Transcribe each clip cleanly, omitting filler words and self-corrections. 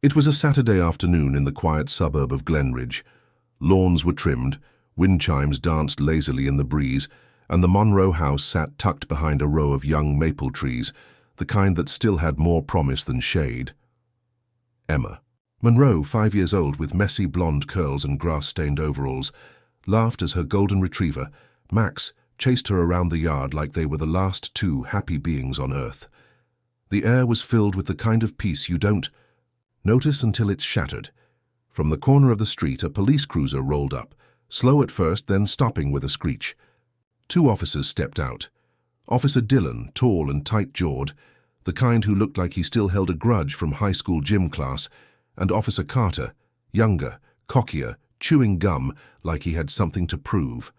It was a Saturday afternoon in the quiet suburb of Glenridge. Lawns were trimmed, wind chimes danced lazily in the breeze, and the Monroe house sat tucked behind a row of young maple trees, the kind that still had more promise than shade. Emma, Monroe, 5 years old with messy blonde curls and grass-stained overalls, laughed as her golden retriever, Max, chased her around the yard like they were the last two happy beings on earth. The air was filled with the kind of peace you don't notice until it's shattered. From the corner of the street, a police cruiser rolled up, slow at first, then stopping with a screech. Two officers stepped out. Officer Dillon, tall and tight-jawed, the kind who looked like he still held a grudge from high school gym class, and Officer Carter, younger, cockier, chewing gum like he had something to prove.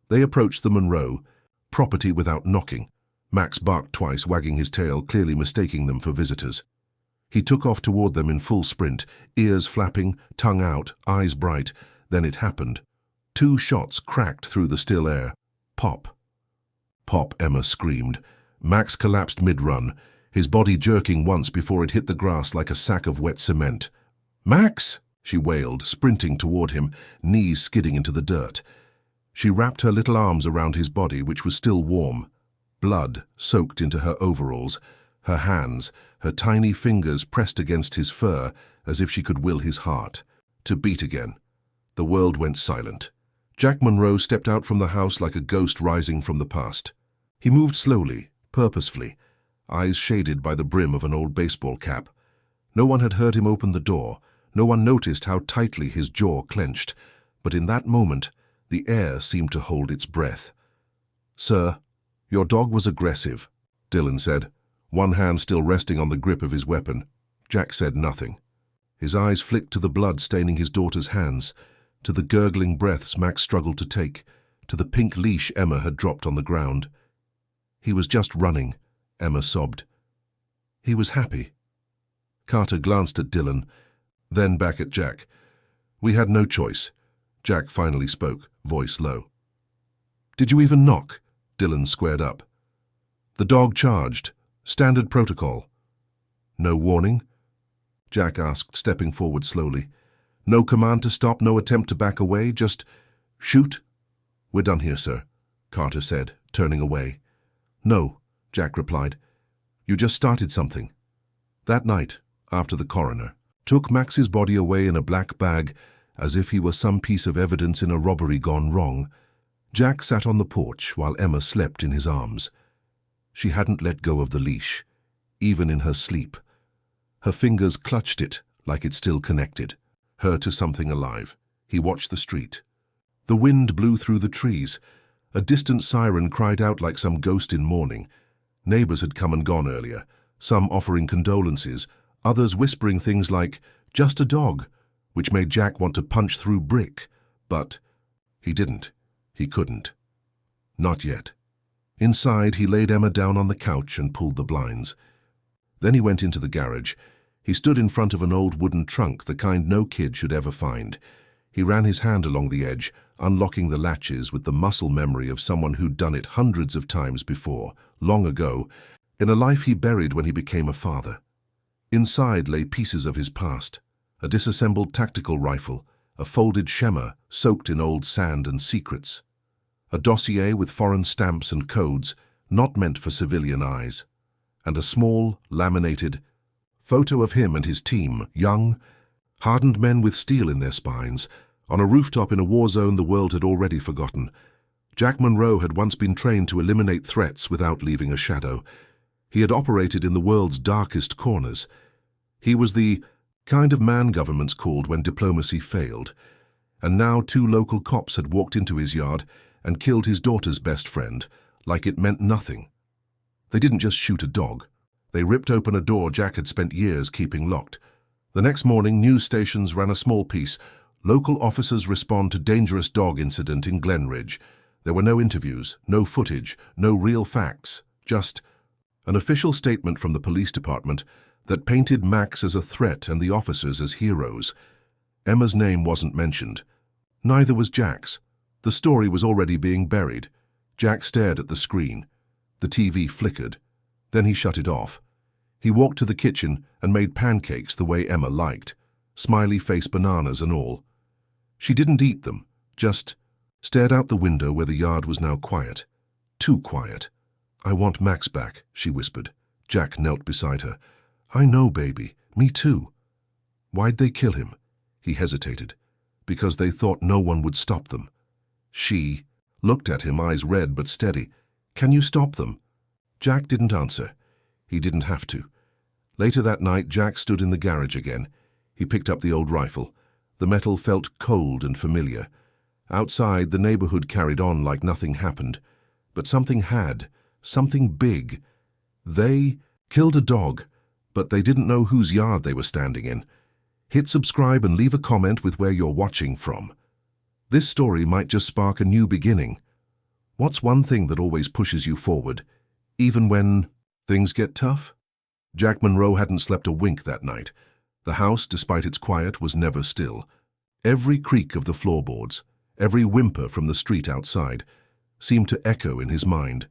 They approached the Monroe, property without knocking. Max barked twice, wagging his tail, clearly mistaking them for visitors. He took off toward them in full sprint, ears flapping, tongue out, eyes bright. Then it happened. Two shots cracked through the still air. Pop. Pop, Emma screamed. Max collapsed mid-run, his body jerking once before it hit the grass like a sack of wet cement. "Max!" she wailed, sprinting toward him, knees skidding into the dirt. She wrapped her little arms around his body, which was still warm. Blood soaked into her overalls, her hands, her tiny fingers pressed against his fur as if she could will his heart to beat again. The world went silent. Jack Monroe stepped out from the house like a ghost rising from the past. He moved slowly, purposefully, eyes shaded by the brim of an old baseball cap. No one had heard him open the door. No one noticed how tightly his jaw clenched. But in that moment, the air seemed to hold its breath. "Sir, your dog was aggressive," Dillon said, one hand still resting on the grip of his weapon. Jack said nothing. His eyes flicked to the blood staining his daughter's hands, to the gurgling breaths Max struggled to take, to the pink leash Emma had dropped on the ground. "He was just running," Emma sobbed. "He was happy." Carter glanced at Dillon, then back at Jack. "We had no choice." Jack finally spoke, voice low. "Did you even knock?" Dillon squared up. "The dog charged. Standard protocol." "No warning?" Jack asked, stepping forward slowly. "No command to stop, no attempt to back away, just shoot?" "We're done here, sir," Carter said, turning away. "No," Jack replied. "You just started something." That night, after the coroner took Max's body away in a black bag as if he were some piece of evidence in a robbery gone wrong, Jack sat on the porch while Emma slept in his arms. She hadn't let go of the leash, even in her sleep. Her fingers clutched it like it still connected her to something alive. He watched the street. The wind blew through the trees. A distant siren cried out like some ghost in mourning. Neighbors had come and gone earlier, some offering condolences, others whispering things like, "Just a dog," which made Jack want to punch through brick. But he didn't. He couldn't. Not yet. Inside, he laid Emma down on the couch and pulled the blinds. Then he went into the garage. He stood in front of an old wooden trunk, the kind no kid should ever find. He ran his hand along the edge, unlocking the latches with the muscle memory of someone who'd done it hundreds of times before, long ago, in a life he buried when he became a father. Inside lay pieces of his past, a disassembled tactical rifle, a folded shemmer soaked in old sand and secrets, a dossier with foreign stamps and codes not meant for civilian eyes, and a small, laminated photo of him and his team, young, hardened men with steel in their spines, on a rooftop in a war zone the world had already forgotten. Jack Monroe had once been trained to eliminate threats without leaving a shadow. He had operated in the world's darkest corners. He was the kind of man governments called when diplomacy failed. And now 2 local cops had walked into his yard and killed his daughter's best friend, like it meant nothing. They didn't just shoot a dog. They ripped open a door Jack had spent years keeping locked. The next morning, news stations ran a small piece. Local officers respond to dangerous dog incident in Glenridge. There were no interviews, no footage, no real facts, just an official statement from the police department that painted Max as a threat and the officers as heroes. Emma's name wasn't mentioned. Neither was Jack's. The story was already being buried. Jack stared at the screen. The TV flickered. Then he shut it off. He walked to the kitchen and made pancakes the way Emma liked, smiley face bananas and all. She didn't eat them, just stared out the window where the yard was now quiet. Too quiet. "I want Max back," she whispered. Jack knelt beside her. "I know, baby. Me too." "Why'd they kill him?" He hesitated. "Because they thought no one would stop them." She looked at him, eyes red but steady. "Can you stop them?" Jack didn't answer. He didn't have to. Later that night, Jack stood in the garage again. He picked up the old rifle. The metal felt cold and familiar. Outside, the neighborhood carried on like nothing happened. But something had. Something big. They killed a dog, but they didn't know whose yard they were standing in. Hit subscribe and leave a comment with where you're watching from. This story might just spark a new beginning. What's one thing that always pushes you forward, even when things get tough? Jack Monroe hadn't slept a wink that night. The house, despite its quiet, was never still. Every creak of the floorboards, every whimper from the street outside, seemed to echo in his mind,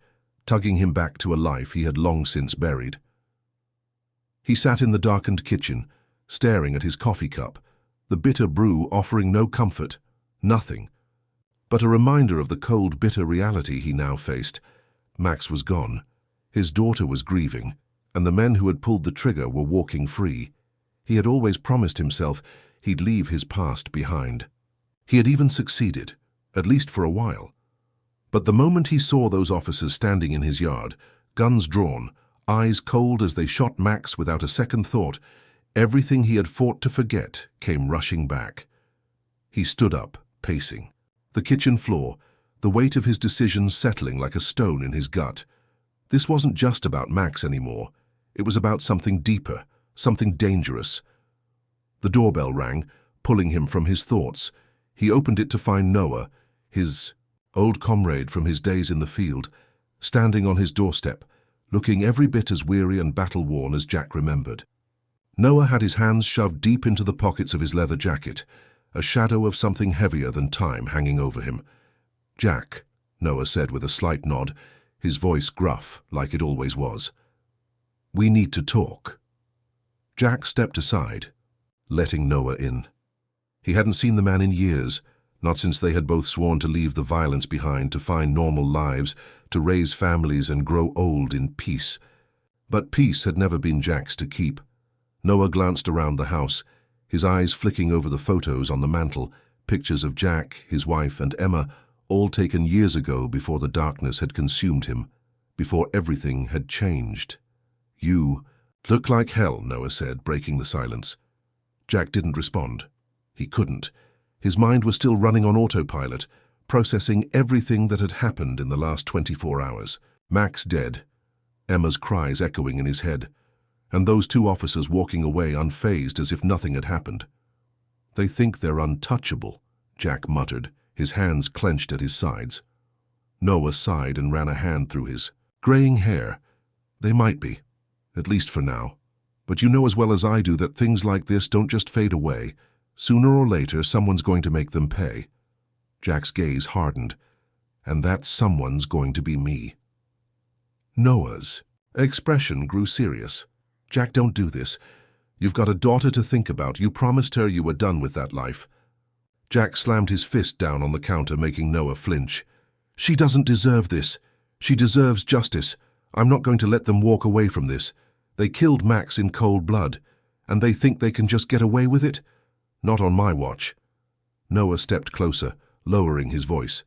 tugging him back to a life he had long since buried. He sat in the darkened kitchen, staring at his coffee cup, the bitter brew offering no comfort, nothing, but a reminder of the cold, bitter reality he now faced. Max was gone. His daughter was grieving, and the men who had pulled the trigger were walking free. He had always promised himself he'd leave his past behind. He had even succeeded, at least for a while. But the moment he saw those officers standing in his yard, guns drawn, eyes cold as they shot Max without a second thought, everything he had fought to forget came rushing back. He stood up, pacing. The kitchen floor, the weight of his decisions settling like a stone in his gut. This wasn't just about Max anymore. It was about something deeper, something dangerous. The doorbell rang, pulling him from his thoughts. He opened it to find Noah, his old comrade from his days in the field, standing on his doorstep, looking every bit as weary and battle-worn as Jack remembered. Noah had his hands shoved deep into the pockets of his leather jacket, a shadow of something heavier than time hanging over him. "Jack," Noah said with a slight nod, his voice gruff, like it always was. "We need to talk." Jack stepped aside, letting Noah in. He hadn't seen the man in years, not since they had both sworn to leave the violence behind, to find normal lives, to raise families and grow old in peace. But peace had never been Jack's to keep. Noah glanced around the house, his eyes flicking over the photos on the mantel, pictures of Jack, his wife, and Emma, all taken years ago before the darkness had consumed him, before everything had changed. "You look like hell," Noah said, breaking the silence. Jack didn't respond. He couldn't. His mind was still running on autopilot, processing everything that had happened in the last 24 hours. Max dead, Emma's cries echoing in his head, and those two officers walking away unfazed as if nothing had happened. "They think they're untouchable," Jack muttered, his hands clenched at his sides. Noah sighed and ran a hand through his graying hair. "They might be, at least for now. But you know as well as I do that things like this don't just fade away. Sooner or later, someone's going to make them pay." Jack's gaze hardened. "And that someone's going to be me." Noah's expression grew serious. "Jack, don't do this. You've got a daughter to think about. You promised her you were done with that life." Jack slammed his fist down on the counter, making Noah flinch. "She doesn't deserve this. She deserves justice. I'm not going to let them walk away from this. They killed Max in cold blood, and they think they can just get away with it? Not on my watch." Noah stepped closer, lowering his voice.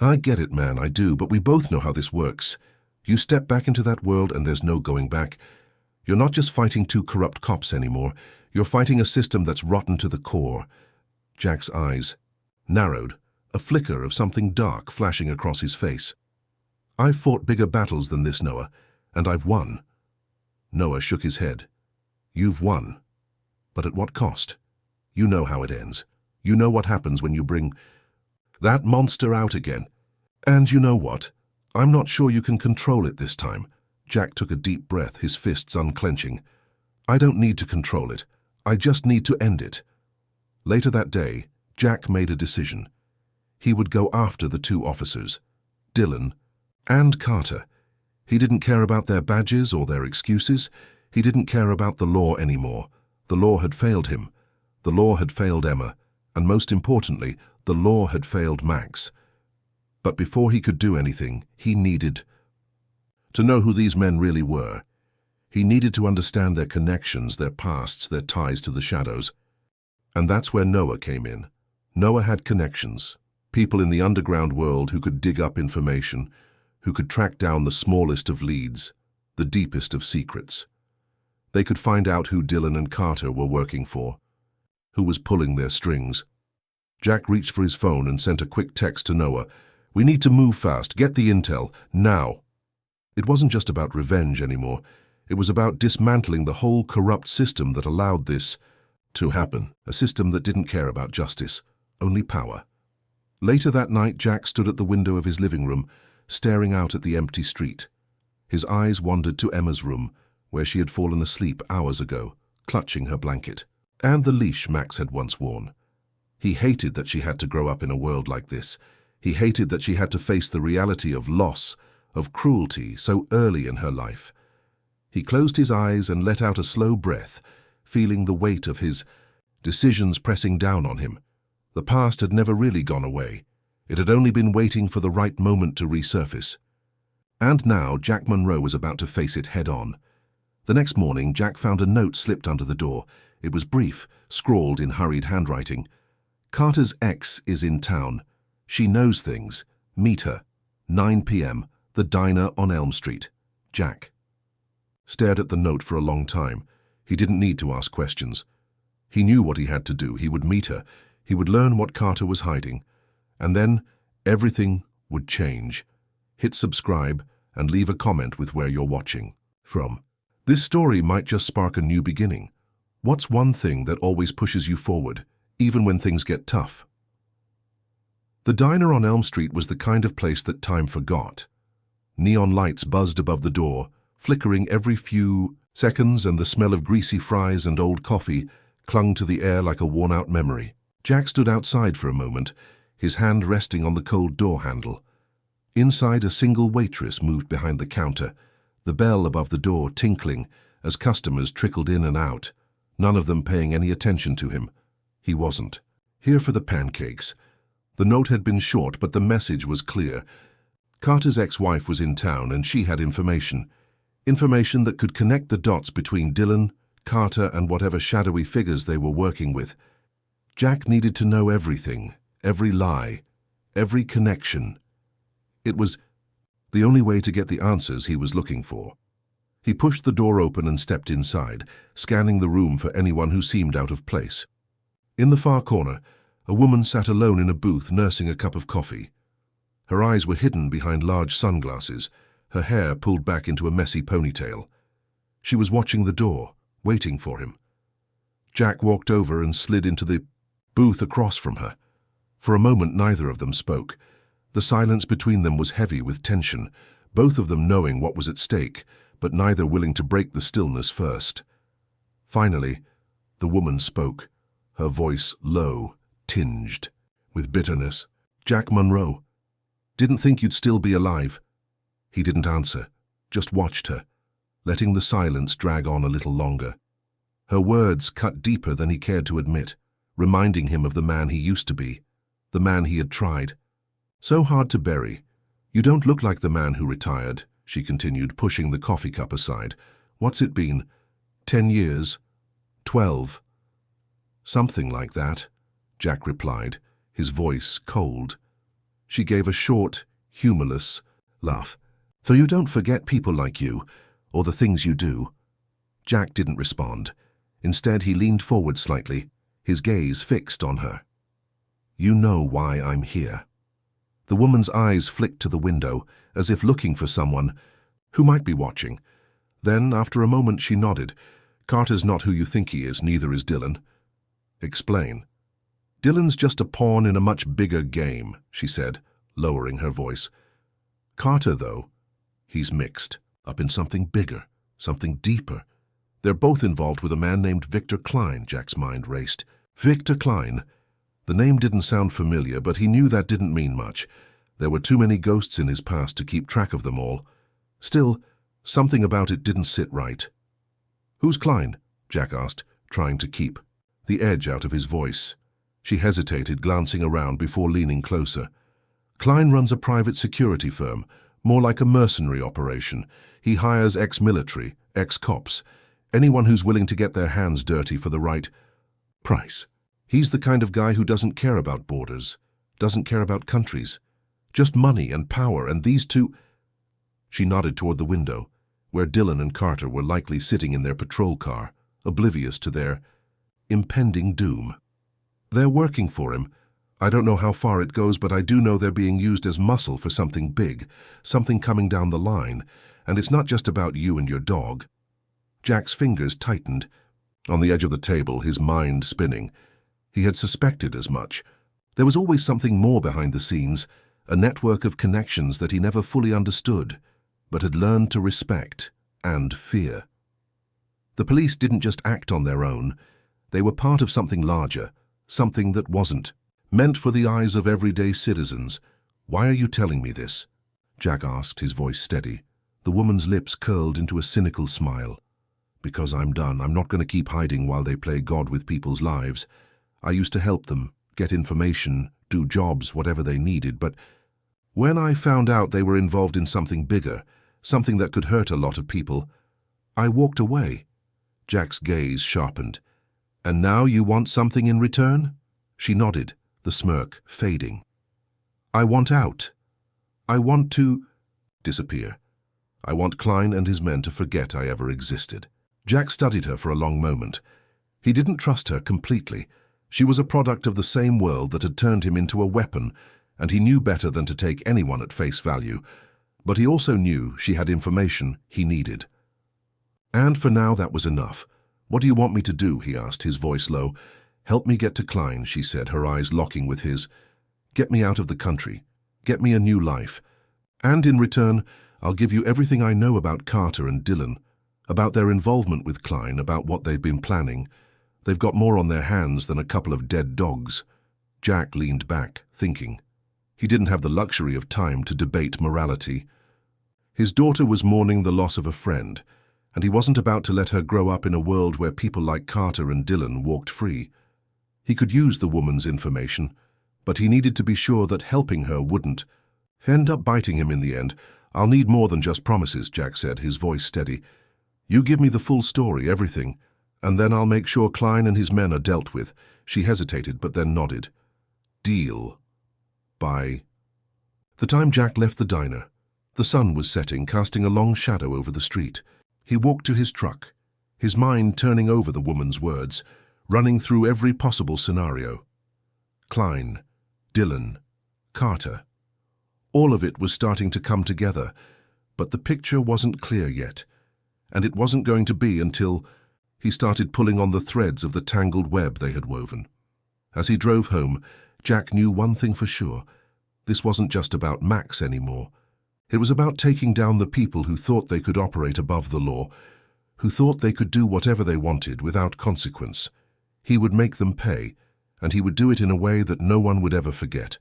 "I get it, man, I do, but we both know how this works. You step back into that world and there's no going back. You're not just fighting two corrupt cops anymore. You're fighting a system that's rotten to the core." Jack's eyes narrowed, a flicker of something dark flashing across his face. "I've fought bigger battles than this, Noah, and I've won." Noah shook his head. "You've won. But at what cost? You know how it ends. You know what happens when you bring that monster out again. And you know what? I'm not sure you can control it this time." Jack took a deep breath, his fists unclenching. "I don't need to control it. I just need to end it." Later that day, Jack made a decision. He would go after the two officers, Dillon and Carter. He didn't care about their badges or their excuses. He didn't care about the law anymore. The law had failed him. The law had failed Emma. And most importantly, the law had failed Max. But before he could do anything, he needed to know who these men really were. He needed to understand their connections, their pasts, their ties to the shadows. And that's where Noah came in. Noah had connections, people in the underground world who could dig up information, who could track down the smallest of leads, the deepest of secrets. They could find out who Dillon and Carter were working for, who was pulling their strings. Jack reached for his phone and sent a quick text to Noah. "We need to move fast. Get the intel, now." It wasn't just about revenge anymore. It was about dismantling the whole corrupt system that allowed this to happen, a system that didn't care about justice, only power. Later that night, Jack stood at the window of his living room, staring out at the empty street. His eyes wandered to Emma's room, where she had fallen asleep hours ago, clutching her blanket, and the leash Max had once worn. He hated that she had to grow up in a world like this. He hated that she had to face the reality of loss, of cruelty, so early in her life. He closed his eyes and let out a slow breath, feeling the weight of his decisions pressing down on him. The past had never really gone away. It had only been waiting for the right moment to resurface. And now Jack Monroe was about to face it head-on. The next morning, Jack found a note slipped under the door. It was brief, scrawled in hurried handwriting. "Carter's ex is in town. She knows things. Meet her. 9 p.m. The diner on Elm Street. Jack." Stared at the note for a long time. He didn't need to ask questions. He knew what he had to do. He would meet her. He would learn what Carter was hiding. And then everything would change. Hit subscribe and leave a comment with where you're watching from. This story might just spark a new beginning. What's one thing that always pushes you forward, even when things get tough? The diner on Elm Street was the kind of place that time forgot. Neon lights buzzed above the door, flickering every few seconds, and the smell of greasy fries and old coffee clung to the air like a worn-out memory. Jack stood outside for a moment, his hand resting on the cold door handle. Inside, a single waitress moved behind the counter, the bell above the door tinkling as customers trickled in and out, none of them paying any attention to him. He wasn't. Here for the pancakes. The note had been short, but the message was clear. Carter's ex-wife was in town, and she had information. Information that could connect the dots between Dillon, Carter, and whatever shadowy figures they were working with. Jack needed to know everything, every lie, every connection. It was the only way to get the answers he was looking for. He pushed the door open and stepped inside, scanning the room for anyone who seemed out of place. In the far corner, a woman sat alone in a booth nursing a cup of coffee. Her eyes were hidden behind large sunglasses, her hair pulled back into a messy ponytail. She was watching the door, waiting for him. Jack walked over and slid into the booth across from her. For a moment, neither of them spoke. The silence between them was heavy with tension, both of them knowing what was at stake, but neither willing to break the stillness first. Finally, the woman spoke, her voice low, tinged with bitterness. "Jack Monroe. Didn't think you'd still be alive." He didn't answer, just watched her, letting the silence drag on a little longer. Her words cut deeper than he cared to admit, reminding him of the man he used to be, the man he had tried. "So hard to bury. You don't look like the man who retired," she continued, pushing the coffee cup aside. "What's it been? 10 years? 12? "Something like that," Jack replied, his voice cold. She gave a short, humorless laugh. "So you don't forget people like you, or the things you do?" Jack didn't respond. Instead, he leaned forward slightly, his gaze fixed on her. "You know why I'm here." The woman's eyes flicked to the window, as if looking for someone who might be watching. Then, after a moment, she nodded. "Carter's not who you think he is, neither is Dillon." "Explain." "Dillon's just a pawn in a much bigger game," she said, lowering her voice. "Carter, though, he's mixed up in something bigger, something deeper. They're both involved with a man named Victor Klein." Jack's mind raced. Victor Klein. The name didn't sound familiar, but he knew that didn't mean much. There were too many ghosts in his past to keep track of them all. Still, something about it didn't sit right. Who's Klein? Jack asked, trying to keep the edge out of his voice. She hesitated, glancing around before leaning closer. Klein runs a private security firm, more like a mercenary operation. He hires ex-military, ex-cops, anyone who's willing to get their hands dirty for the right price. He's the kind of guy who doesn't care about borders, doesn't care about countries, just money and power, and these two... She nodded toward the window, where Dillon and Carter were likely sitting in their patrol car, oblivious to their impending doom. They're working for him. I don't know how far it goes, but I do know they're being used as muscle for something big, something coming down the line, and it's not just about you and your dog. Jack's fingers tightened. On the edge of the table, his mind spinning. He had suspected as much. There was always something more behind the scenes, a network of connections that he never fully understood, but had learned to respect and fear. The police didn't just act on their own. They were part of something larger, something that wasn't, meant for the eyes of everyday citizens. Why are you telling me this? Jack asked, his voice steady. The woman's lips curled into a cynical smile. Because I'm done. I'm not going to keep hiding while they play God with people's lives. I used to help them, get information, do jobs, whatever they needed, but when I found out they were involved in something bigger, something that could hurt a lot of people, I walked away. Jack's gaze sharpened. And now you want something in return? She nodded, the smirk fading. I want out. I want to disappear. I want Klein and his men to forget I ever existed. Jack studied her for a long moment. He didn't trust her completely. She was a product of the same world that had turned him into a weapon, and he knew better than to take anyone at face value. But he also knew she had information he needed. And for now that was enough. What do you want me to do? He asked, his voice low. Help me get to Klein, she said, her eyes locking with his. Get me out of the country. Get me a new life. And in return, I'll give you everything I know about Carter and Dillon, about their involvement with Klein, about what they've been planning. They've got more on their hands than a couple of dead dogs. Jack leaned back, thinking. He didn't have the luxury of time to debate morality. His daughter was mourning the loss of a friend, and he wasn't about to let her grow up in a world where people like Carter and Dillon walked free. He could use the woman's information, but he needed to be sure that helping her wouldn't end up biting him in the end. I'll need more than just promises, Jack said, his voice steady. You give me the full story, everything, and then I'll make sure Klein and his men are dealt with. She hesitated, but then nodded. Deal. By the time Jack left the diner, the sun was setting, casting a long shadow over the street. He walked to his truck, his mind turning over the woman's words, running through every possible scenario. Klein, Dillon, Carter. All of it was starting to come together, but the picture wasn't clear yet, and it wasn't going to be until he started pulling on the threads of the tangled web they had woven. As he drove home, Jack knew one thing for sure. This wasn't just about Max anymore. It was about taking down the people who thought they could operate above the law, who thought they could do whatever they wanted without consequence. He would make them pay, and he would do it in a way that no one would ever forget.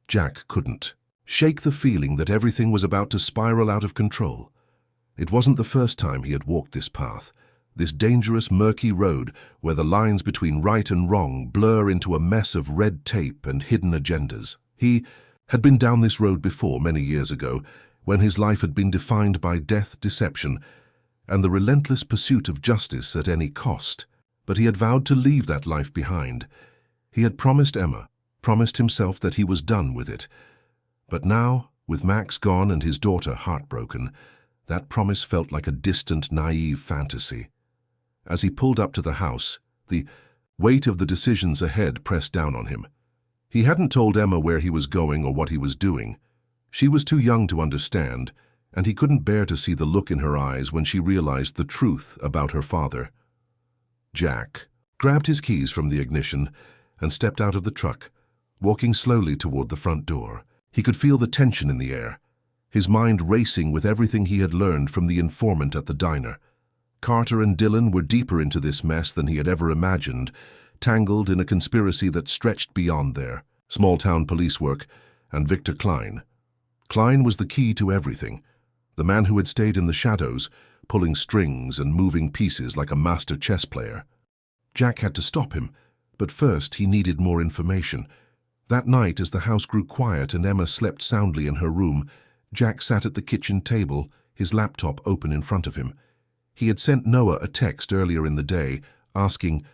Jack couldn't shake the feeling that everything was about to spiral out of control. It wasn't the first time he had walked this path, this dangerous, murky road where the lines between right and wrong blur into a mess of red tape and hidden agendas. He had been down this road before many years ago, when his life had been defined by death, deception, and the relentless pursuit of justice at any cost. But he had vowed to leave that life behind. He had promised Emma, promised himself that he was done with it. But now, with Max gone and his daughter heartbroken, that promise felt like a distant, naive fantasy. As he pulled up to the house, the weight of the decisions ahead pressed down on him. He hadn't told Emma where he was going or what he was doing. She was too young to understand, and he couldn't bear to see the look in her eyes when she realized the truth about her father. Jack grabbed his keys from the ignition and stepped out of the truck, walking slowly toward the front door. He could feel the tension in the air, his mind racing with everything he had learned from the informant at the diner. Carter and Dillon were deeper into this mess than he had ever imagined, tangled in a conspiracy that stretched beyond their small-town police work, and Victor Klein. Klein was the key to everything, the man who had stayed in the shadows, pulling strings and moving pieces like a master chess player. Jack had to stop him, but first he needed more information. That night, as the house grew quiet and Emma slept soundly in her room, Jack sat at the kitchen table, his laptop open in front of him. He had sent Noah a text earlier in the day, asking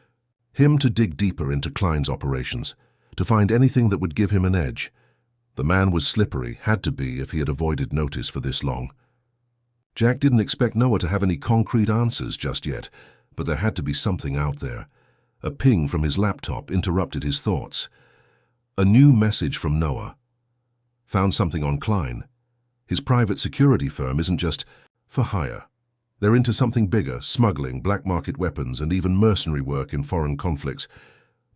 him to dig deeper into Klein's operations, to find anything that would give him an edge. The man was slippery, had to be if he had avoided notice for this long. Jack didn't expect Noah to have any concrete answers just yet, but there had to be something out there. A ping from his laptop interrupted his thoughts. A new message from Noah. Found something on Klein. His private security firm isn't just for hire. They're into something bigger, smuggling, black market weapons, and even mercenary work in foreign conflicts.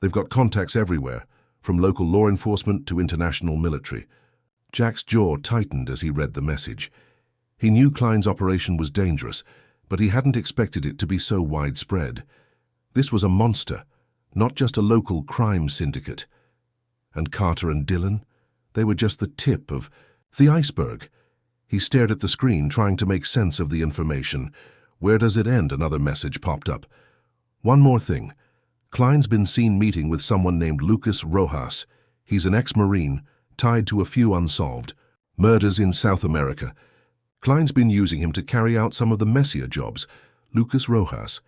They've got contacts everywhere, from local law enforcement to international military. Jack's jaw tightened as he read the message. He knew Klein's operation was dangerous, but he hadn't expected it to be so widespread. This was a monster, not just a local crime syndicate. And Carter and Dillon, they were just the tip of the iceberg. He stared at the screen, trying to make sense of the information. Where does it end? Another message popped up. One more thing. Klein's been seen meeting with someone named Lucas Rojas. He's an ex-Marine, tied to a few unsolved murders in South America. Klein's been using him to carry out some of the messier jobs. Lucas Rojas.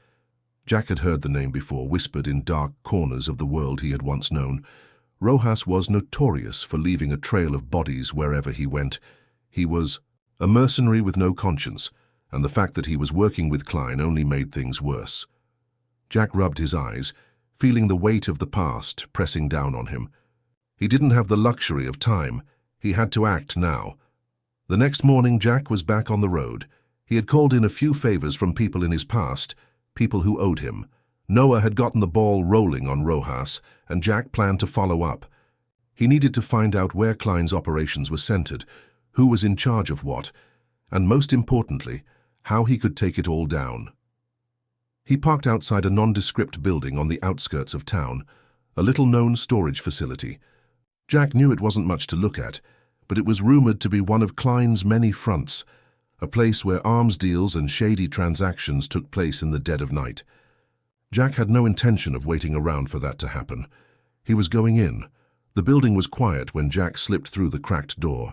Jack had heard the name before, whispered in dark corners of the world he had once known. Rojas was notorious for leaving a trail of bodies wherever he went. He was a mercenary with no conscience, and the fact that he was working with Klein only made things worse. Jack rubbed his eyes, feeling the weight of the past pressing down on him. He didn't have the luxury of time. He had to act now. The next morning, Jack was back on the road. He had called in a few favors from people in his past, people who owed him. Noah had gotten the ball rolling on Rojas, and Jack planned to follow up. He needed to find out where Klein's operations were centered, who was in charge of what, and most importantly, how he could take it all down. He parked outside a nondescript building on the outskirts of town, a little-known storage facility. Jack knew it wasn't much to look at, but it was rumored to be one of Klein's many fronts, a place where arms deals and shady transactions took place in the dead of night. Jack had no intention of waiting around for that to happen. He was going in. The building was quiet when Jack slipped through the cracked door.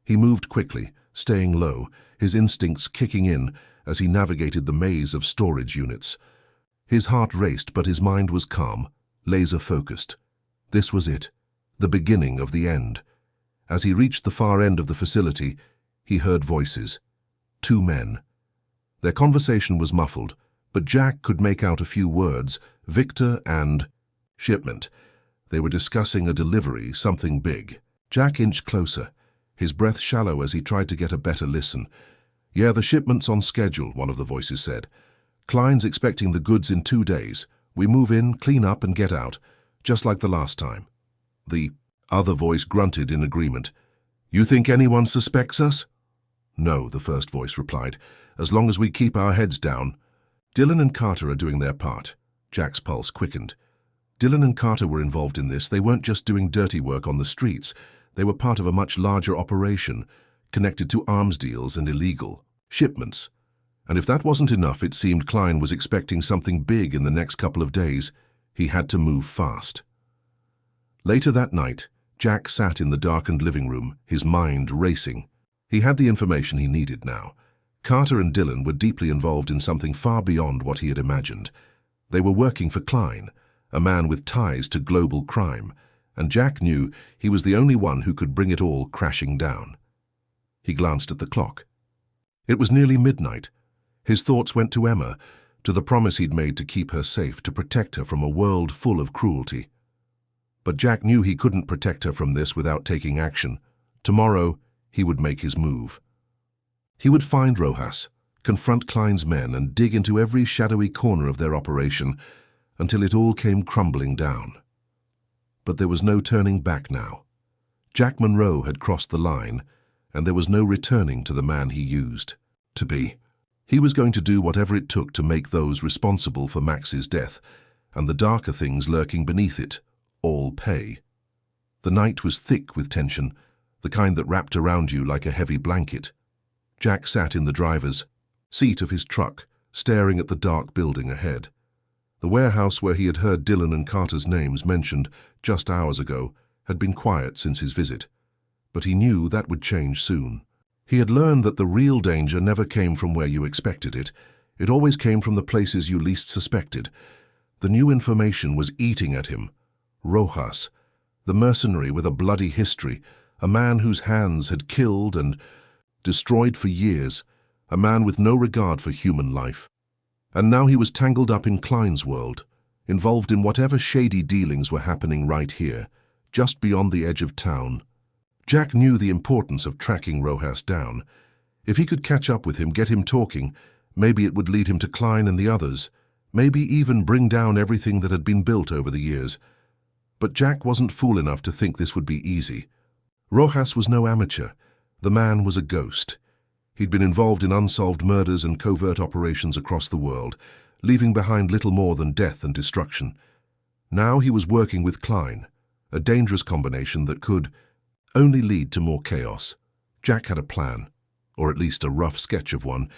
He moved quickly, staying low, his instincts kicking in as he navigated the maze of storage units. His heart raced, but his mind was calm, laser-focused. This was it, the beginning of the end. As he reached the far end of the facility, he heard voices. 2 men. Their conversation was muffled, but Jack could make out a few words, Victor and shipment. They were discussing a delivery, something big. Jack inched closer, his breath shallow as he tried to get a better listen. Yeah, the shipment's on schedule, one of the voices said. Klein's expecting the goods in 2 days. We move in, clean up, and get out, just like the last time. The other voice grunted in agreement. You think anyone suspects us? No, the first voice replied, as long as we keep our heads down. Dillon and Carter are doing their part. Jack's pulse quickened. Dillon and Carter were involved in this. They weren't just doing dirty work on the streets. They were part of a much larger operation, connected to arms deals and illegal shipments. And if that wasn't enough, it seemed Klein was expecting something big in the next couple of days. He had to move fast. Later that night, Jack sat in the darkened living room, his mind racing. He had the information he needed now. Carter and Dillon were deeply involved in something far beyond what he had imagined. They were working for Klein, a man with ties to global crime, and Jack knew he was the only one who could bring it all crashing down. He glanced at the clock. It was nearly midnight. His thoughts went to Emma, to the promise he'd made to keep her safe, to protect her from a world full of cruelty. But Jack knew he couldn't protect her from this without taking action. Tomorrow, he would make his move. He would find Rojas, confront Klein's men, and dig into every shadowy corner of their operation until it all came crumbling down. But there was no turning back now. Jack Monroe had crossed the line, and there was no returning to the man he used to be. He was going to do whatever it took to make those responsible for Max's death, and the darker things lurking beneath it, all pay. The night was thick with tension, the kind that wrapped around you like a heavy blanket. Jack sat in the driver's seat of his truck, staring at the dark building ahead. The warehouse where he had heard Dillon and Carter's names mentioned just hours ago had been quiet since his visit, but he knew that would change soon. He had learned that the real danger never came from where you expected it. It always came from the places you least suspected. The new information was eating at him. Rojas, the mercenary with a bloody history, a man whose hands had killed and destroyed for years, a man with no regard for human life. And now he was tangled up in Klein's world, involved in whatever shady dealings were happening right here, just beyond the edge of town. Jack knew the importance of tracking Rojas down. If he could catch up with him, get him talking, maybe it would lead him to Klein and the others, maybe even bring down everything that had been built over the years. But Jack wasn't fool enough to think this would be easy. Rojas was no amateur. The man was a ghost. He'd been involved in unsolved murders and covert operations across the world, leaving behind little more than death and destruction. Now he was working with Klein, a dangerous combination that could only lead to more chaos. Jack had a plan, or at least a rough sketch of one.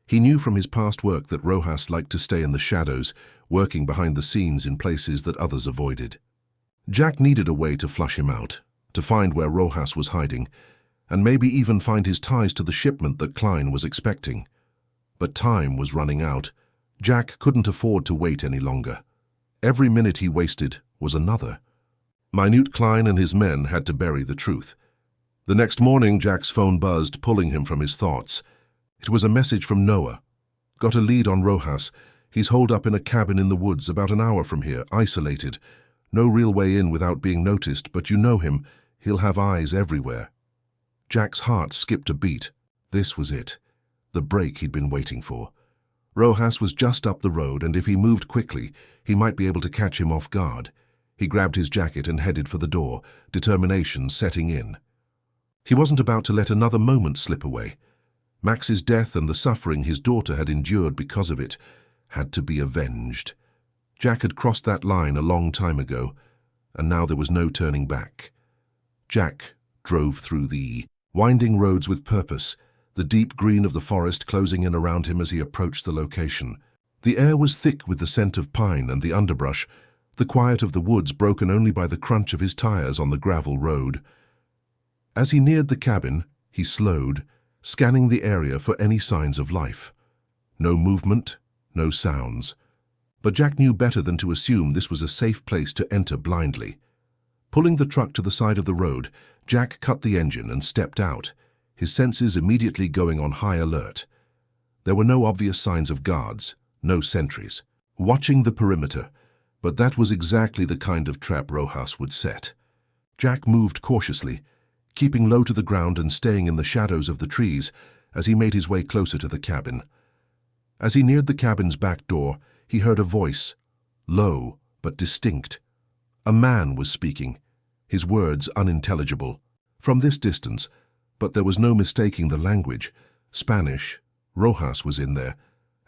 He knew from his past work that Rojas liked to stay in the shadows, working behind the scenes in places that others avoided. Jack needed a way to flush him out, to find where Rojas was hiding, and maybe even find his ties to the shipment that Klein was expecting. But time was running out. Jack couldn't afford to wait any longer. Every minute he wasted was another. Minute Klein and his men had to bury the truth. The next morning, Jack's phone buzzed, pulling him from his thoughts. It was a message from Noah. Got a lead on Rojas. He's holed up in a cabin in the woods about an hour from here, isolated. No real way in without being noticed, but you know him. He'll have eyes everywhere. Jack's heart skipped a beat. This was it. The break he'd been waiting for. Rojas was just up the road, and if he moved quickly, he might be able to catch him off guard. He grabbed his jacket and headed for the door, determination setting in. He wasn't about to let another moment slip away. Max's death and the suffering his daughter had endured because of it had to be avenged. Jack had crossed that line a long time ago, and now there was no turning back. Jack drove through the winding roads with purpose, the deep green of the forest closing in around him as he approached the location. The air was thick with the scent of pine and the underbrush, the quiet of the woods broken only by the crunch of his tires on the gravel road. As he neared the cabin, he slowed, scanning the area for any signs of life. No movement, no sounds. But Jack knew better than to assume this was a safe place to enter blindly. Pulling the truck to the side of the road, Jack cut the engine and stepped out, his senses immediately going on high alert. There were no obvious signs of guards, no sentries, watching the perimeter, but that was exactly the kind of trap Rojas would set. Jack moved cautiously, keeping low to the ground and staying in the shadows of the trees as he made his way closer to the cabin. As he neared the cabin's back door, he heard a voice, low but distinct. A man was speaking, his words unintelligible. From this distance, but there was no mistaking the language. Spanish. Rojas was in there,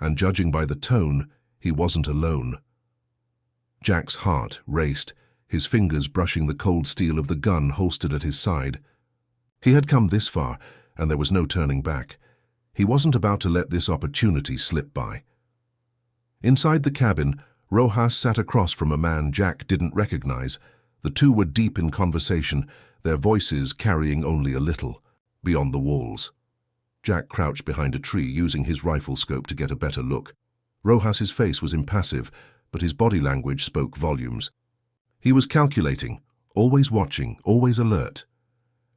and judging by the tone, he wasn't alone. Jack's heart raced, his fingers brushing the cold steel of the gun holstered at his side. He had come this far, and there was no turning back. He wasn't about to let this opportunity slip by. Inside the cabin, Rojas sat across from a man Jack didn't recognize. The two were deep in conversation, their voices carrying only a little, beyond the walls. Jack crouched behind a tree, using his rifle scope to get a better look. Rojas's face was impassive, but his body language spoke volumes. He was calculating, always watching, always alert.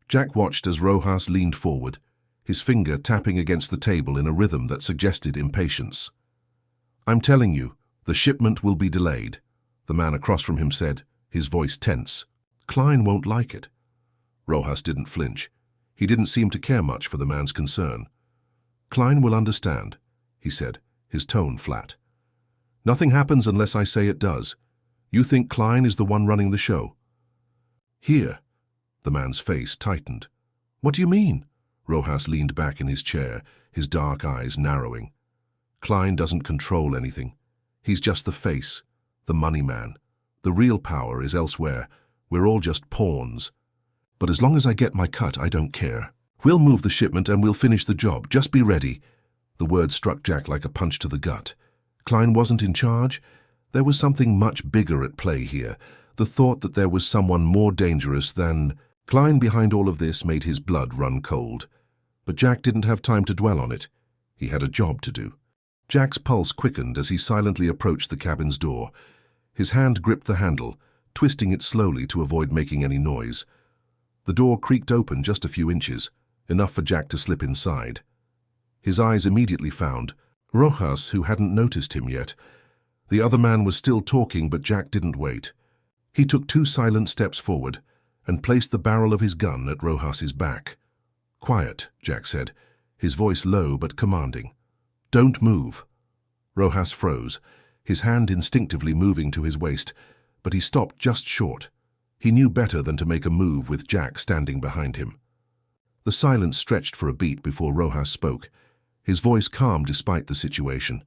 Jack watched as Rojas leaned forward, his finger tapping against the table in a rhythm that suggested impatience. "I'm telling you, the shipment will be delayed," the man across from him said, his voice tense. "Klein won't like it." Rojas didn't flinch. He didn't seem to care much for the man's concern. "Klein will understand," he said, his tone flat. "Nothing happens unless I say it does. You think Klein is the one running the show?" "Here." The man's face tightened. "What do you mean?" Rojas leaned back in his chair, his dark eyes narrowing. "Klein doesn't control anything. He's just the face, the money man. The real power is elsewhere. We're all just pawns. But as long as I get my cut, I don't care. We'll move the shipment and we'll finish the job. Just be ready." The word struck Jack like a punch to the gut. Klein wasn't in charge? There was something much bigger at play here. The thought that there was someone more dangerous than Klein behind all of this made his blood run cold. But Jack didn't have time to dwell on it. He had a job to do. Jack's pulse quickened as he silently approached the cabin's door. His hand gripped the handle, twisting it slowly to avoid making any noise. The door creaked open just a few inches, enough for Jack to slip inside. His eyes immediately found Rojas, who hadn't noticed him yet. The other man was still talking, but Jack didn't wait. He took 2 silent steps forward and placed the barrel of his gun at Rojas's back. "Quiet," Jack said, his voice low but commanding. "Don't move." Rojas froze, his hand instinctively moving to his waist, but he stopped just short. He knew better than to make a move with Jack standing behind him. The silence stretched for a beat before Rojas spoke, his voice calm despite the situation.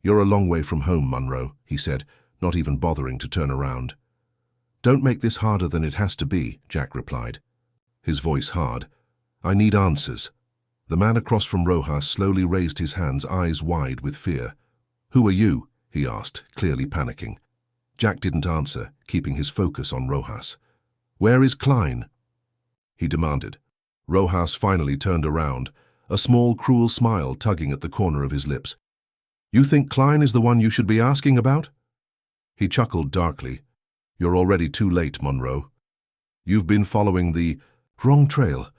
"You're a long way from home, Monroe," he said, not even bothering to turn around. "Don't make this harder than it has to be," Jack replied, his voice hard. "I need answers." The man across from Rojas slowly raised his hands, eyes wide with fear. "Who are you?" he asked, clearly panicking. Jack didn't answer, keeping his focus on Rojas. "Where is Klein?" he demanded. Rojas finally turned around, a small, cruel smile tugging at the corner of his lips. "You think Klein is the one you should be asking about?" He chuckled darkly. "You're already too late, Monroe. You've been following the wrong trail."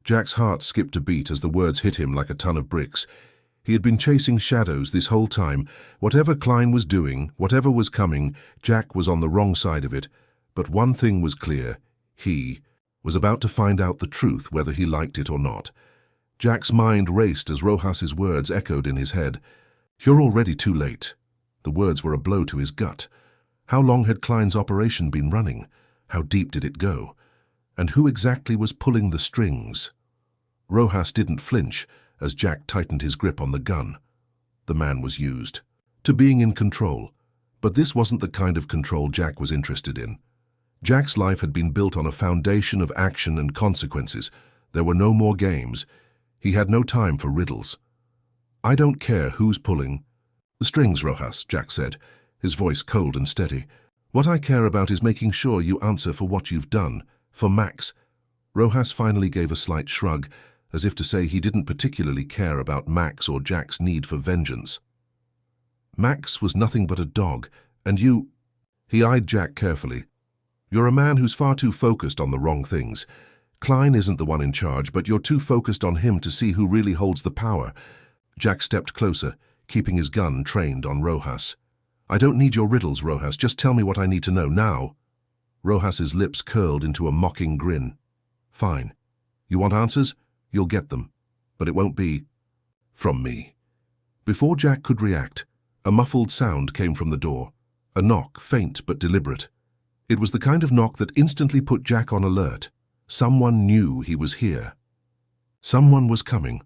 Jack's heart skipped a beat as the words hit him like a ton of bricks. He had been chasing shadows this whole time. Whatever Klein was doing, whatever was coming, Jack was on the wrong side of it. But one thing was clear. He was about to find out the truth, whether he liked it or not. Jack's mind raced as Rojas's words echoed in his head. "You're already too late." The words were a blow to his gut. How long had Klein's operation been running? How deep did it go? And who exactly was pulling the strings? Rojas didn't flinch as Jack tightened his grip on the gun. The man was used to being in control. But this wasn't the kind of control Jack was interested in. Jack's life had been built on a foundation of action and consequences. There were no more games. He had no time for riddles. "I don't care who's pulling the strings, Rojas," Jack said, his voice cold and steady. "What I care about is making sure you answer for what you've done, for Max." Rojas finally gave a slight shrug, as if to say he didn't particularly care about Max or Jack's need for vengeance. "Max was nothing but a dog, and you—" He eyed Jack carefully. "You're a man who's far too focused on the wrong things. Klein isn't the one in charge, but you're too focused on him to see who really holds the power." Jack stepped closer, keeping his gun trained on Rojas. "I don't need your riddles, Rojas. Just tell me what I need to know now." Rojas's lips curled into a mocking grin. "Fine. You want answers? You'll get them. But it won't be from me." Before Jack could react, a muffled sound came from the door. A knock, faint but deliberate. It was the kind of knock that instantly put Jack on alert. Someone knew he was here. Someone was coming.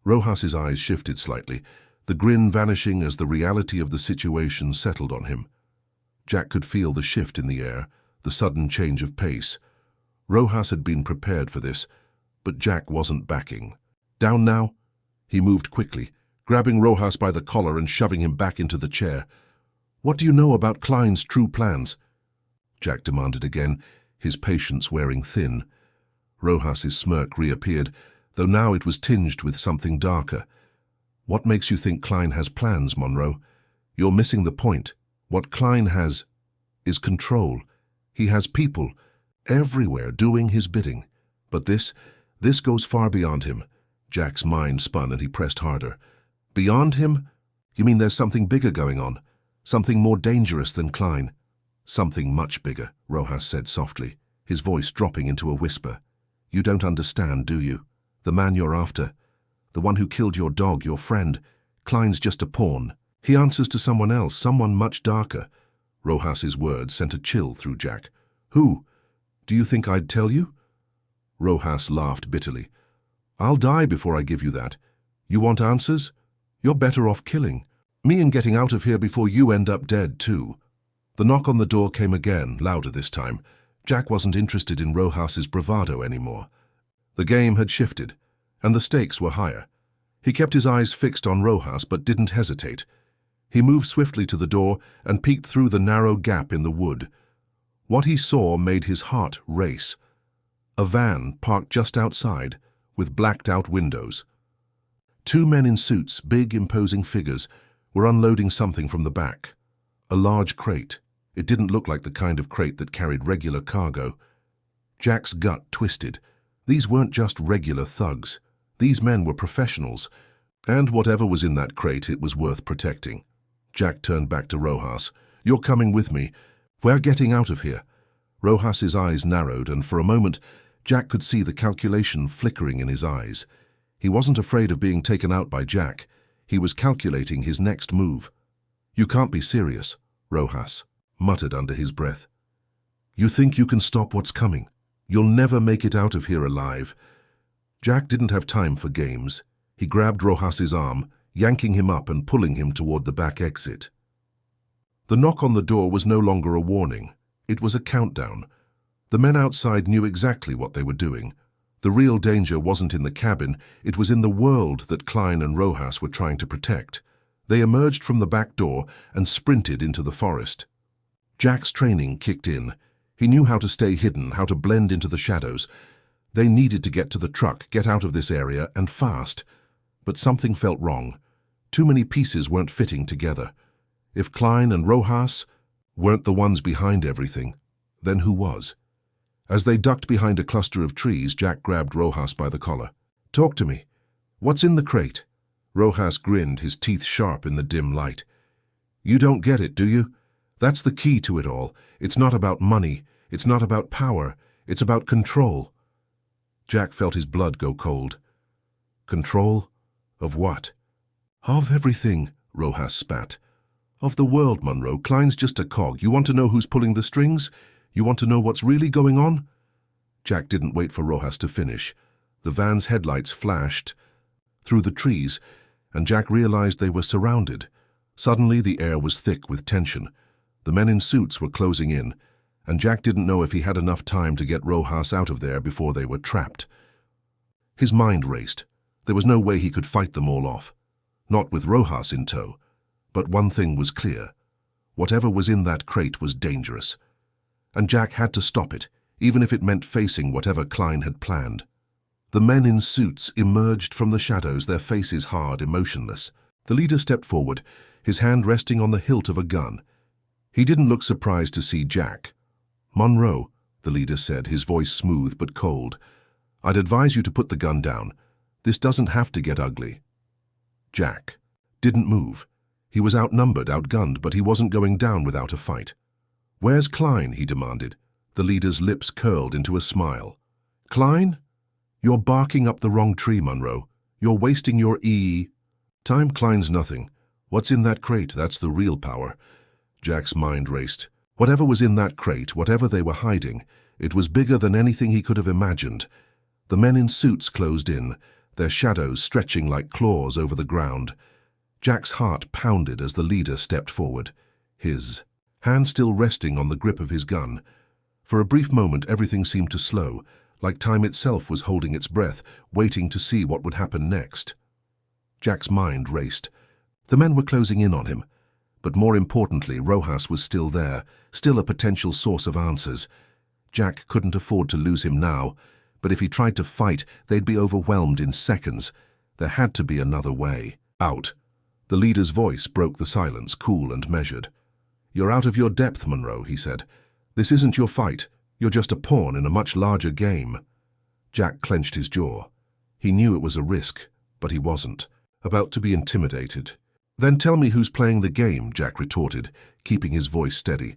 Rojas's eyes shifted slightly, the grin vanishing as the reality of the situation settled on him. Jack could feel the shift in the air, the sudden change of pace. Rojas had been prepared for this, but Jack wasn't backing. "Down now?" He moved quickly, grabbing Rojas by the collar and shoving him back into the chair. "What do you know about Klein's true plans?" Jack demanded again, his patience wearing thin. Rojas's smirk reappeared, though now it was tinged with something darker. "What makes you think Klein has plans, Monroe? You're missing the point. What Klein has is control. He has people everywhere doing his bidding. But this goes far beyond him." Jack's mind spun and he pressed harder. "Beyond him? You mean there's something bigger going on? Something more dangerous than Klein?" "Something much bigger," Rojas said softly, his voice dropping into a whisper. "You don't understand, do you? The man you're after, the one who killed your dog, your friend, Klein's just a pawn. He answers to someone else, someone much darker." Rojas's words sent a chill through Jack. "Who? Do you think I'd tell you?" Rojas laughed bitterly. "I'll die before I give you that. You want answers? You're better off killing me and getting out of here before you end up dead, too." The knock on the door came again, louder this time. Jack wasn't interested in Rojas's bravado anymore. The game had shifted, and the stakes were higher. He kept his eyes fixed on Rojas but didn't hesitate. He moved swiftly to the door and peeked through the narrow gap in the wood. What he saw made his heart race. A van parked just outside, with blacked-out windows. Two men in suits, big, imposing figures, were unloading something from the back. A large crate. It didn't look like the kind of crate that carried regular cargo. Jack's gut twisted. These weren't just regular thugs. These men were professionals, and whatever was in that crate, it was worth protecting. Jack turned back to Rojas. "You're coming with me. We're getting out of here." Rojas's eyes narrowed, and for a moment, Jack could see the calculation flickering in his eyes. He wasn't afraid of being taken out by Jack. He was calculating his next move. "You can't be serious," Rojas muttered under his breath. "You think you can stop what's coming? You'll never make it out of here alive." Jack didn't have time for games. He grabbed Rojas's arm, yanking him up and pulling him toward the back exit. The knock on the door was no longer a warning. It was a countdown. The men outside knew exactly what they were doing. The real danger wasn't in the cabin, it was in the world that Klein and Rojas were trying to protect. They emerged from the back door and sprinted into the forest. Jack's training kicked in. He knew how to stay hidden, how to blend into the shadows. They needed to get to the truck, get out of this area, and fast. But something felt wrong. Too many pieces weren't fitting together. If Klein and Rojas weren't the ones behind everything, then who was? As they ducked behind a cluster of trees, Jack grabbed Rojas by the collar. "Talk to me. What's in the crate?" Rojas grinned, his teeth sharp in the dim light. "You don't get it, do you? That's the key to it all. It's not about money. It's not about power. It's about control." Jack felt his blood go cold. Control? Of what? "Of everything," Rojas spat. "Of the world, Monroe. Klein's just a cog. You want to know who's pulling the strings? You want to know what's really going on?" Jack didn't wait for Rojas to finish. The van's headlights flashed through the trees, and Jack realized they were surrounded. Suddenly, the air was thick with tension. The men in suits were closing in, and Jack didn't know if he had enough time to get Rojas out of there before they were trapped. His mind raced. There was no way he could fight them all off. Not with Rojas in tow. But one thing was clear. Whatever was in that crate was dangerous. And Jack had to stop it, even if it meant facing whatever Klein had planned. The men in suits emerged from the shadows, their faces hard, emotionless. The leader stepped forward, his hand resting on the hilt of a gun. He didn't look surprised to see Jack. "Monroe," the leader said, his voice smooth but cold, "I'd advise you to put the gun down. This doesn't have to get ugly." Jack didn't move. He was outnumbered, outgunned, but he wasn't going down without a fight. "Where's Klein?" he demanded. The leader's lips curled into a smile. "Klein? You're barking up the wrong tree, Monroe. You're wasting your time. Klein's nothing. What's in that crate, that's the real power." Jack's mind raced. Whatever was in that crate, whatever they were hiding, it was bigger than anything he could have imagined. The men in suits closed in, their shadows stretching like claws over the ground. Jack's heart pounded as the leader stepped forward, his hand still resting on the grip of his gun. For a brief moment, everything seemed to slow, like time itself was holding its breath, waiting to see what would happen next. Jack's mind raced. The men were closing in on him. But more importantly, Rojas was still there, still a potential source of answers. Jack couldn't afford to lose him now, but if he tried to fight, they'd be overwhelmed in seconds. There had to be another way. "Out." The leader's voice broke the silence, cool and measured. "You're out of your depth, Monroe," he said. "This isn't your fight. You're just a pawn in a much larger game." Jack clenched his jaw. He knew it was a risk, but he wasn't about to be intimidated. "Then tell me who's playing the game," Jack retorted, keeping his voice steady.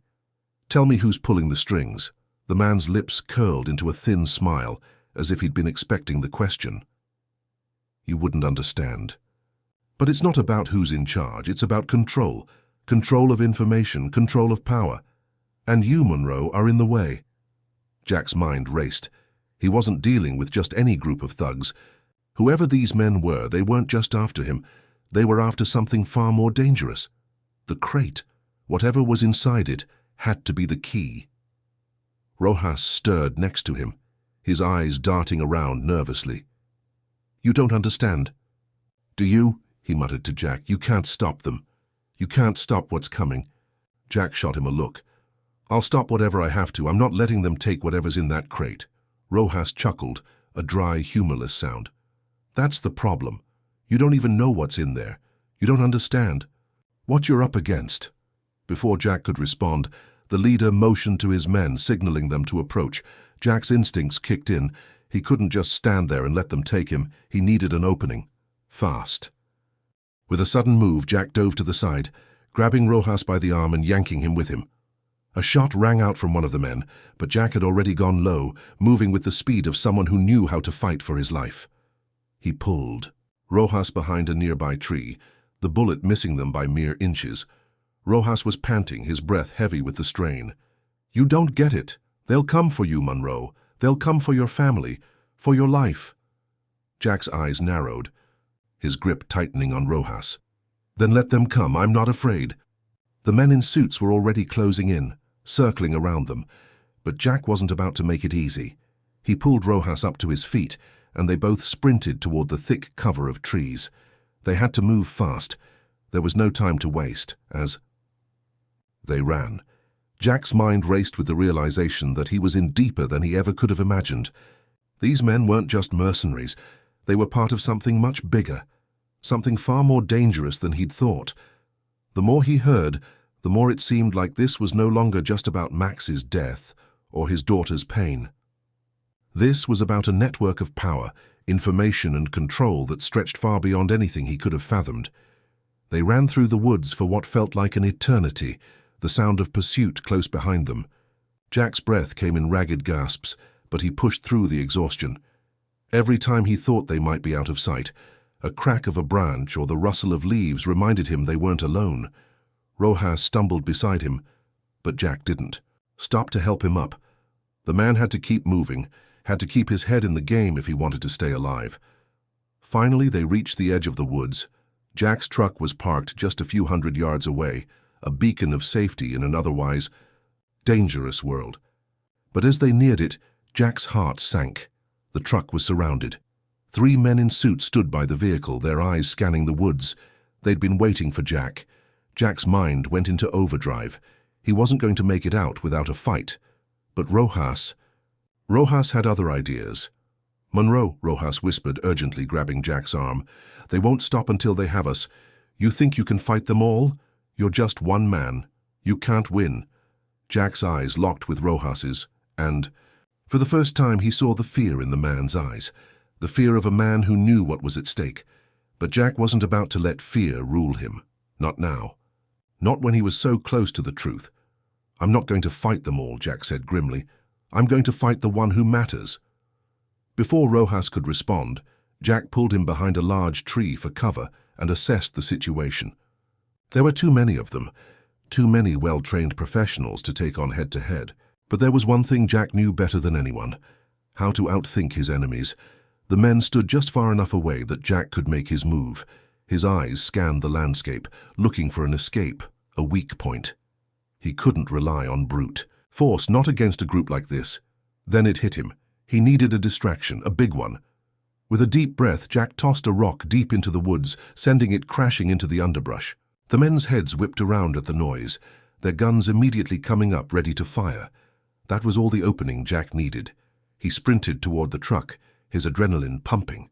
"Tell me who's pulling the strings." The man's lips curled into a thin smile, as if he'd been expecting the question. "You wouldn't understand. But it's not about who's in charge, it's about control. Control of information, control of power. And you, Monroe, are in the way." Jack's mind raced. He wasn't dealing with just any group of thugs. Whoever these men were, they weren't just after him. They were after something far more dangerous. The crate, whatever was inside it, had to be the key. Rojas stirred next to him, his eyes darting around nervously. "You don't understand." "Do you?" he muttered to Jack. "You can't stop them. You can't stop what's coming." Jack shot him a look. "I'll stop whatever I have to. I'm not letting them take whatever's in that crate." Rojas chuckled, a dry, humorless sound. "That's the problem. You don't even know what's in there. You don't understand what you're up against." Before Jack could respond, the leader motioned to his men, signaling them to approach. Jack's instincts kicked in. He couldn't just stand there and let them take him. He needed an opening. Fast. With a sudden move, Jack dove to the side, grabbing Rojas by the arm and yanking him with him. A shot rang out from one of the men, but Jack had already gone low, moving with the speed of someone who knew how to fight for his life. He pulled. Rojas behind a nearby tree, the bullet missing them by mere inches. Rojas was panting, his breath heavy with the strain. "You don't get it. They'll come for you, Monroe. They'll come for your family, for your life." Jack's eyes narrowed, his grip tightening on Rojas. "Then let them come. I'm not afraid." The men in suits were already closing in, circling around them, but Jack wasn't about to make it easy. He pulled Rojas up to his feet, and they both sprinted toward the thick cover of trees. They had to move fast. There was no time to waste, as they ran. Jack's mind raced with the realization that he was in deeper than he ever could have imagined. These men weren't just mercenaries. They were part of something much bigger, something far more dangerous than he'd thought. The more he heard, the more it seemed like this was no longer just about Max's death or his daughter's pain. This was about a network of power, information and control that stretched far beyond anything he could have fathomed. They ran through the woods for what felt like an eternity, the sound of pursuit close behind them. Jack's breath came in ragged gasps, but he pushed through the exhaustion. Every time he thought they might be out of sight, a crack of a branch or the rustle of leaves reminded him they weren't alone. Rojas stumbled beside him, but Jack didn't. Stop to help him up. The man had to keep moving, had to keep his head in the game if he wanted to stay alive. Finally, they reached the edge of the woods. Jack's truck was parked just a few hundred yards away, a beacon of safety in an otherwise dangerous world. But as they neared it, Jack's heart sank. The truck was surrounded. 3 men in suits stood by the vehicle, their eyes scanning the woods. They'd been waiting for Jack. Jack's mind went into overdrive. He wasn't going to make it out without a fight. But Rojas had other ideas. "Monroe," Rojas whispered, urgently grabbing Jack's arm. "They won't stop until they have us. You think you can fight them all? You're just one man. You can't win." Jack's eyes locked with Rojas's, and for the first time he saw the fear in the man's eyes, the fear of a man who knew what was at stake. But Jack wasn't about to let fear rule him. Not now. Not when he was so close to the truth. "I'm not going to fight them all," Jack said grimly. "I'm going to fight the one who matters." Before Rojas could respond, Jack pulled him behind a large tree for cover and assessed the situation. There were too many of them, too many well-trained professionals to take on head-to-head. But there was one thing Jack knew better than anyone: how to outthink his enemies. The men stood just far enough away that Jack could make his move. His eyes scanned the landscape, looking for an escape, a weak point. He couldn't rely on brute force, not against a group like this. Then it hit him. He needed a distraction, a big one. With a deep breath, Jack tossed a rock deep into the woods, sending it crashing into the underbrush. The men's heads whipped around at the noise, their guns immediately coming up ready to fire. That was all the opening Jack needed. He sprinted toward the truck, his adrenaline pumping.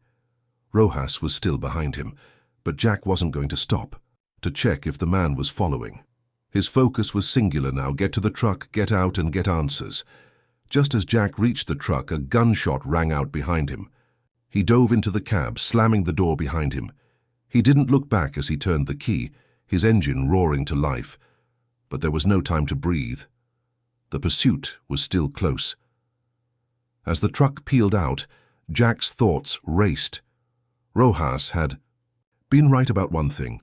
Rojas was still behind him, but Jack wasn't going to stop to check if the man was following. His focus was singular now: get to the truck, get out, and get answers. Just as Jack reached the truck, a gunshot rang out behind him. He dove into the cab, slamming the door behind him. He didn't look back as he turned the key, his engine roaring to life. But there was no time to breathe. The pursuit was still close. As the truck peeled out, Jack's thoughts raced. Rojas had been right about one thing.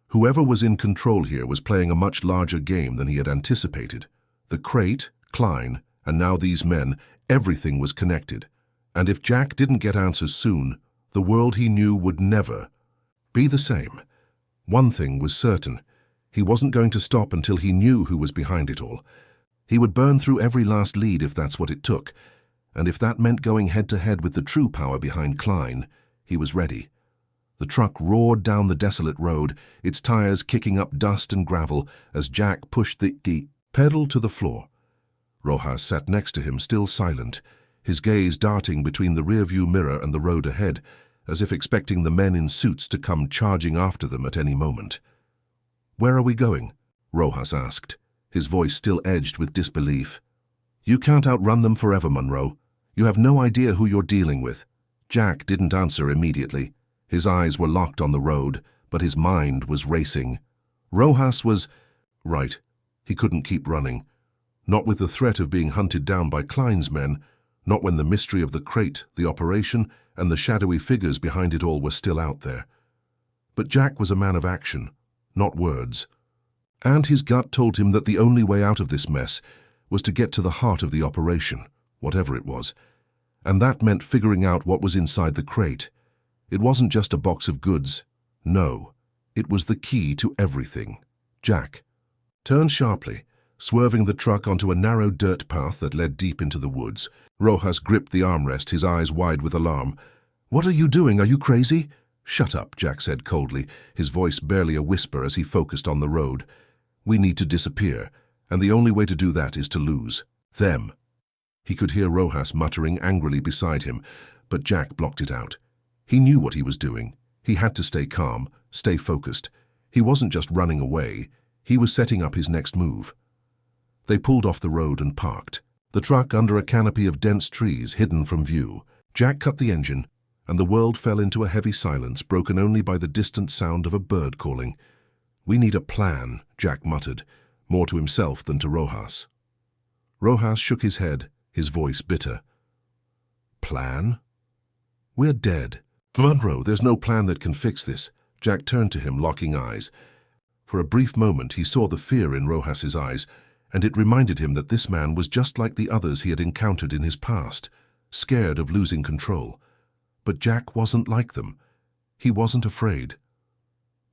Whoever was in control here was playing a much larger game than he had anticipated. The crate, Klein, and now these men, everything was connected. And if Jack didn't get answers soon, the world he knew would never be the same. One thing was certain: he wasn't going to stop until he knew who was behind it all. He would burn through every last lead if that's what it took, and if that meant going head-to-head with the true power behind Klein, he was ready. The truck roared down the desolate road, its tires kicking up dust and gravel as Jack pushed the pedal to the floor. Rojas sat next to him, still silent, his gaze darting between the rearview mirror and the road ahead, as if expecting the men in suits to come charging after them at any moment. "Where are we going?" Rojas asked, his voice still edged with disbelief. "You can't outrun them forever, Monroe. You have no idea who you're dealing with." Jack didn't answer immediately. His eyes were locked on the road, but his mind was racing. Rojas was right. He couldn't keep running. Not with the threat of being hunted down by Klein's men, not when the mystery of the crate, the operation, and the shadowy figures behind it all were still out there. But Jack was a man of action, not words. And his gut told him that the only way out of this mess was to get to the heart of the operation, whatever it was. And that meant figuring out what was inside the crate. It wasn't just a box of goods. No, it was the key to everything. Jack turned sharply, swerving the truck onto a narrow dirt path that led deep into the woods. Rojas gripped the armrest, his eyes wide with alarm. "What are you doing? Are you crazy?" "Shut up," Jack said coldly, his voice barely a whisper as he focused on the road. "We need to disappear, and the only way to do that is to lose them." He could hear Rojas muttering angrily beside him, but Jack blocked it out. He knew what he was doing. He had to stay calm, stay focused. He wasn't just running away. He was setting up his next move. They pulled off the road and parked, the truck under a canopy of dense trees hidden from view. Jack cut the engine, and the world fell into a heavy silence broken only by the distant sound of a bird calling. "We need a plan," Jack muttered, more to himself than to Rojas. Rojas shook his head, his voice bitter. "Plan? We're dead. Monroe, there's no plan that can fix this." Jack turned to him, locking eyes. For a brief moment he saw the fear in Rojas's eyes, and it reminded him that this man was just like the others he had encountered in his past, scared of losing control. But Jack wasn't like them. He wasn't afraid.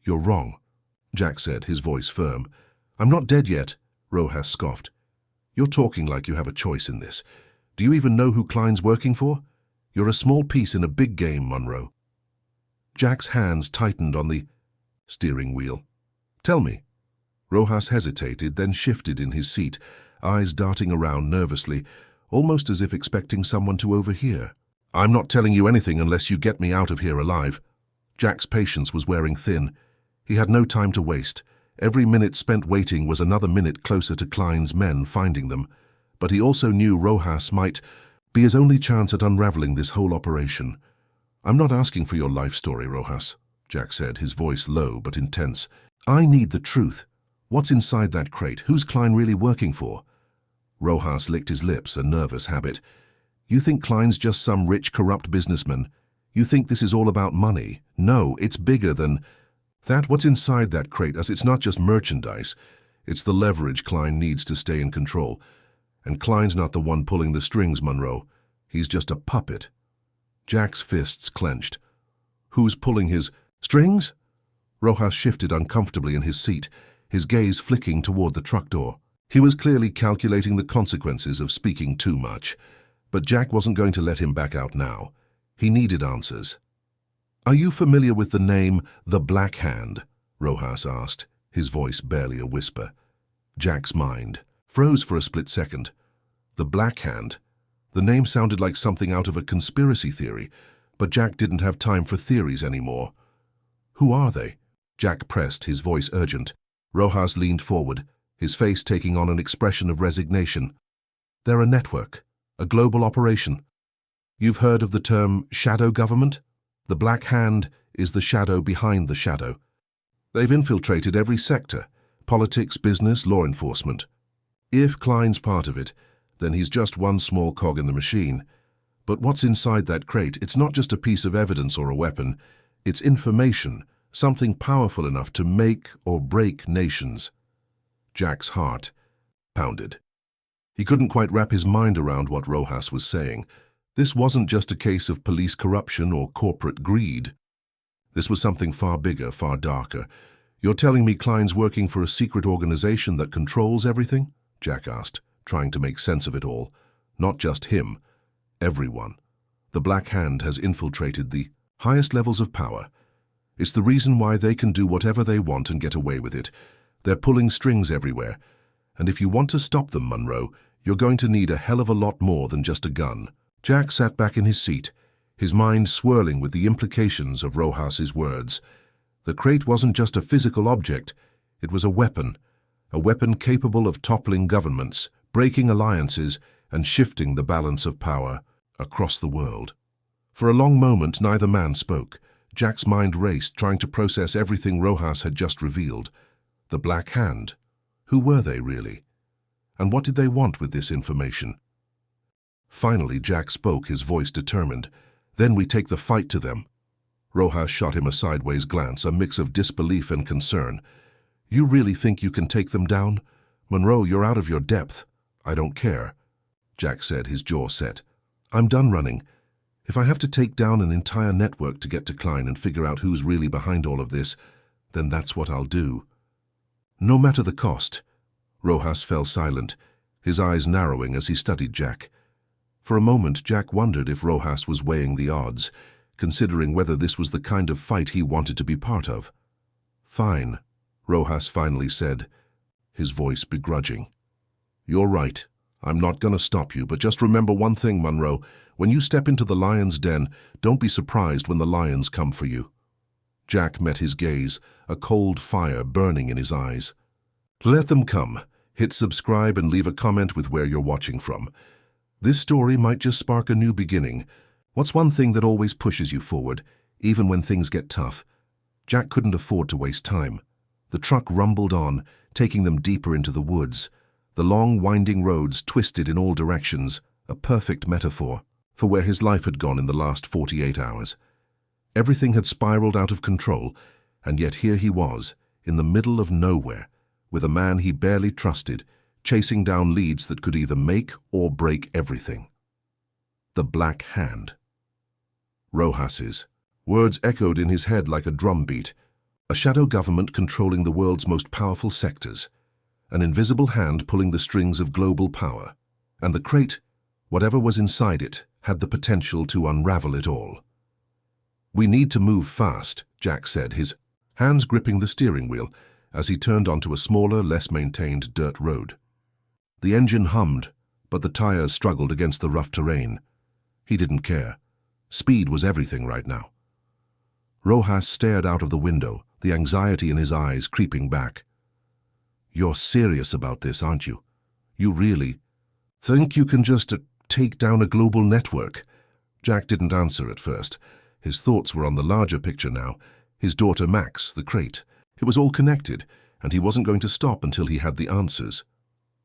"You're wrong," Jack said, his voice firm. "I'm not dead yet," Rojas scoffed. "You're talking like you have a choice in this. Do you even know who Klein's working for? You're a small piece in a big game, Monroe." Jack's hands tightened on the steering wheel. "Tell me." Rojas hesitated, then shifted in his seat, eyes darting around nervously, almost as if expecting someone to overhear. "I'm not telling you anything unless you get me out of here alive." Jack's patience was wearing thin. He had no time to waste. Every minute spent waiting was another minute closer to Klein's men finding them. But he also knew Rojas might be his only chance at unraveling this whole operation. "I'm not asking for your life story, Rojas," Jack said, his voice low but intense. "I need the truth. What's inside that crate? Who's Klein really working for?" Rojas licked his lips, a nervous habit. "You think Klein's just some rich, corrupt businessman? You think this is all about money? No, it's bigger than that. What's inside that crate? As it's not just merchandise. It's the leverage Klein needs to stay in control. And Klein's not the one pulling the strings, Monroe. He's just a puppet." Jack's fists clenched. "Who's pulling his strings?" Rojas shifted uncomfortably in his seat, his gaze flicking toward the truck door. He was clearly calculating the consequences of speaking too much, but Jack wasn't going to let him back out now. He needed answers. "Are you familiar with the name the Black Hand?" Rojas asked, his voice barely a whisper. Jack's mind froze for a split second. The Black Hand. The name sounded like something out of a conspiracy theory, but Jack didn't have time for theories anymore. "Who are they?" Jack pressed, his voice urgent. Rojas leaned forward, his face taking on an expression of resignation. "They're a network, a global operation. You've heard of the term shadow government? The Black Hand is the shadow behind the shadow. They've infiltrated every sector: politics, business, law enforcement. If Klein's part of it, then he's just one small cog in the machine. But what's inside that crate? It's not just a piece of evidence or a weapon. It's information, something powerful enough to make or break nations." Jack's heart pounded. He couldn't quite wrap his mind around what Rojas was saying. This wasn't just a case of police corruption or corporate greed. This was something far bigger, far darker. "You're telling me Klein's working for a secret organization that controls everything?" Jack asked, trying to make sense of it all. Not just him. Everyone. The Black Hand has infiltrated the highest levels of power. It's the reason why they can do whatever they want and get away with it. They're pulling strings everywhere. And if you want to stop them, Monroe, you're going to need a hell of a lot more than just a gun. Jack sat back in his seat, his mind swirling with the implications of Rojas's words. The crate wasn't just a physical object, it was a weapon capable of toppling governments, breaking alliances, and shifting the balance of power across the world. For a long moment, neither man spoke. Jack's mind raced, trying to process everything Rojas had just revealed. The Black Hand. Who were they, really? And what did they want with this information? Finally, Jack spoke, his voice determined. Then we take the fight to them. Rojas shot him a sideways glance, a mix of disbelief and concern. You really think you can take them down? Monroe, you're out of your depth. I don't care, Jack said, his jaw set. I'm done running. If I have to take down an entire network to get to Klein and figure out who's really behind all of this, then that's what I'll do. No matter the cost. Rojas fell silent, his eyes narrowing as he studied Jack. For a moment, Jack wondered if Rojas was weighing the odds, considering whether this was the kind of fight he wanted to be part of. Fine, Rojas finally said, his voice begrudging. You're right. I'm not going to stop you, but just remember one thing, Monroe. When you step into the lion's den, don't be surprised when the lions come for you. Jack met his gaze, a cold fire burning in his eyes. Let them come. Hit subscribe and leave a comment with where you're watching from. This story might just spark a new beginning. What's one thing that always pushes you forward, even when things get tough? Jack couldn't afford to waste time. The truck rumbled on, taking them deeper into the woods. The long, winding roads twisted in all directions, a perfect metaphor for where his life had gone in the last 48 hours. Everything had spiraled out of control, and yet here he was, in the middle of nowhere, with a man he barely trusted, chasing down leads that could either make or break everything. The Black Hand. Rojas's. Words echoed in his head like a drumbeat. A shadow government controlling the world's most powerful sectors. An invisible hand pulling the strings of global power. And the crate, whatever was inside it, had the potential to unravel it all. We need to move fast, Jack said, his hands gripping the steering wheel as he turned onto a smaller, less maintained dirt road. The engine hummed, but the tires struggled against the rough terrain. He didn't care. Speed was everything right now. Rojas stared out of the window, the anxiety in his eyes creeping back. You're serious about this, aren't you? You really think you can just take down a global network? Jack didn't answer at first. His thoughts were on the larger picture now. His daughter Max, the crate. It was all connected, and he wasn't going to stop until he had the answers.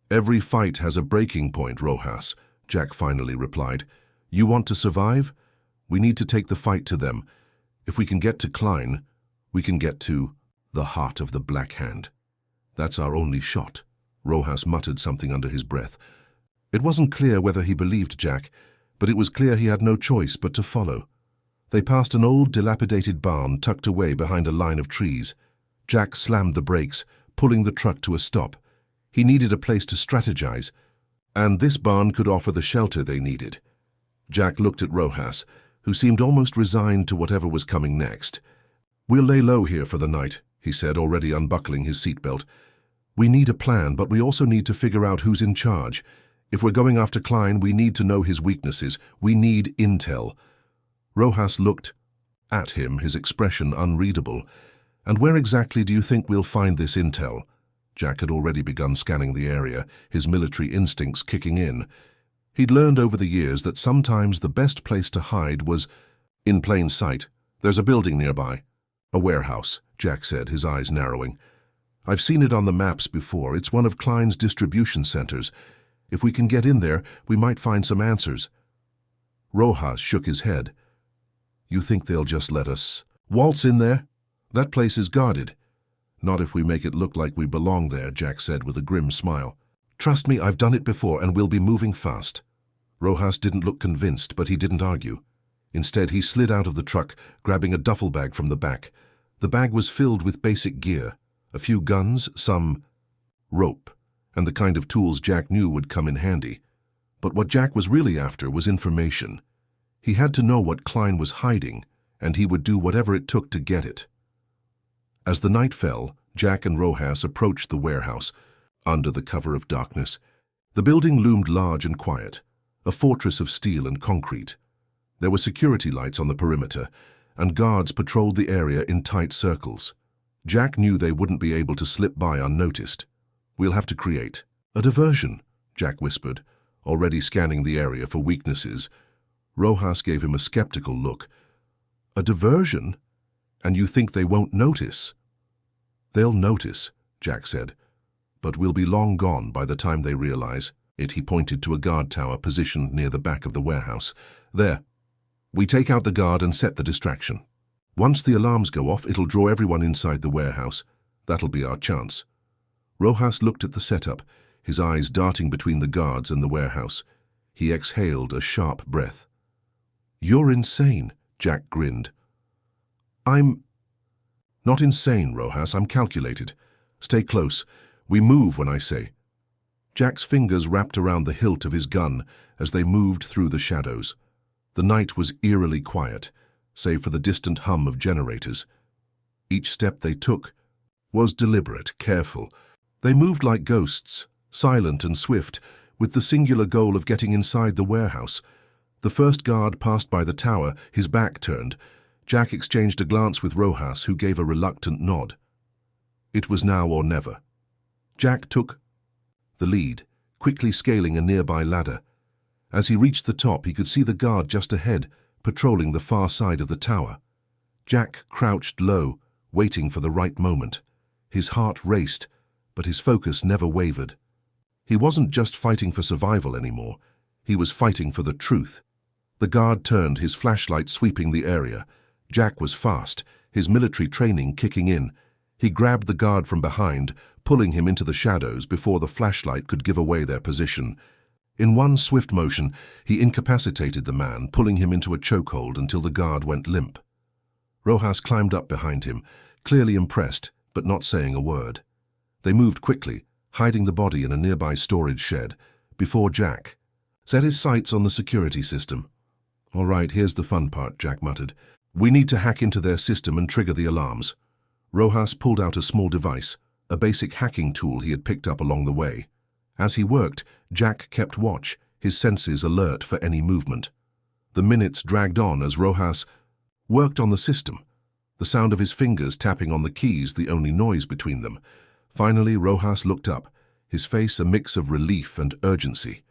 Every fight has a breaking point, Rojas, Jack finally replied. You want to survive? We need to take the fight to them. If we can get to Klein, we can get to the heart of the Black Hand. That's our only shot. Rojas muttered something under his breath. It wasn't clear whether he believed Jack, but it was clear he had no choice but to follow. They passed an old, dilapidated barn tucked away behind a line of trees. Jack slammed the brakes, pulling the truck to a stop. He needed a place to strategize, and this barn could offer the shelter they needed. Jack looked at Rojas, who seemed almost resigned to whatever was coming next. We'll lay low here for the night, he said, already unbuckling his seatbelt. We need a plan, but we also need to figure out who's in charge. If we're going after Klein, we need to know his weaknesses. We need intel. Rojas looked at him, his expression unreadable. And where exactly do you think we'll find this intel? Jack had already begun scanning the area, his military instincts kicking in. He'd learned over the years that sometimes the best place to hide was in plain sight. There's a building nearby. A warehouse, Jack said, his eyes narrowing. I've seen it on the maps before. It's one of Klein's distribution centers. If we can get in there, we might find some answers. Rojas shook his head. You think they'll just let us waltz in there? That place is guarded. Not if we make it look like we belong there, Jack said with a grim smile. Trust me, I've done it before and we'll be moving fast. Rojas didn't look convinced, but he didn't argue. Instead, he slid out of the truck, grabbing a duffel bag from the back. The bag was filled with basic gear, a few guns, some rope, and the kind of tools Jack knew would come in handy. But what Jack was really after was information. He had to know what Klein was hiding, and he would do whatever it took to get it. As the night fell, Jack and Rojas approached the warehouse, under the cover of darkness. The building loomed large and quiet, a fortress of steel and concrete. There were security lights on the perimeter, and guards patrolled the area in tight circles. Jack knew they wouldn't be able to slip by unnoticed. "We'll have to create a diversion," Jack whispered, already scanning the area for weaknesses. Rojas gave him a skeptical look. "A diversion? And you think they won't notice?" "They'll notice," Jack said, "but we'll be long gone by the time they realize it." He pointed to a guard tower positioned near the back of the warehouse. "There. We take out the guard and set the distraction. Once the alarms go off, it'll draw everyone inside the warehouse. That'll be our chance." Rojas looked at the setup, his eyes darting between the guards and the warehouse. He exhaled a sharp breath. "You're insane," Jack grinned. "I'm not insane, Rojas. I'm calculated. Stay close. We move when I say." Jack's fingers wrapped around the hilt of his gun as they moved through the shadows. The night was eerily quiet, save for the distant hum of generators. Each step they took was deliberate, careful. They moved like ghosts, silent and swift, with the singular goal of getting inside the warehouse. The first guard passed by the tower, his back turned. Jack exchanged a glance with Rojas, who gave a reluctant nod. It was now or never. Jack took the lead, quickly scaling a nearby ladder. As he reached the top, he could see the guard just ahead, patrolling the far side of the tower. Jack crouched low, waiting for the right moment. His heart raced, but his focus never wavered. He wasn't just fighting for survival anymore. He was fighting for the truth. The guard turned, his flashlight sweeping the area. Jack was fast, his military training kicking in. He grabbed the guard from behind, pulling him into the shadows before the flashlight could give away their position. In one swift motion, he incapacitated the man, pulling him into a chokehold until the guard went limp. Rojas climbed up behind him, clearly impressed, but not saying a word. They moved quickly, hiding the body in a nearby storage shed, before Jack set his sights on the security system. "All right, here's the fun part," Jack muttered. "We need to hack into their system and trigger the alarms." Rojas pulled out a small device, a basic hacking tool he had picked up along the way. As he worked, Jack kept watch, his senses alert for any movement. The minutes dragged on as Rojas worked on the system, the sound of his fingers tapping on the keys the only noise between them. Finally, Rojas looked up, his face a mix of relief and urgency.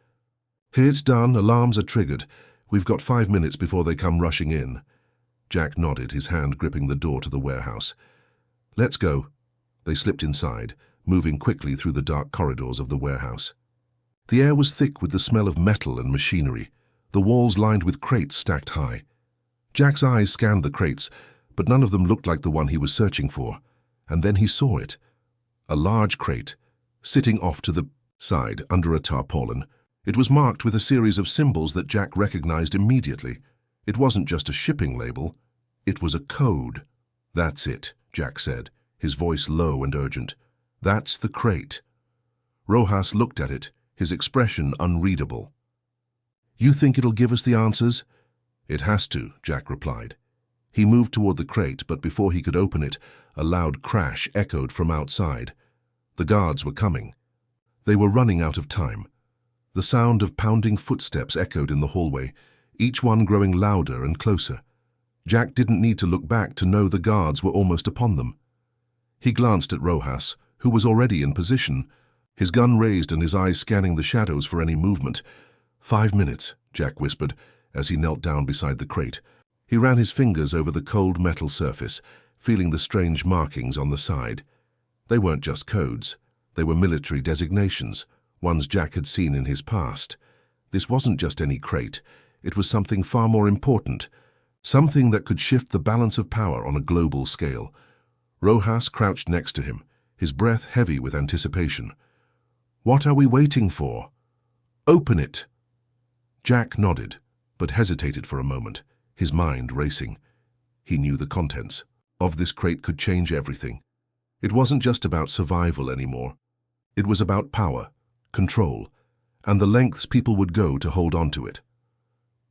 "Here, it's done. Alarms are triggered. We've got 5 minutes before they come rushing in." Jack nodded, his hand gripping the door to the warehouse. "Let's go." They slipped inside, moving quickly through the dark corridors of the warehouse. The air was thick with the smell of metal and machinery, the walls lined with crates stacked high. Jack's eyes scanned the crates, but none of them looked like the one he was searching for. And then he saw it. A large crate, sitting off to the side under a tarpaulin. It was marked with a series of symbols that Jack recognized immediately. It wasn't just a shipping label, it was a code. "That's it," Jack said, his voice low and urgent. "That's the crate." Rojas looked at it, his expression unreadable. "You think it'll give us the answers?" "It has to," Jack replied. He moved toward the crate, but before he could open it, a loud crash echoed from outside. The guards were coming. They were running out of time. The sound of pounding footsteps echoed in the hallway, each one growing louder and closer. Jack didn't need to look back to know the guards were almost upon them. He glanced at Rojas, who was already in position, his gun raised and his eyes scanning the shadows for any movement. 5 minutes, Jack whispered, as he knelt down beside the crate. He ran his fingers over the cold metal surface, feeling the strange markings on the side. They weren't just codes. They were military designations, ones Jack had seen in his past. This wasn't just any crate. It was something far more important, something that could shift the balance of power on a global scale. Rojas crouched next to him, his breath heavy with anticipation. "What are we waiting for? Open it!" Jack nodded, but hesitated for a moment, his mind racing. He knew the contents of this crate could change everything. It wasn't just about survival anymore. It was about power, control, and the lengths people would go to hold on to it.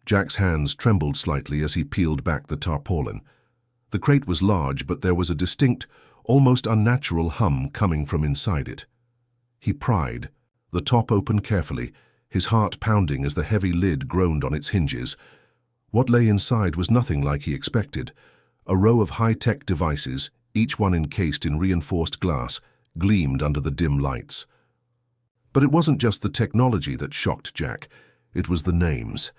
Jack's hands trembled slightly as he peeled back the tarpaulin. The crate was large, but there was a distinct, almost unnatural hum coming from inside it. He pried, the top open carefully, his heart pounding as the heavy lid groaned on its hinges. What lay inside was nothing like he expected. A row of high-tech devices, each one encased in reinforced glass, gleamed under the dim lights. But it wasn't just the technology that shocked Jack, it was the names.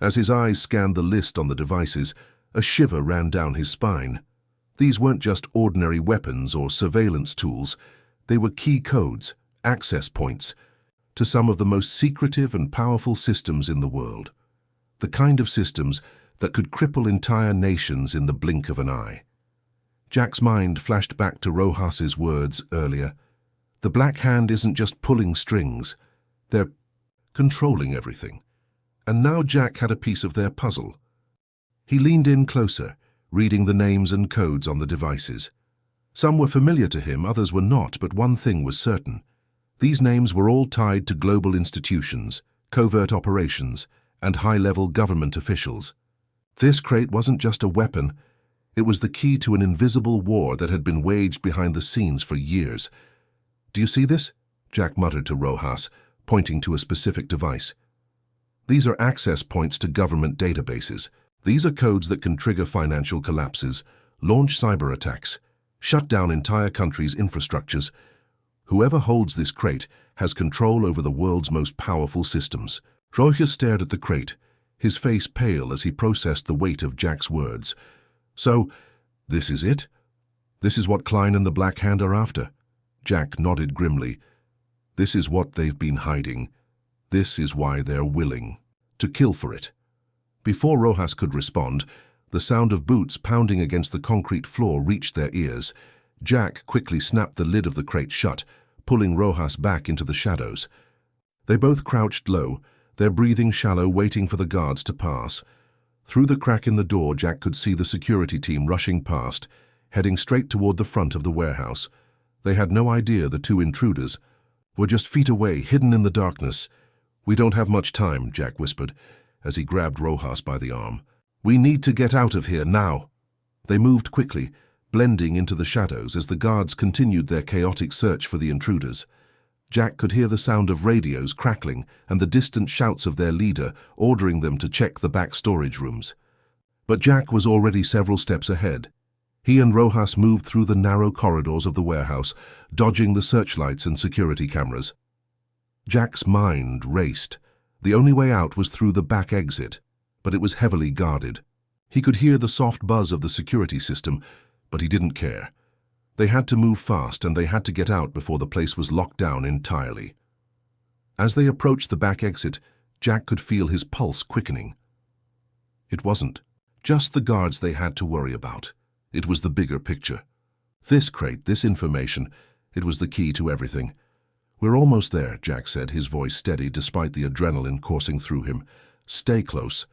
As his eyes scanned the list on the devices, a shiver ran down his spine. These weren't just ordinary weapons or surveillance tools, they were key codes, access points, to some of the most secretive and powerful systems in the world. The kind of systems that could cripple entire nations in the blink of an eye. Jack's mind flashed back to Rojas's words earlier. The Black Hand isn't just pulling strings, they're controlling everything. And now Jack had a piece of their puzzle. He leaned in closer, reading the names and codes on the devices. Some were familiar to him, others were not, but one thing was certain. These names were all tied to global institutions, covert operations, and high-level government officials. This crate wasn't just a weapon, it was the key to an invisible war that had been waged behind the scenes for years. "Do you see this?" Jack muttered to Rojas, pointing to a specific device. "These are access points to government databases. These are codes that can trigger financial collapses, launch cyber attacks, shut down entire countries' infrastructures. Whoever holds this crate has control over the world's most powerful systems." Rojas stared at the crate, his face pale as he processed the weight of Jack's words. "So, this is it? This is what Klein and the Black Hand are after?" Jack nodded grimly. "This is what they've been hiding. This is why they're willing to kill for it." Before Rojas could respond, the sound of boots pounding against the concrete floor reached their ears. Jack quickly snapped the lid of the crate shut, pulling Rojas back into the shadows. They both crouched low, their breathing shallow, waiting for the guards to pass. Through the crack in the door, Jack could see the security team rushing past, heading straight toward the front of the warehouse. They had no idea the two intruders were just feet away, hidden in the darkness. "We don't have much time," Jack whispered, as he grabbed Rojas by the arm. "We need to get out of here now." They moved quickly, blending into the shadows as the guards continued their chaotic search for the intruders. Jack could hear the sound of radios crackling and the distant shouts of their leader ordering them to check the back storage rooms. But Jack was already several steps ahead. He and Rojas moved through the narrow corridors of the warehouse, dodging the searchlights and security cameras. Jack's mind raced. The only way out was through the back exit, but it was heavily guarded. He could hear the soft buzz of the security system, but he didn't care. They had to move fast, and they had to get out before the place was locked down entirely. As they approached the back exit, Jack could feel his pulse quickening. It wasn't just the guards they had to worry about. It was the bigger picture. This crate, this information, it was the key to everything. "We're almost there," Jack said, his voice steady despite the adrenaline coursing through him. "Stay close."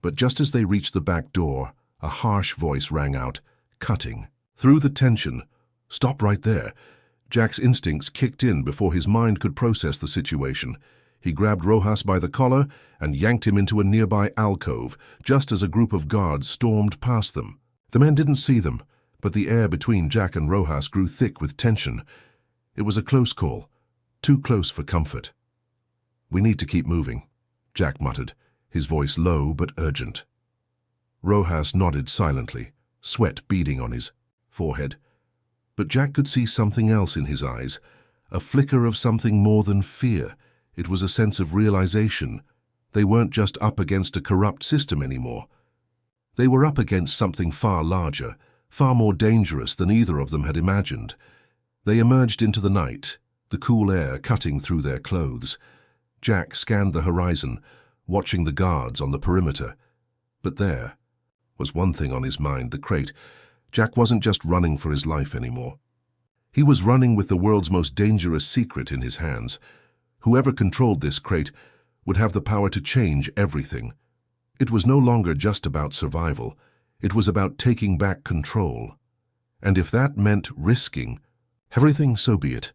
But just as they reached the back door, a harsh voice rang out, cutting through the tension. "Stop right there." Jack's instincts kicked in before his mind could process the situation. He grabbed Rojas by the collar and yanked him into a nearby alcove, just as a group of guards stormed past them. The men didn't see them, but the air between Jack and Rojas grew thick with tension. It was a close call, too close for comfort. "We need to keep moving," Jack muttered, his voice low but urgent. Rojas nodded silently, sweat beading on his forehead. But Jack could see something else in his eyes, a flicker of something more than fear. It was a sense of realization. They weren't just up against a corrupt system anymore. They were up against something far larger, far more dangerous than either of them had imagined. They emerged into the night, the cool air cutting through their clothes. Jack scanned the horizon, watching the guards on the perimeter. But there was one thing on his mind, the crate. Jack wasn't just running for his life anymore. He was running with the world's most dangerous secret in his hands. Whoever controlled this crate would have the power to change everything. It was no longer just about survival. It was about taking back control. And if that meant risking everything, so be it.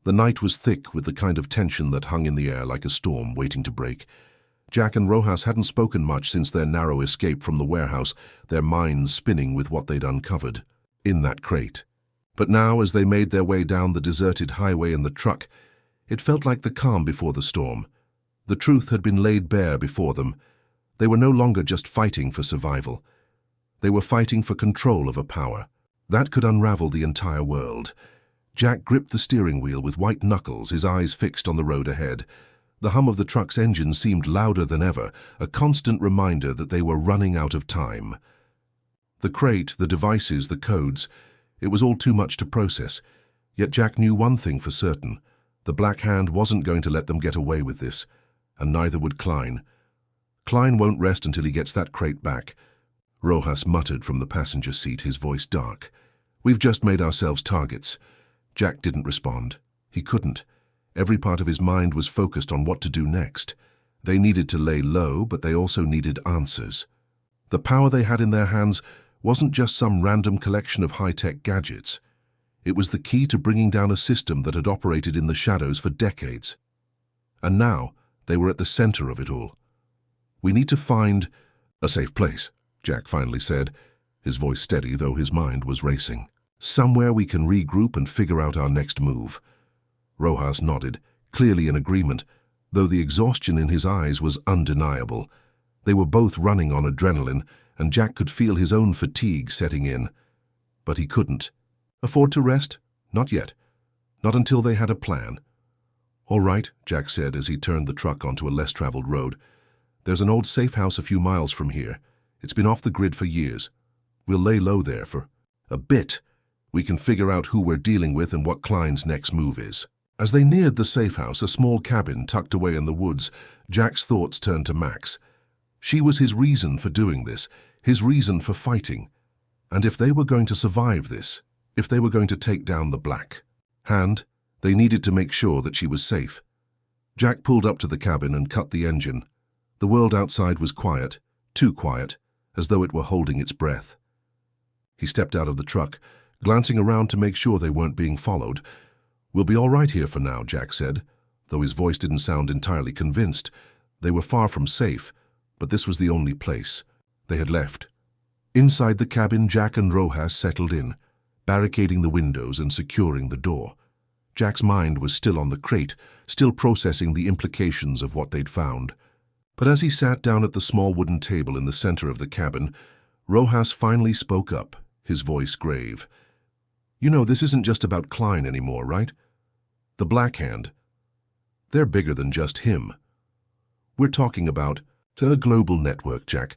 The night was thick with the kind of tension that hung in the air like a storm waiting to break. Jack and Rojas hadn't spoken much since their narrow escape from the warehouse, their minds spinning with what they'd uncovered in that crate. But now, as they made their way down the deserted highway in the truck, it felt like the calm before the storm. The truth had been laid bare before them. They were no longer just fighting for survival. They were fighting for control of a power that could unravel the entire world. Jack gripped the steering wheel with white knuckles, his eyes fixed on the road ahead. The hum of the truck's engine seemed louder than ever, a constant reminder that they were running out of time. The crate, the devices, the codes, it was all too much to process. Yet Jack knew one thing for certain. The Black Hand wasn't going to let them get away with this, and neither would Klein. Klein won't rest until he gets that crate back. Rojas muttered from the passenger seat, his voice dark. We've just made ourselves targets. Jack didn't respond. He couldn't. Every part of his mind was focused on what to do next. They needed to lay low, but they also needed answers. The power they had in their hands wasn't just some random collection of high-tech gadgets. It was the key to bringing down a system that had operated in the shadows for decades. And now, they were at the center of it all. We need to find a safe place, Jack finally said, his voice steady though his mind was racing. Somewhere we can regroup and figure out our next move. Rojas nodded, clearly in agreement, though the exhaustion in his eyes was undeniable. They were both running on adrenaline, and Jack could feel his own fatigue setting in. But he couldn't afford to rest? Not yet. Not until they had a plan. All right, Jack said as he turned the truck onto a less-traveled road. There's an old safe house a few miles from here. It's been off the grid for years. We'll lay low there for a bit. We can figure out who we're dealing with and what Klein's next move is. As they neared the safe house, a small cabin tucked away in the woods, Jack's thoughts turned to Max. She was his reason for doing this, his reason for fighting. And if they were going to survive this, if they were going to take down the Black Hand, they needed to make sure that she was safe. Jack pulled up to the cabin and cut the engine. The world outside was quiet, too quiet, as though it were holding its breath. He stepped out of the truck, glancing around to make sure they weren't being followed. We'll be all right here for now, Jack said, though his voice didn't sound entirely convinced. They were far from safe, but this was the only place. They had left. Inside the cabin, Jack and Rojas settled in, barricading the windows and securing the door. Jack's mind was still on the crate, still processing the implications of what they'd found. But as he sat down at the small wooden table in the center of the cabin, Rojas finally spoke up, his voice grave. You know, this isn't just about Klein anymore, right? The Black Hand. They're bigger than just him. We're talking about a global network, Jack.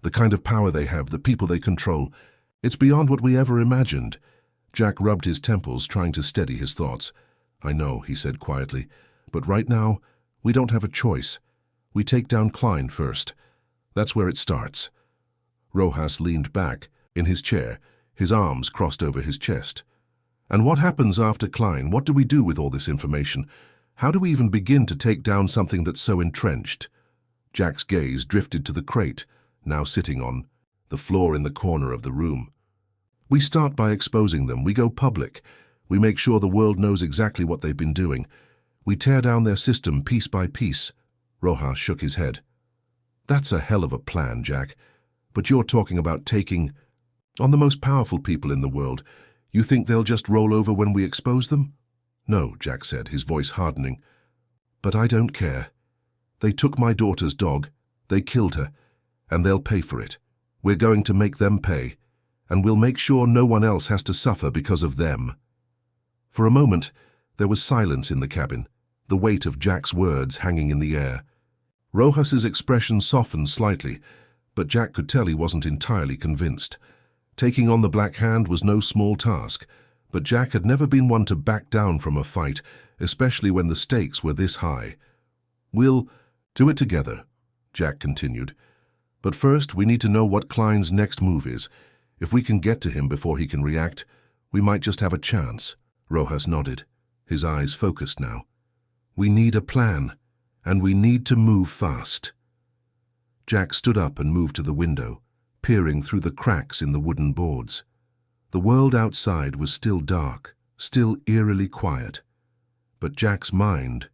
The kind of power they have, the people they control. It's beyond what we ever imagined. Jack rubbed his temples, trying to steady his thoughts. I know, he said quietly, but right now, we don't have a choice. We take down Klein first. That's where it starts. Rojas leaned back in his chair, his arms crossed over his chest. And what happens after Klein? What do we do with all this information? How do we even begin to take down something that's so entrenched? Jack's gaze drifted to the crate, now sitting on the floor in the corner of the room. We start by exposing them. We go public. We make sure the world knows exactly what they've been doing. We tear down their system piece by piece. Rojas shook his head. That's a hell of a plan, Jack. But you're talking about taking on the most powerful people in the world. You think they'll just roll over when we expose them? No, Jack said, his voice hardening. But I don't care. They took my daughter's dog. They killed her. And they'll pay for it. We're going to make them pay. And we'll make sure no one else has to suffer because of them. For a moment, there was silence in the cabin, the weight of Jack's words hanging in the air. Rojas's expression softened slightly, but Jack could tell he wasn't entirely convinced. Taking on the Black Hand was no small task, but Jack had never been one to back down from a fight, especially when the stakes were this high. We'll do it together, Jack continued. But first, we need to know what Klein's next move is. If we can get to him before he can react, we might just have a chance. Rojas nodded, his eyes focused now. We need a plan, and we need to move fast. Jack stood up and moved to the window, peering through the cracks in the wooden boards. The world outside was still dark, still eerily quiet. But Jack's mind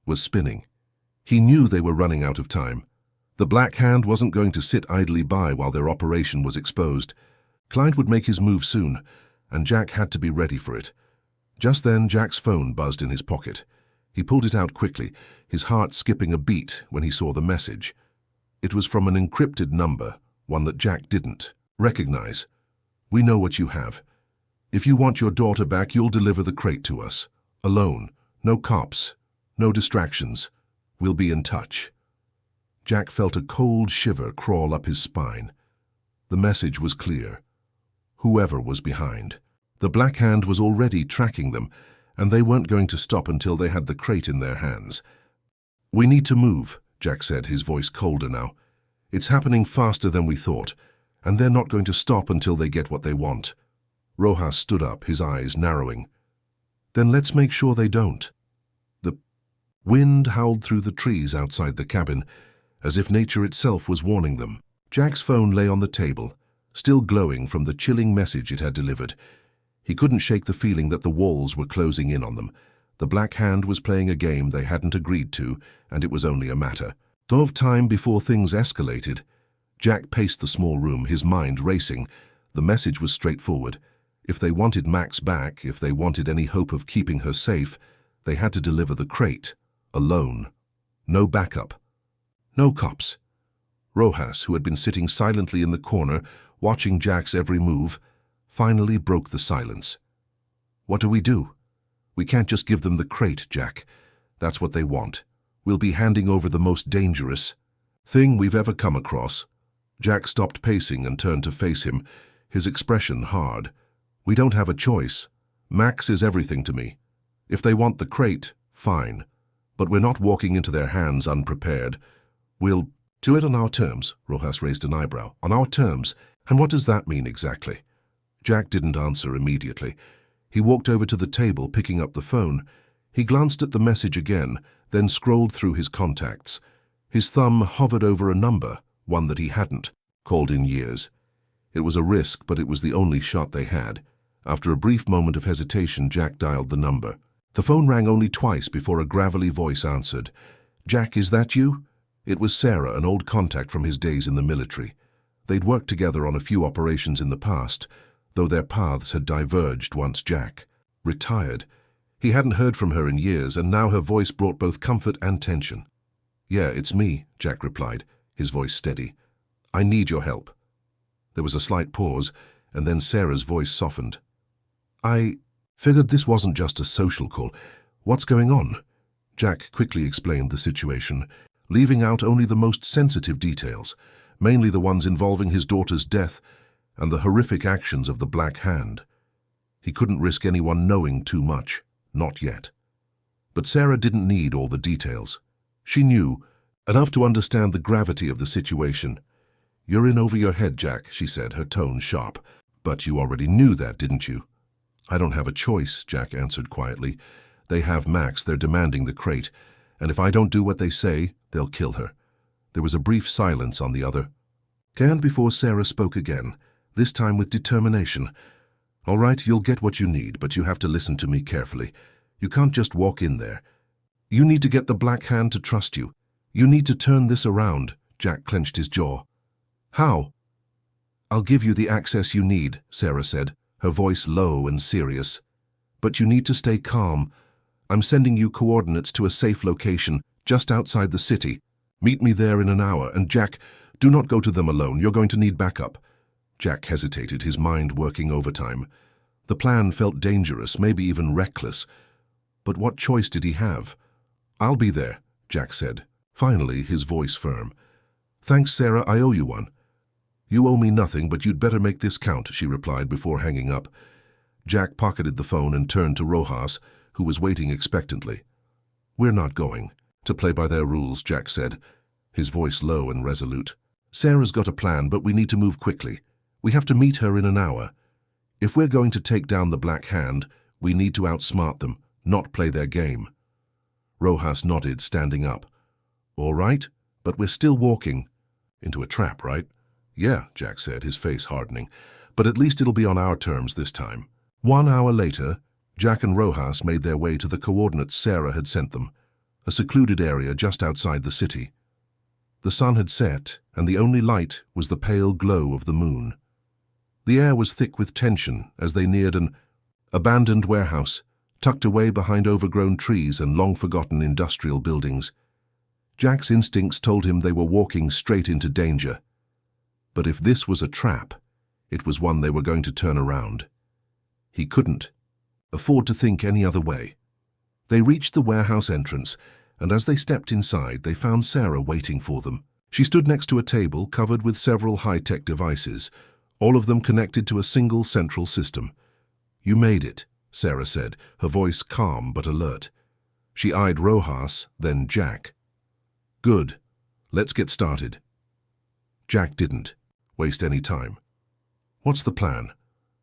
was spinning. He knew they were running out of time. The Black Hand wasn't going to sit idly by while their operation was exposed. Klein would make his move soon, and Jack had to be ready for it. Just then, Jack's phone buzzed in his pocket. He pulled it out quickly, his heart skipping a beat when he saw the message. It was from an encrypted number, one that Jack didn't recognize. "We know what you have. If you want your daughter back, you'll deliver the crate to us. Alone. No cops. No distractions. We'll be in touch." Jack felt a cold shiver crawl up his spine. The message was clear. Whoever was behind. The Black Hand was already tracking them, and they weren't going to stop until they had the crate in their hands. "We need to move," Jack said, his voice colder now. "It's happening faster than we thought, and they're not going to stop until they get what they want." Rojas stood up, his eyes narrowing. "Then let's make sure they don't." The wind howled through the trees outside the cabin, as if nature itself was warning them. Jack's phone lay on the table, still glowing from the chilling message it had delivered. He couldn't shake the feeling that the walls were closing in on them. The Black Hand was playing a game they hadn't agreed to, and it was only a matter of time before things escalated. Jack paced the small room, his mind racing. The message was straightforward. If they wanted Max back, if they wanted any hope of keeping her safe, they had to deliver the crate, alone. No backup. No cops. Rojas, who had been sitting silently in the corner, watching Jack's every move, finally broke the silence. "What do we do? We can't just give them the crate, Jack. That's what they want. We'll be handing over the most dangerous thing we've ever come across." Jack stopped pacing and turned to face him, his expression hard. "We don't have a choice. Max is everything to me. If they want the crate, fine. But we're not walking into their hands unprepared. We'll do it on our terms." Rojas raised an eyebrow. "On our terms? And what does that mean exactly?" Jack didn't answer immediately. He walked over to the table, picking up the phone. He glanced at the message again, then scrolled through his contacts. His thumb hovered over a number, one that he hadn't called in years. It was a risk, but it was the only shot they had. After a brief moment of hesitation, Jack dialed the number. The phone rang only twice before a gravelly voice answered. "Jack, is that you?" It was Sarah, an old contact from his days in the military. They'd worked together on a few operations in the past, though their paths had diverged once Jack retired. He hadn't heard from her in years, and now her voice brought both comfort and tension. "Yeah, it's me," Jack replied, his voice steady. "I need your help." There was a slight pause, and then Sarah's voice softened. "I figured this wasn't just a social call. What's going on?" Jack quickly explained the situation, leaving out only the most sensitive details, mainly the ones involving his daughter's death and the horrific actions of the Black Hand. He couldn't risk anyone knowing too much, not yet. But Sarah didn't need all the details. She knew enough to understand the gravity of the situation. "You're in over your head, Jack," she said, her tone sharp. "But you already knew that, didn't you?" "I don't have a choice," Jack answered quietly. "They have Max, they're demanding the crate, and if I don't do what they say, they'll kill her." There was a brief silence on the other. And before Sarah spoke again, this time with determination. "All right, you'll get what you need, but you have to listen to me carefully. You can't just walk in there. You need to get the Black Hand to trust you. You need to turn this around." Jack clenched his jaw. "How?" "I'll give you the access you need," Sarah said, her voice low and serious. "But you need to stay calm. I'm sending you coordinates to a safe location just outside the city. Meet me there in an hour, and Jack, do not go to them alone. You're going to need backup." Jack hesitated, his mind working overtime. The plan felt dangerous, maybe even reckless. But what choice did he have? "I'll be there," Jack said, finally, his voice firm. "Thanks, Sarah, I owe you one." "You owe me nothing, but you'd better make this count," she replied before hanging up. Jack pocketed the phone and turned to Rojas, who was waiting expectantly. "We're not going to play by their rules," Jack said, his voice low and resolute. "Sarah's got a plan, but we need to move quickly. We have to meet her in an hour. If we're going to take down the Black Hand, we need to outsmart them, not play their game." Rojas nodded, standing up. "All right, but we're still walking into a trap, right?" "Yeah," Jack said, his face hardening. "But at least it'll be on our terms this time." 1 hour later, Jack and Rojas made their way to the coordinates Sarah had sent them, a secluded area just outside the city. The sun had set, and the only light was the pale glow of the moon. The air was thick with tension as they neared an abandoned warehouse, tucked away behind overgrown trees and long-forgotten industrial buildings. Jack's instincts told him they were walking straight into danger. But if this was a trap, it was one they were going to turn around. He couldn't afford to think any other way. They reached the warehouse entrance, and as they stepped inside, they found Sarah waiting for them. She stood next to a table covered with several high-tech devices, all of them connected to a single central system. "You made it," Sarah said, her voice calm but alert. She eyed Rojas, then Jack. "Good. Let's get started." Jack didn't waste any time. "What's the plan?"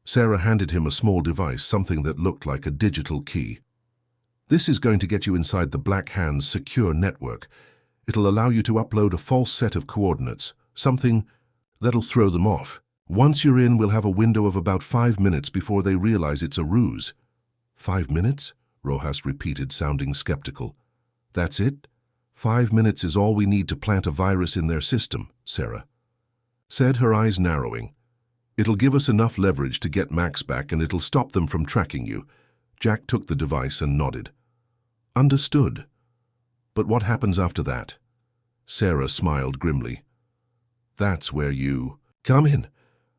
Sarah handed him a small device, something that looked like a digital key. "This is going to get you inside the Black Hand's secure network. It'll allow you to upload a false set of coordinates, something that'll throw them off. Once you're in, we'll have a window of about 5 minutes before they realize it's a ruse." 5 minutes? Rojas repeated, sounding skeptical. "That's it? 5 minutes is all we need to plant a virus in their system," Sarah said, her eyes narrowing. "It'll give us enough leverage to get Max back, and it'll stop them from tracking you." Jack took the device and nodded. "Understood. But what happens after that?" Sarah smiled grimly. "That's where you come in.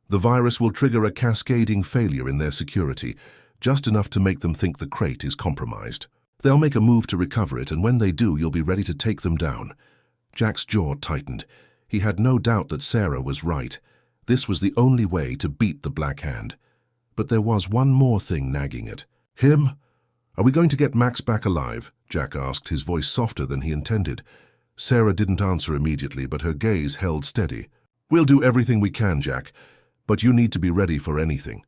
The virus will trigger a cascading failure in their security, just enough to make them think the crate is compromised. They'll make a move to recover it, and when they do, you'll be ready to take them down." Jack's jaw tightened. He had no doubt that Sarah was right. This was the only way to beat the Black Hand. But there was one more thing nagging at him. "Are we going to get Max back alive?" Jack asked, his voice softer than he intended. Sarah didn't answer immediately, but her gaze held steady. "We'll do everything we can, Jack, but you need to be ready for anything."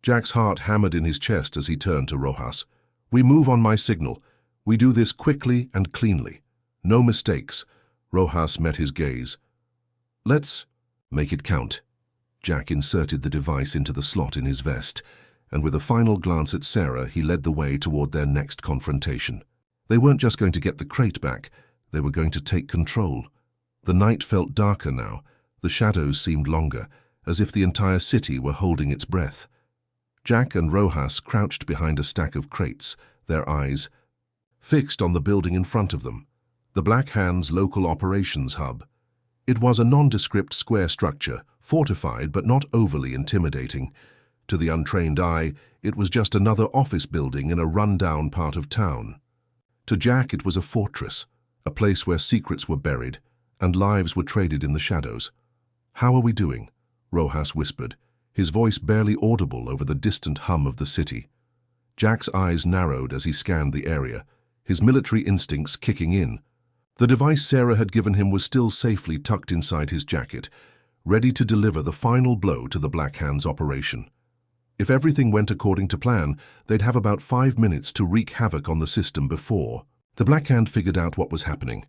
Jack's heart hammered in his chest as he turned to Rojas. "We move on my signal. We do this quickly and cleanly. No mistakes." Rojas met his gaze. "Let's make it count." Jack inserted the device into the slot in his vest, and with a final glance at Sarah, he led the way toward their next confrontation. They weren't just going to get the crate back, they were going to take control. The night felt darker now. The shadows seemed longer, as if the entire city were holding its breath. Jack and Rojas crouched behind a stack of crates, their eyes fixed on the building in front of them, the Black Hand's local operations hub. It was a nondescript square structure, fortified but not overly intimidating. To the untrained eye, it was just another office building in a run-down part of town. To Jack, it was a fortress, a place where secrets were buried and lives were traded in the shadows. "How are we doing?" Rojas whispered, his voice barely audible over the distant hum of the city. Jack's eyes narrowed as he scanned the area, his military instincts kicking in. The device Sarah had given him was still safely tucked inside his jacket, ready to deliver the final blow to the Black Hand's operation. If everything went according to plan, they'd have about 5 minutes to wreak havoc on the system before the Black Hand figured out what was happening.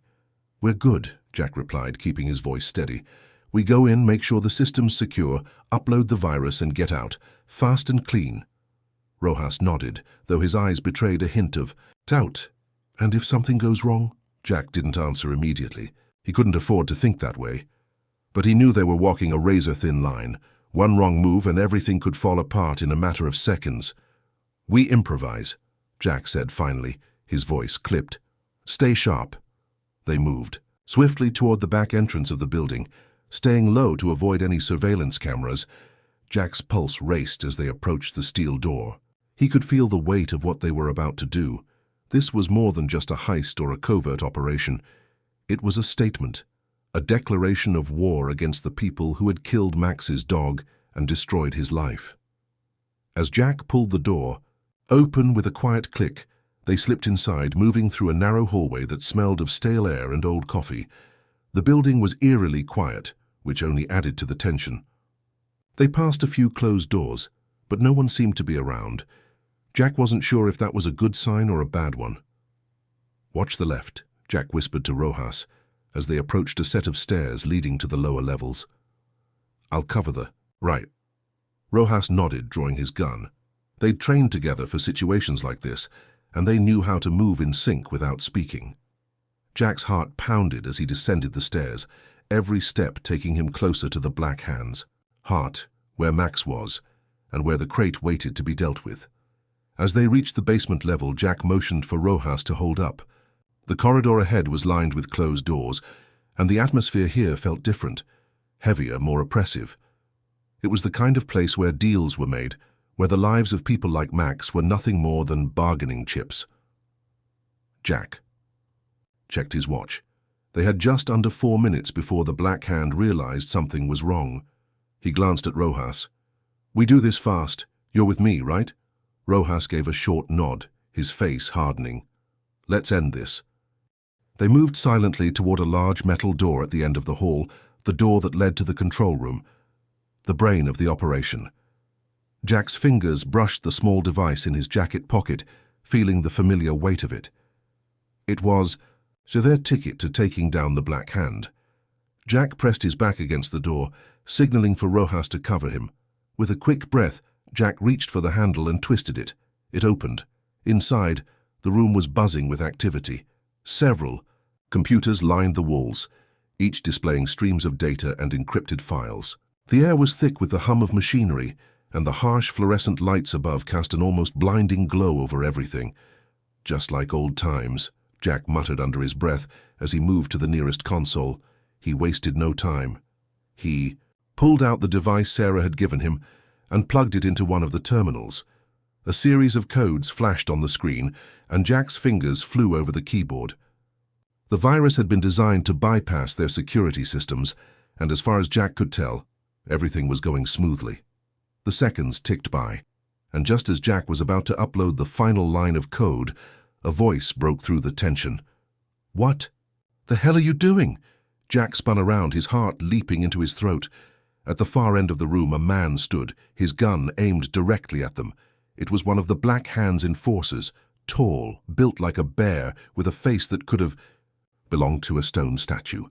"We're good," Jack replied, keeping his voice steady. "We go in, make sure the system's secure, upload the virus, and get out, fast and clean." Rojas nodded, though his eyes betrayed a hint of doubt. "And if something goes wrong?" Jack didn't answer immediately. He couldn't afford to think that way. But he knew they were walking a razor-thin line. One wrong move and everything could fall apart in a matter of seconds. "We improvise," Jack said finally, his voice clipped. "Stay sharp." They moved swiftly toward the back entrance of the building, staying low to avoid any surveillance cameras. Jack's pulse raced as they approached the steel door. He could feel the weight of what they were about to do. This was more than just a heist or a covert operation. It was a statement, a declaration of war against the people who had killed Max's dog and destroyed his life. As Jack pulled the door open with a quiet click, they slipped inside, moving through a narrow hallway that smelled of stale air and old coffee. The building was eerily quiet, which only added to the tension. They passed a few closed doors, but no one seemed to be around. Jack wasn't sure if that was a good sign or a bad one. "Watch the left," Jack whispered to Rojas, as they approached a set of stairs leading to the lower levels. "I'll cover the right." Rojas nodded, drawing his gun. They'd trained together for situations like this, and they knew how to move in sync without speaking. Jack's heart pounded as he descended the stairs, every step taking him closer to the Black Hands. Heart where Max was, and where the crate waited to be dealt with. As they reached the basement level, Jack motioned for Rojas to hold up. The corridor ahead was lined with closed doors, and the atmosphere here felt different, heavier, more oppressive. It was the kind of place where deals were made, where the lives of people like Max were nothing more than bargaining chips. Jack checked his watch. They had just under 4 minutes before the Black Hand realized something was wrong. He glanced at Rojas. "We do this fast. You're with me, right?" Rojas gave a short nod, his face hardening. "Let's end this." They moved silently toward a large metal door at the end of the hall, the door that led to the control room, the brain of the operation. Jack's fingers brushed the small device in his jacket pocket, feeling the familiar weight of it. It was their ticket to taking down the Black Hand. Jack pressed his back against the door, signaling for Rojas to cover him. With a quick breath, Jack reached for the handle and twisted it. It opened. Inside, the room was buzzing with activity. Several computers lined the walls, each displaying streams of data and encrypted files. The air was thick with the hum of machinery, and the harsh fluorescent lights above cast an almost blinding glow over everything. "Just like old times," Jack muttered under his breath as he moved to the nearest console. He wasted no time. He pulled out the device Sarah had given him and plugged it into one of the terminals. A series of codes flashed on the screen, and Jack's fingers flew over the keyboard. The virus had been designed to bypass their security systems, and as far as Jack could tell, everything was going smoothly. The seconds ticked by, and just as Jack was about to upload the final line of code, a voice broke through the tension. "What the hell are you doing?" Jack spun around, his heart leaping into his throat. At the far end of the room, a man stood, his gun aimed directly at them. It was one of the Black Hand's enforcers, tall, built like a bear, with a face that could have belonged to a stone statue.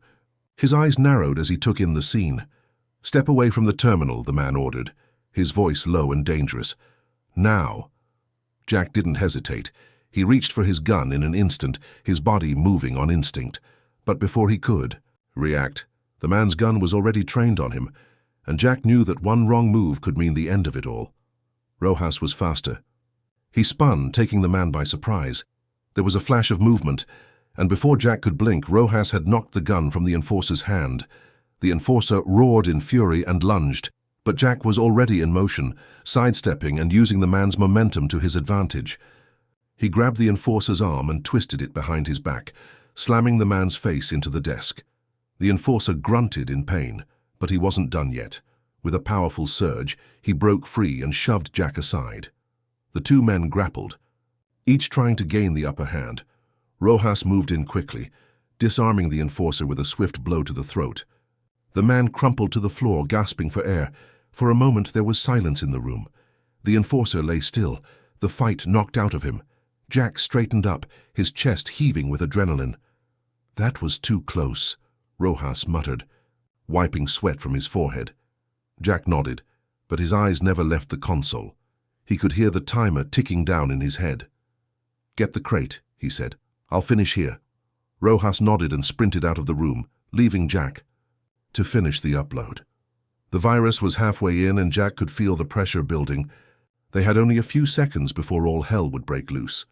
His eyes narrowed as he took in the scene. "Step away from the terminal," the man ordered, his voice low and dangerous. "Now." Jack didn't hesitate. He reached for his gun in an instant, his body moving on instinct. But before he could react, the man's gun was already trained on him, and Jack knew that one wrong move could mean the end of it all. Rojas was faster. He spun, taking the man by surprise. There was a flash of movement, and before Jack could blink, Rojas had knocked the gun from the enforcer's hand. The enforcer roared in fury and lunged, but Jack was already in motion, sidestepping and using the man's momentum to his advantage. He grabbed the enforcer's arm and twisted it behind his back, slamming the man's face into the desk. The enforcer grunted in pain, but he wasn't done yet. With a powerful surge, he broke free and shoved Jack aside. The two men grappled, each trying to gain the upper hand. Rojas moved in quickly, disarming the enforcer with a swift blow to the throat. The man crumpled to the floor, gasping for air. For a moment there was silence in the room. The enforcer lay still, the fight knocked out of him. Jack straightened up, his chest heaving with adrenaline. "That was too close," Rojas muttered, wiping sweat from his forehead. Jack nodded, but his eyes never left the console. He could hear the timer ticking down in his head. "Get the crate," he said. "I'll finish here." Rojas nodded and sprinted out of the room, leaving Jack to finish the upload. The virus was halfway in, and Jack could feel the pressure building. They had only a few seconds before all hell would break loose.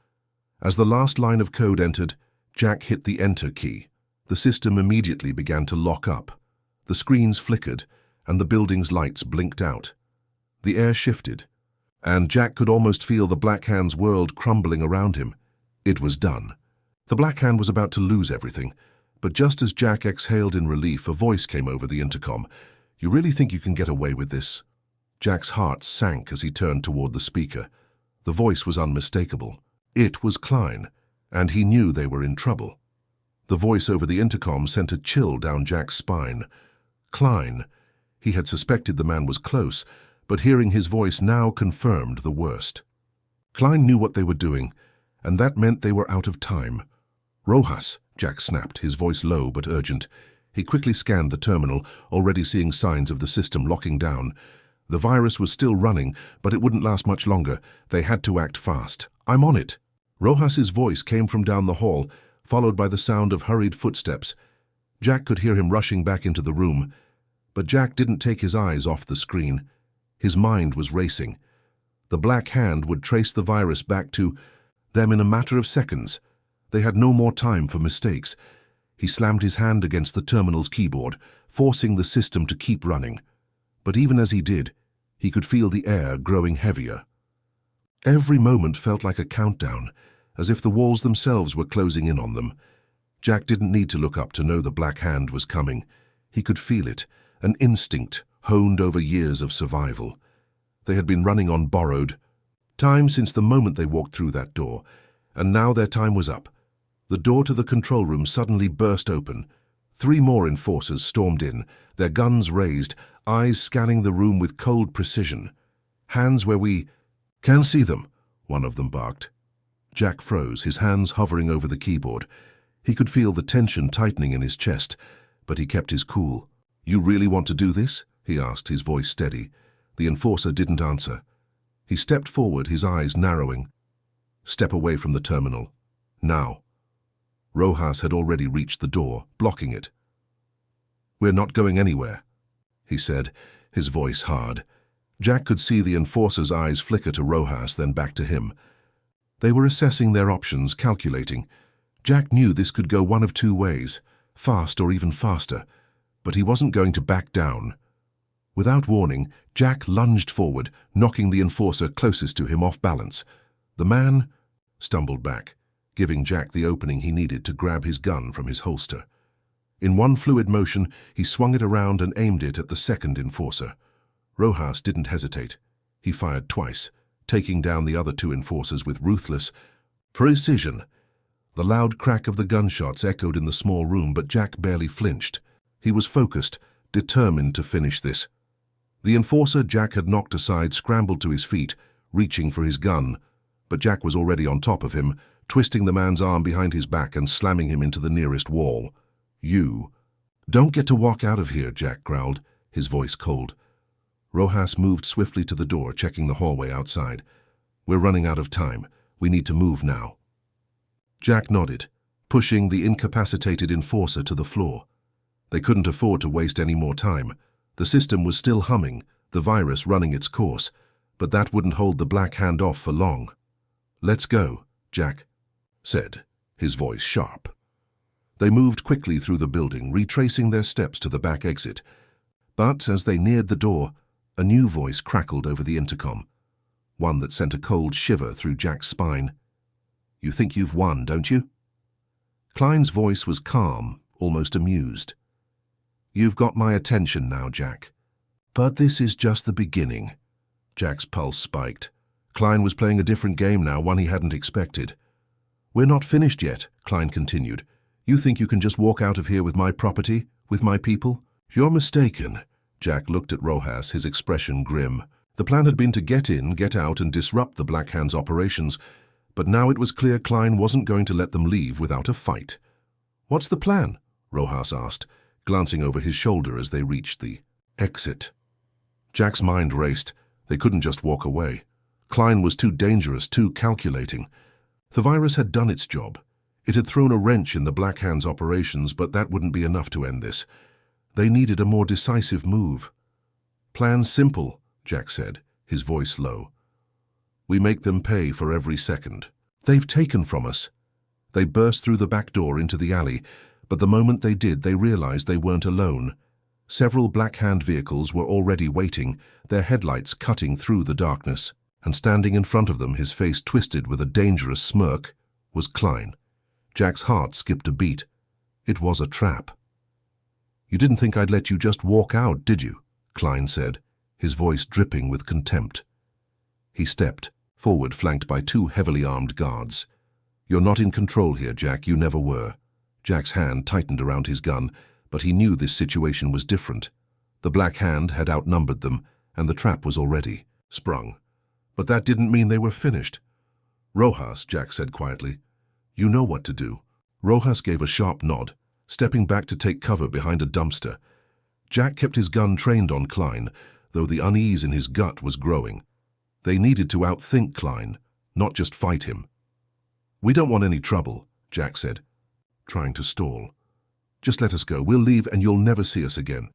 As the last line of code entered, Jack hit the enter key. The system immediately began to lock up. The screens flickered, and the building's lights blinked out. The air shifted, and Jack could almost feel the Black Hand's world crumbling around him. It was done. The Black Hand was about to lose everything, but just as Jack exhaled in relief, a voice came over the intercom. "You really think you can get away with this?" Jack's heart sank as he turned toward the speaker. The voice was unmistakable. It was Klein, and he knew they were in trouble. The voice over the intercom sent a chill down Jack's spine. Klein. He had suspected the man was close, but hearing his voice now confirmed the worst. Klein knew what they were doing, and that meant they were out of time. "Rojas," Jack snapped, his voice low but urgent. He quickly scanned the terminal, already seeing signs of the system locking down. The virus was still running, but it wouldn't last much longer. They had to act fast. "I'm on it." Rojas's voice came from down the hall, followed by the sound of hurried footsteps. Jack could hear him rushing back into the room, but Jack didn't take his eyes off the screen. His mind was racing. The Black Hand would trace the virus back to them in a matter of seconds. They had no more time for mistakes. He slammed his hand against the terminal's keyboard, forcing the system to keep running. But even as he did, he could feel the air growing heavier. Every moment felt like a countdown, as if the walls themselves were closing in on them. Jack didn't need to look up to know the Black Hand was coming. He could feel it, an instinct honed over years of survival. They had been running on borrowed time since the moment they walked through that door, and now their time was up. The door to the control room suddenly burst open. 3 more enforcers stormed in, their guns raised, eyes scanning the room with cold precision. "Hands where we can see them," one of them barked. Jack froze, his hands hovering over the keyboard. He could feel the tension tightening in his chest, but he kept his cool. "You really want to do this?" he asked, his voice steady. The enforcer didn't answer. He stepped forward, his eyes narrowing. "Step away from the terminal. Now." Rojas had already reached the door, blocking it. "We're not going anywhere," he said, his voice hard. Jack could see the enforcer's eyes flicker to Rojas, then back to him. They were assessing their options, calculating. Jack knew this could go one of 2 ways, fast or even faster, but he wasn't going to back down. Without warning, Jack lunged forward, knocking the enforcer closest to him off balance. The man stumbled back, giving Jack the opening he needed to grab his gun from his holster. In one fluid motion, he swung it around and aimed it at the second enforcer. Rojas didn't hesitate. He fired twice, taking down the other 2 enforcers with ruthless precision. The loud crack of the gunshots echoed in the small room, but Jack barely flinched. He was focused, determined to finish this. The enforcer Jack had knocked aside scrambled to his feet, reaching for his gun, but Jack was already on top of him, twisting the man's arm behind his back and slamming him into the nearest wall. "You don't get to walk out of here," Jack growled, his voice cold. Rojas moved swiftly to the door, checking the hallway outside. "We're running out of time. We need to move now." Jack nodded, pushing the incapacitated enforcer to the floor. They couldn't afford to waste any more time. The system was still humming, the virus running its course, but that wouldn't hold the Black Hand off for long. "Let's go," Jack said, his voice sharp. They moved quickly through the building, retracing their steps to the back exit. But as they neared the door, a new voice crackled over the intercom, one that sent a cold shiver through Jack's spine. "You think you've won, don't you?" Klein's voice was calm, almost amused. "You've got my attention now, Jack. But this is just the beginning." Jack's pulse spiked. Klein was playing a different game now, one he hadn't expected. "We're not finished yet," Klein continued. "You think you can just walk out of here with my property, with my people? You're mistaken." Jack looked at Rojas, his expression grim. The plan had been to get in, get out, and disrupt the Black Hand's operations, but now it was clear Klein wasn't going to let them leave without a fight. "What's the plan?" Rojas asked, glancing over his shoulder as they reached the exit. Jack's mind raced. They couldn't just walk away. Klein was too dangerous, too calculating. The virus had done its job. It had thrown a wrench in the Black Hand's operations, but that wouldn't be enough to end this. They needed a more decisive move. "Plan's simple," Jack said, his voice low. "We make them pay for every second. They've taken from us." They burst through the back door into the alley, but the moment they did, they realized they weren't alone. Several Black Hand vehicles were already waiting, their headlights cutting through the darkness, and standing in front of them, his face twisted with a dangerous smirk, was Klein. Jack's heart skipped a beat. It was a trap. "You didn't think I'd let you just walk out, did you?" Klein said, his voice dripping with contempt. He stepped forward, flanked by 2 heavily armed guards. "You're not in control here, Jack. You never were." Jack's hand tightened around his gun, but he knew this situation was different. The Black Hand had outnumbered them, and the trap was already sprung. But that didn't mean they were finished. "Rojas," Jack said quietly, "you know what to do." Rojas gave a sharp nod, stepping back to take cover behind a dumpster. Jack kept his gun trained on Klein, though the unease in his gut was growing. They needed to outthink Klein, not just fight him. "We don't want any trouble," Jack said, trying to stall. "Just let us go. We'll leave and you'll never see us again."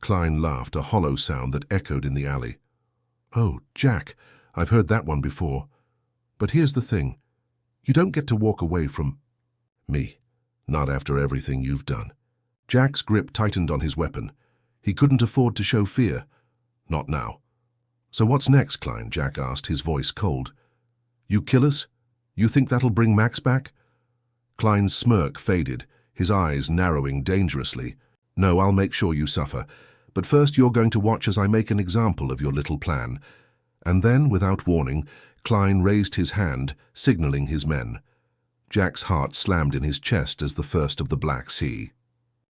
Klein laughed, a hollow sound that echoed in the alley. Oh, Jack, I've heard that one before. But here's the thing. You don't get to walk away from me. Not after everything you've done. Jack's grip tightened on his weapon. He couldn't afford to show fear. Not now. So what's next, Klein? Jack asked, his voice cold. You kill us? You think that'll bring Max back? Klein's smirk faded, his eyes narrowing dangerously. No, I'll make sure you suffer. But first you're going to watch as I make an example of your little plan. And then, without warning, Klein raised his hand, signaling his men. Jack's heart slammed in his chest as the first of the Black Sea.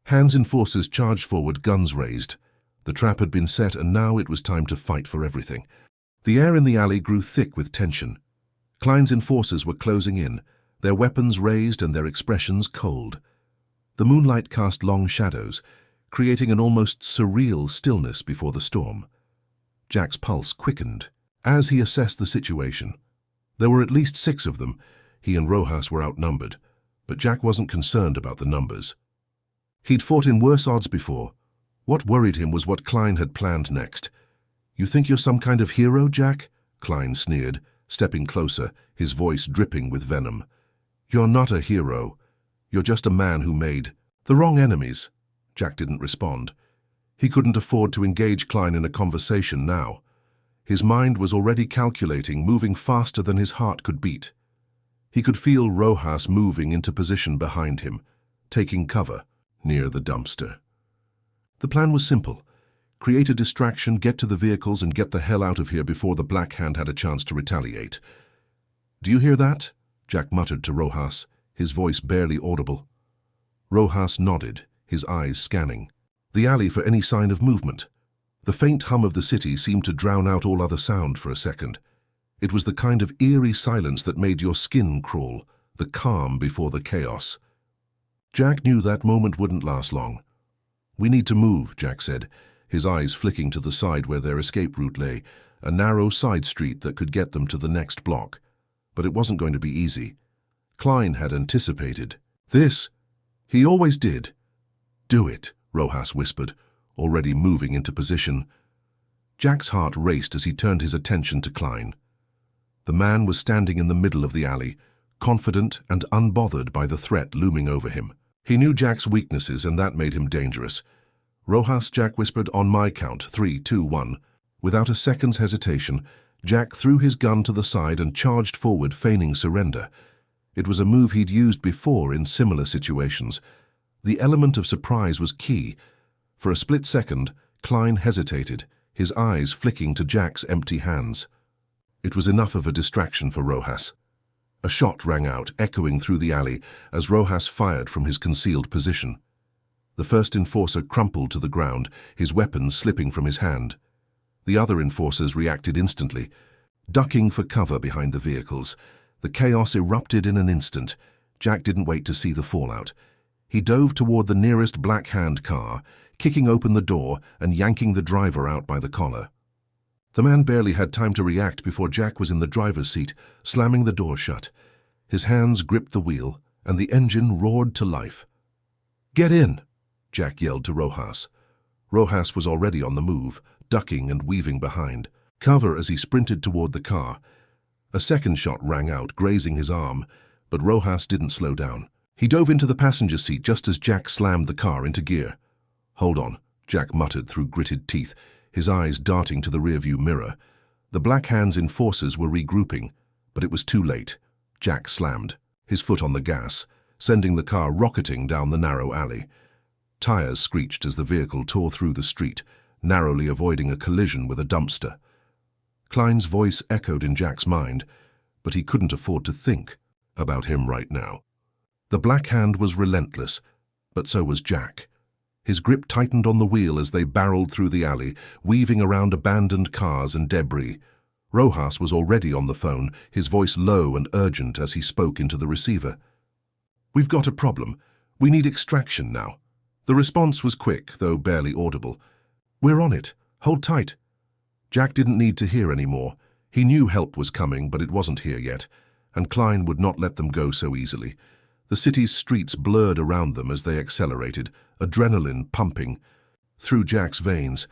Hands enforcers charged forward, guns raised. The trap had been set, and now it was time to fight for everything. The air in the alley grew thick with tension. Klein's enforcers were closing in, their weapons raised and their expressions cold. The moonlight cast long shadows, creating an almost surreal stillness before the storm. Jack's pulse quickened as he assessed the situation. There were at least 6 of them. He and Rojas were outnumbered, but Jack wasn't concerned about the numbers. He'd fought in worse odds before. What worried him was what Klein had planned next. You think you're some kind of hero, Jack? Klein sneered, stepping closer, his voice dripping with venom. You're not a hero. You're just a man who made the wrong enemies. Jack didn't respond. He couldn't afford to engage Klein in a conversation now. His mind was already calculating, moving faster than his heart could beat. He could feel Rojas moving into position behind him, taking cover near the dumpster. The plan was simple. Create a distraction, get to the vehicles, and get the hell out of here before the Black Hand had a chance to retaliate. Do you hear that? Jack muttered to Rojas, his voice barely audible. Rojas nodded, his eyes scanning the alley for any sign of movement. The faint hum of the city seemed to drown out all other sound for a second. It was the kind of eerie silence that made your skin crawl, the calm before the chaos. Jack knew that moment wouldn't last long. We need to move, Jack said, his eyes flicking to the side where their escape route lay, a narrow side street that could get them to the next block. But it wasn't going to be easy. Klein had anticipated this. He always did. Do it, Rojas whispered, already moving into position. Jack's heart raced as he turned his attention to Klein. The man was standing in the middle of the alley, confident and unbothered by the threat looming over him. He knew Jack's weaknesses, and that made him dangerous. Rojas, Jack whispered, on my count, 3, 2, 1. Without a second's hesitation, Jack threw his gun to the side and charged forward, feigning surrender. It was a move he'd used before in similar situations. The element of surprise was key. For a split second, Klein hesitated, his eyes flicking to Jack's empty hands. It was enough of a distraction for Rojas. A shot rang out, echoing through the alley as Rojas fired from his concealed position. The first enforcer crumpled to the ground, his weapon slipping from his hand. The other enforcers reacted instantly, ducking for cover behind the vehicles. The chaos erupted in an instant. Jack didn't wait to see the fallout. He dove toward the nearest Black Hand car, kicking open the door and yanking the driver out by the collar. The man barely had time to react before Jack was in the driver's seat, slamming the door shut. His hands gripped the wheel, and the engine roared to life. "Get in!" Jack yelled to Rojas. Rojas was already on the move, ducking and weaving behind. Cover as he sprinted toward the car. A second shot rang out, grazing his arm, but Rojas didn't slow down. He dove into the passenger seat just as Jack slammed the car into gear. "Hold on," Jack muttered through gritted teeth, his eyes darting to the rearview mirror. The Black Hand's enforcers were regrouping, but it was too late. Jack slammed, his foot on the gas, sending the car rocketing down the narrow alley. Tires screeched as the vehicle tore through the street, narrowly avoiding a collision with a dumpster. Klein's voice echoed in Jack's mind, but he couldn't afford to think about him right now. The Black Hand was relentless, but so was Jack. His grip tightened on the wheel as they barreled through the alley, weaving around abandoned cars and debris. Rojas was already on the phone, his voice low and urgent as he spoke into the receiver. "We've got a problem. We need extraction now." The response was quick, though barely audible. "We're on it. Hold tight." Jack didn't need to hear any more. He knew help was coming, but it wasn't here yet, and Klein would not let them go so easily. The city's streets blurred around them as they accelerated, adrenaline pumping through Jack's veins.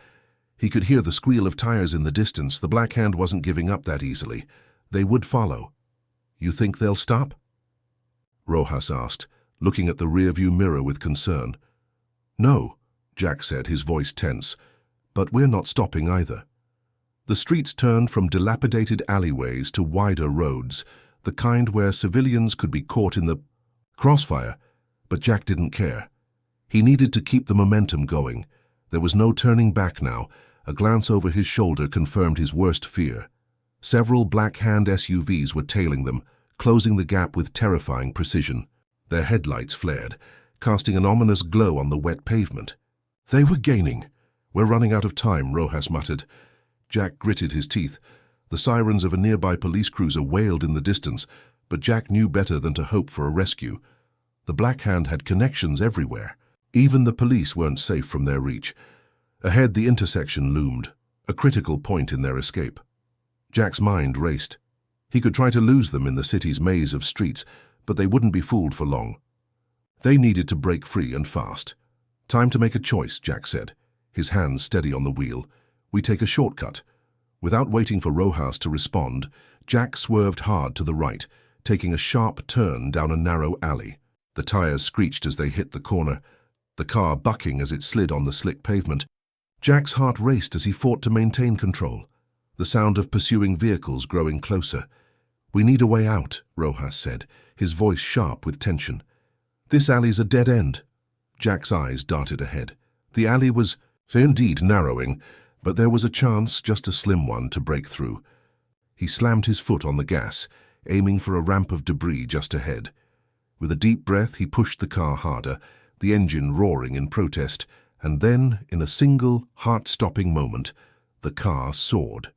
He could hear the squeal of tires in the distance. The Black Hand wasn't giving up that easily. They would follow. "You think they'll stop?" Rojas asked, looking at the rearview mirror with concern. "No," Jack said, his voice tense, "but we're not stopping either." The streets turned from dilapidated alleyways to wider roads, the kind where civilians could be caught in the crossfire, but Jack didn't care. He needed to keep the momentum going. There was no turning back now. A glance over his shoulder confirmed his worst fear. Several Black Hand SUVs were tailing them, closing the gap with terrifying precision. Their headlights flared, casting an ominous glow on the wet pavement. They were gaining. "We're running out of time," Rojas muttered. Jack gritted his teeth. The sirens of a nearby police cruiser wailed in the distance, but Jack knew better than to hope for a rescue. The Black Hand had connections everywhere. Even the police weren't safe from their reach. Ahead, the intersection loomed, a critical point in their escape. Jack's mind raced. He could try to lose them in the city's maze of streets, but they wouldn't be fooled for long. They needed to break free and fast. "Time to make a choice," Jack said, his hands steady on the wheel. "We take a shortcut." Without waiting for Rojas to respond, Jack swerved hard to the right, taking a sharp turn down a narrow alley. The tires screeched as they hit the corner, the car bucking as it slid on the slick pavement. Jack's heart raced as he fought to maintain control, the sound of pursuing vehicles growing closer. "We need a way out," Rojas said, his voice sharp with tension. "This alley's a dead end." Jack's eyes darted ahead. The alley was indeed narrowing, but there was a chance, just a slim one, to break through. He slammed his foot on the gas, aiming for a ramp of debris just ahead. With a deep breath, he pushed the car harder, the engine roaring in protest, and then, in a single, heart-stopping moment, the car soared.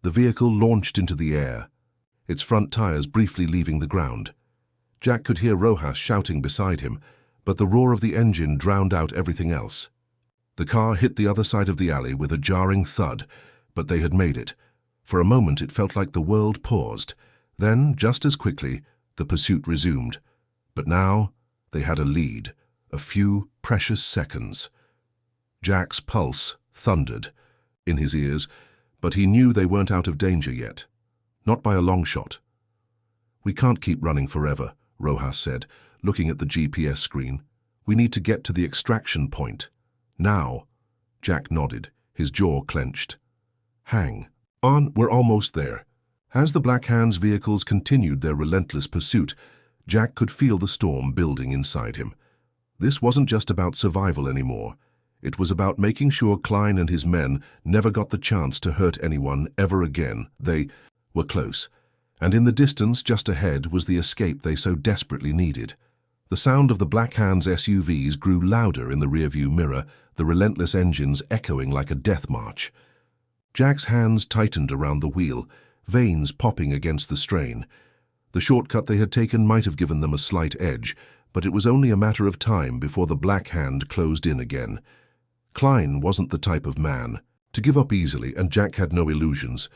The vehicle launched into the air, its front tires briefly leaving the ground. Jack could hear Rojas shouting beside him, but the roar of the engine drowned out everything else. The car hit the other side of the alley with a jarring thud, but they had made it. For a moment it felt like the world paused. Then, just as quickly, the pursuit resumed. But now they had a lead, a few precious seconds. Jack's pulse thundered in his ears, but he knew they weren't out of danger yet. Not by a long shot. "We can't keep running forever," Rojas said, looking at the GPS screen. "We need to get to the extraction point. Now." Jack nodded, his jaw clenched. "Hang on, we're almost there." As the Black Hand's vehicles continued their relentless pursuit, Jack could feel the storm building inside him. This wasn't just about survival anymore. It was about making sure Klein and his men never got the chance to hurt anyone ever again. They were close, and in the distance just ahead was the escape they so desperately needed. The sound of the Black Hand's SUVs grew louder in the rearview mirror, the relentless engines echoing like a death march. Jack's hands tightened around the wheel, veins popping against the strain. The shortcut they had taken might have given them a slight edge, but it was only a matter of time before the Black Hand closed in again. Klein wasn't the type of man to give up easily, and Jack had no illusions.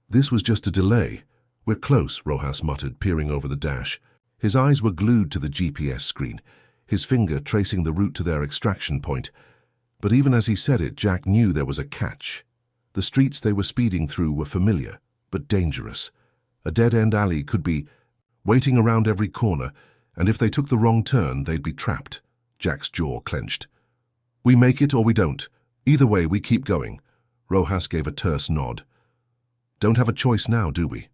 This was just a delay. "We're close," Rojas muttered, peering over the dash. His eyes were glued to the GPS screen, his finger tracing the route to their extraction point. But even as he said it, Jack knew there was a catch. The streets they were speeding through were familiar, but dangerous. A dead-end alley could be waiting around every corner, and if they took the wrong turn, they'd be trapped. Jack's jaw clenched. "We make it or we don't. Either way, we keep going." Rojas gave a terse nod. "Don't have a choice now, do we?"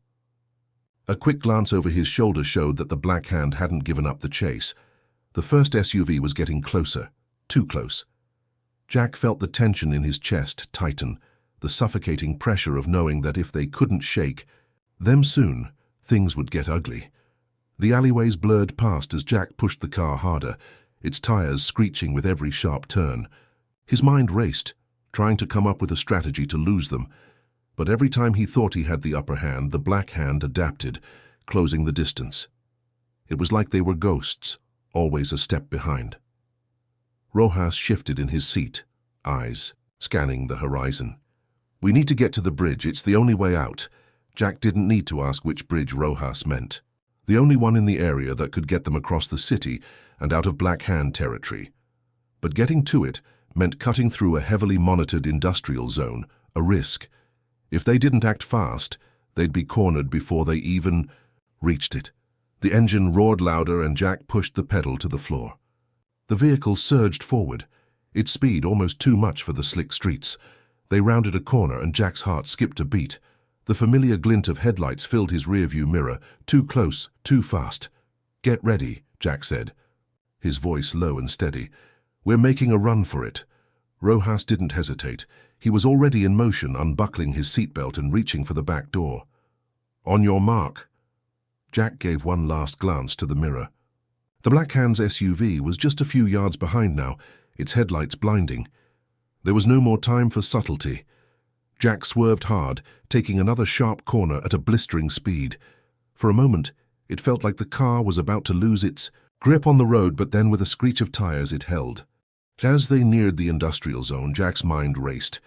A quick glance over his shoulder showed that the Black Hand hadn't given up the chase. The first SUV was getting closer, too close. Jack felt the tension in his chest tighten, the suffocating pressure of knowing that if they couldn't shake them soon, things would get ugly. The alleyways blurred past as Jack pushed the car harder, its tires screeching with every sharp turn. His mind raced, trying to come up with a strategy to lose them. But every time he thought he had the upper hand, the Black Hand adapted, closing the distance. It was like they were ghosts, always a step behind. Rojas shifted in his seat, eyes scanning the horizon. "We need to get to the bridge. It's the only way out." Jack didn't need to ask which bridge Rojas meant. The only one in the area that could get them across the city and out of Black Hand territory. But getting to it meant cutting through a heavily monitored industrial zone, a risk. If they didn't act fast, they'd be cornered before they even reached it. The engine roared louder and Jack pushed the pedal to the floor. The vehicle surged forward, its speed almost too much for the slick streets. They rounded a corner and Jack's heart skipped a beat. The familiar glint of headlights filled his rearview mirror. Too close, too fast. "Get ready," Jack said, his voice low and steady. "We're making a run for it." Rojas didn't hesitate. He was already in motion, unbuckling his seatbelt and reaching for the back door. "On your mark." Jack gave one last glance to the mirror. The Blackhand's SUV was just a few yards behind now, its headlights blinding. There was no more time for subtlety. Jack swerved hard, taking another sharp corner at a blistering speed. For a moment, it felt like the car was about to lose its grip on the road, but then with a screech of tires it held. As they neared the industrial zone, Jack's mind raced.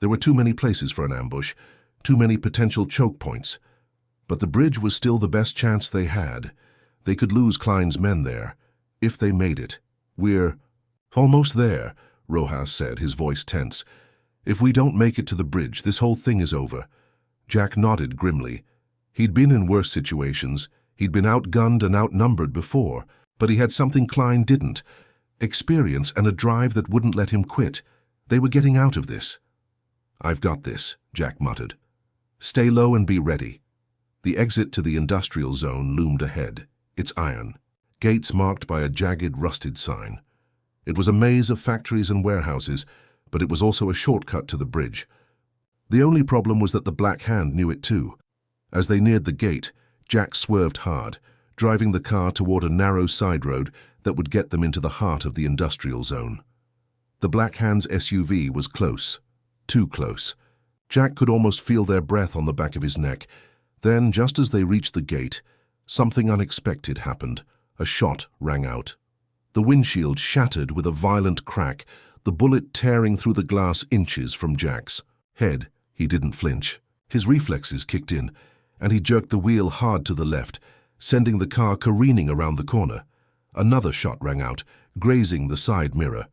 There were too many places for an ambush, too many potential choke points. But the bridge was still the best chance they had. They could lose Klein's men there, if they made it. "We're almost there," Rojas said, his voice tense. "If we don't make it to the bridge, this whole thing is over." Jack nodded grimly. He'd been in worse situations. He'd been outgunned and outnumbered before, but he had something Klein didn't: experience and a drive that wouldn't let him quit. They were getting out of this. "I've got this," Jack muttered. "Stay low and be ready." The exit to the industrial zone loomed ahead, its iron, gates marked by a jagged, rusted sign. It was a maze of factories and warehouses, but it was also a shortcut to the bridge. The only problem was that the Black Hand knew it too. As they neared the gate, Jack swerved hard, driving the car toward a narrow side road that would get them into the heart of the industrial zone. The Black Hand's SUV was close, too close. Jack could almost feel their breath on the back of his neck. Then, just as they reached the gate, something unexpected happened. A shot rang out. The windshield shattered with a violent crack, the bullet tearing through the glass inches from Jack's head. He didn't flinch. His reflexes kicked in, and he jerked the wheel hard to the left, sending the car careening around the corner. Another shot rang out, grazing the side mirror.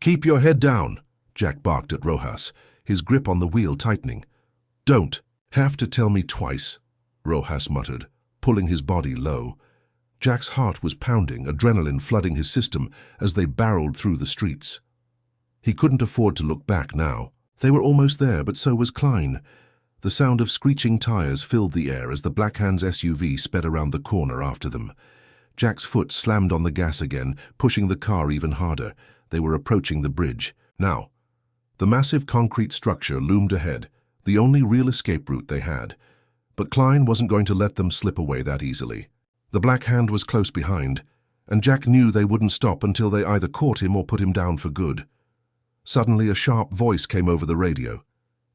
"Keep your head down," Jack barked at Rojas, his grip on the wheel tightening. "Don't have to tell me twice," Rojas muttered, pulling his body low. Jack's heart was pounding, adrenaline flooding his system as they barreled through the streets. He couldn't afford to look back now. They were almost there, but so was Klein. The sound of screeching tires filled the air as the Black Hand's SUV sped around the corner after them. Jack's foot slammed on the gas again, pushing the car even harder. They were approaching the bridge. Now, the massive concrete structure loomed ahead, the only real escape route they had. But Klein wasn't going to let them slip away that easily. The Black Hand was close behind, and Jack knew they wouldn't stop until they either caught him or put him down for good. Suddenly a sharp voice came over the radio.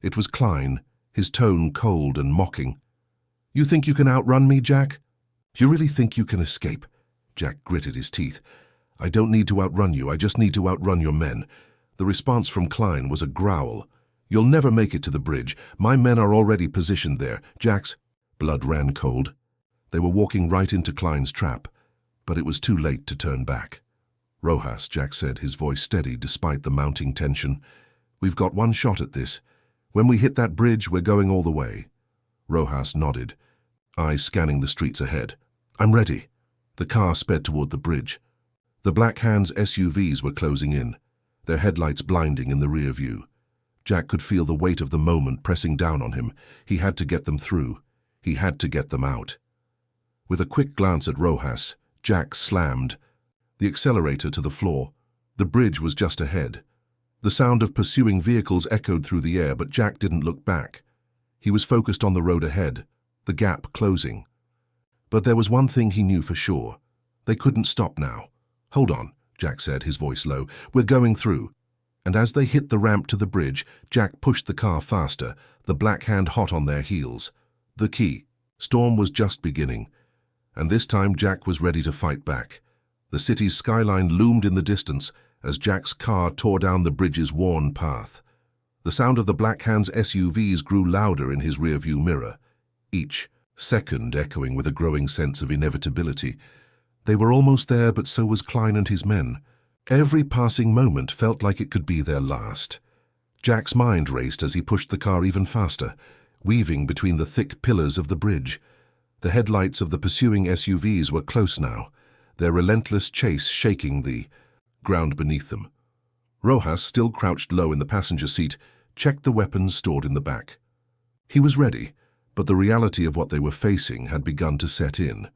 It was Klein, his tone cold and mocking. "You think you can outrun me, Jack? You really think you can escape?" Jack gritted his teeth. "I don't need to outrun you, I just need to outrun your men." The response from Klein was a growl. "You'll never make it to the bridge. My men are already positioned there." Jack's blood ran cold. They were walking right into Klein's trap, but it was too late to turn back. "Rojas," Jack said, his voice steady despite the mounting tension. "We've got one shot at this. When we hit that bridge, we're going all the way." Rojas nodded, eyes scanning the streets ahead. "I'm ready." The car sped toward the bridge. The Black Hand's SUVs were closing in, their headlights blinding in the rear view. Jack could feel the weight of the moment pressing down on him. He had to get them through. He had to get them out. With a quick glance at Rojas, Jack slammed the accelerator to the floor. The bridge was just ahead. The sound of pursuing vehicles echoed through the air, but Jack didn't look back. He was focused on the road ahead, the gap closing. But there was one thing he knew for sure. They couldn't stop now. "Hold on," Jack said, his voice low. "We're going through." And as they hit the ramp to the bridge, Jack pushed the car faster, the Black Hand hot on their heels. The key. Storm was just beginning. And this time Jack was ready to fight back. The city's skyline loomed in the distance as Jack's car tore down the bridge's worn path. The sound of the Black Hand's SUVs grew louder in his rearview mirror, each second echoing with a growing sense of inevitability. They were almost there, but so was Klein and his men. Every passing moment felt like it could be their last. Jack's mind raced as he pushed the car even faster, weaving between the thick pillars of the bridge. The headlights of the pursuing SUVs were close now, their relentless chase shaking the ground beneath them. Rojas, still crouched low in the passenger seat, checked the weapons stored in the back. He was ready, but the reality of what they were facing had begun to set in.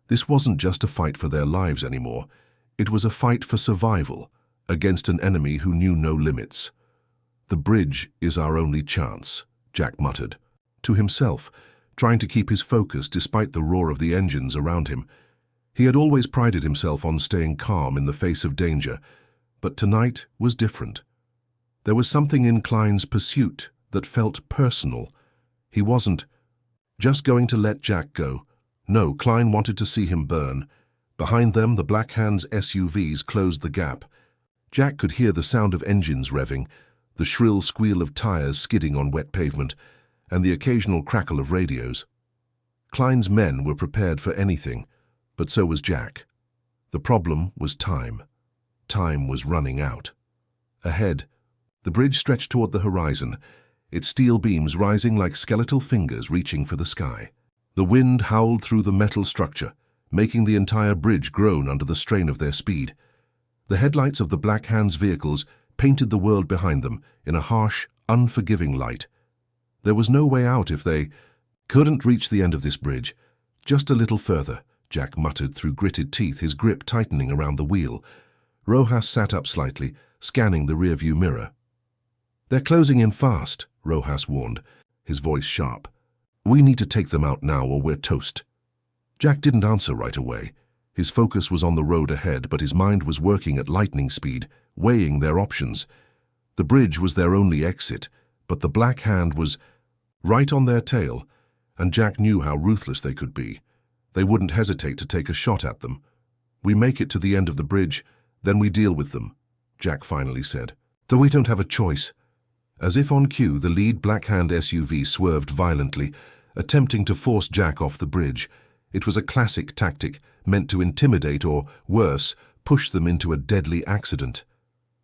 This wasn't just a fight for their lives anymore. It was a fight for survival against an enemy who knew no limits. "The bridge is our only chance," Jack muttered, to himself, trying to keep his focus despite the roar of the engines around him. He had always prided himself on staying calm in the face of danger, but tonight was different. There was something in Klein's pursuit that felt personal. He wasn't just going to let Jack go. No, Klein wanted to see him burn. Behind them, the Black Hand's SUVs closed the gap. Jack could hear the sound of engines revving, the shrill squeal of tires skidding on wet pavement, and the occasional crackle of radios. Klein's men were prepared for anything, but so was Jack. The problem was time. Time was running out. Ahead, the bridge stretched toward the horizon, its steel beams rising like skeletal fingers reaching for the sky. The wind howled through the metal structure, making the entire bridge groan under the strain of their speed. The headlights of the Black Hand's vehicles painted the world behind them in a harsh, unforgiving light. There was no way out if they couldn't reach the end of this bridge. "Just a little further," Jack muttered through gritted teeth, his grip tightening around the wheel. Rojas sat up slightly, scanning the rearview mirror. "They're closing in fast," Rojas warned, his voice sharp. "We need to take them out now or we're toast." Jack didn't answer right away. His focus was on the road ahead, but his mind was working at lightning speed, weighing their options. The bridge was their only exit, but the Black Hand was right on their tail, and Jack knew how ruthless they could be. They wouldn't hesitate to take a shot at them. "We make it to the end of the bridge, then we deal with them," Jack finally said. "Though we don't have a choice." As if on cue, the lead Black Hand SUV swerved violently, attempting to force Jack off the bridge. It was a classic tactic, meant to intimidate or, worse, push them into a deadly accident.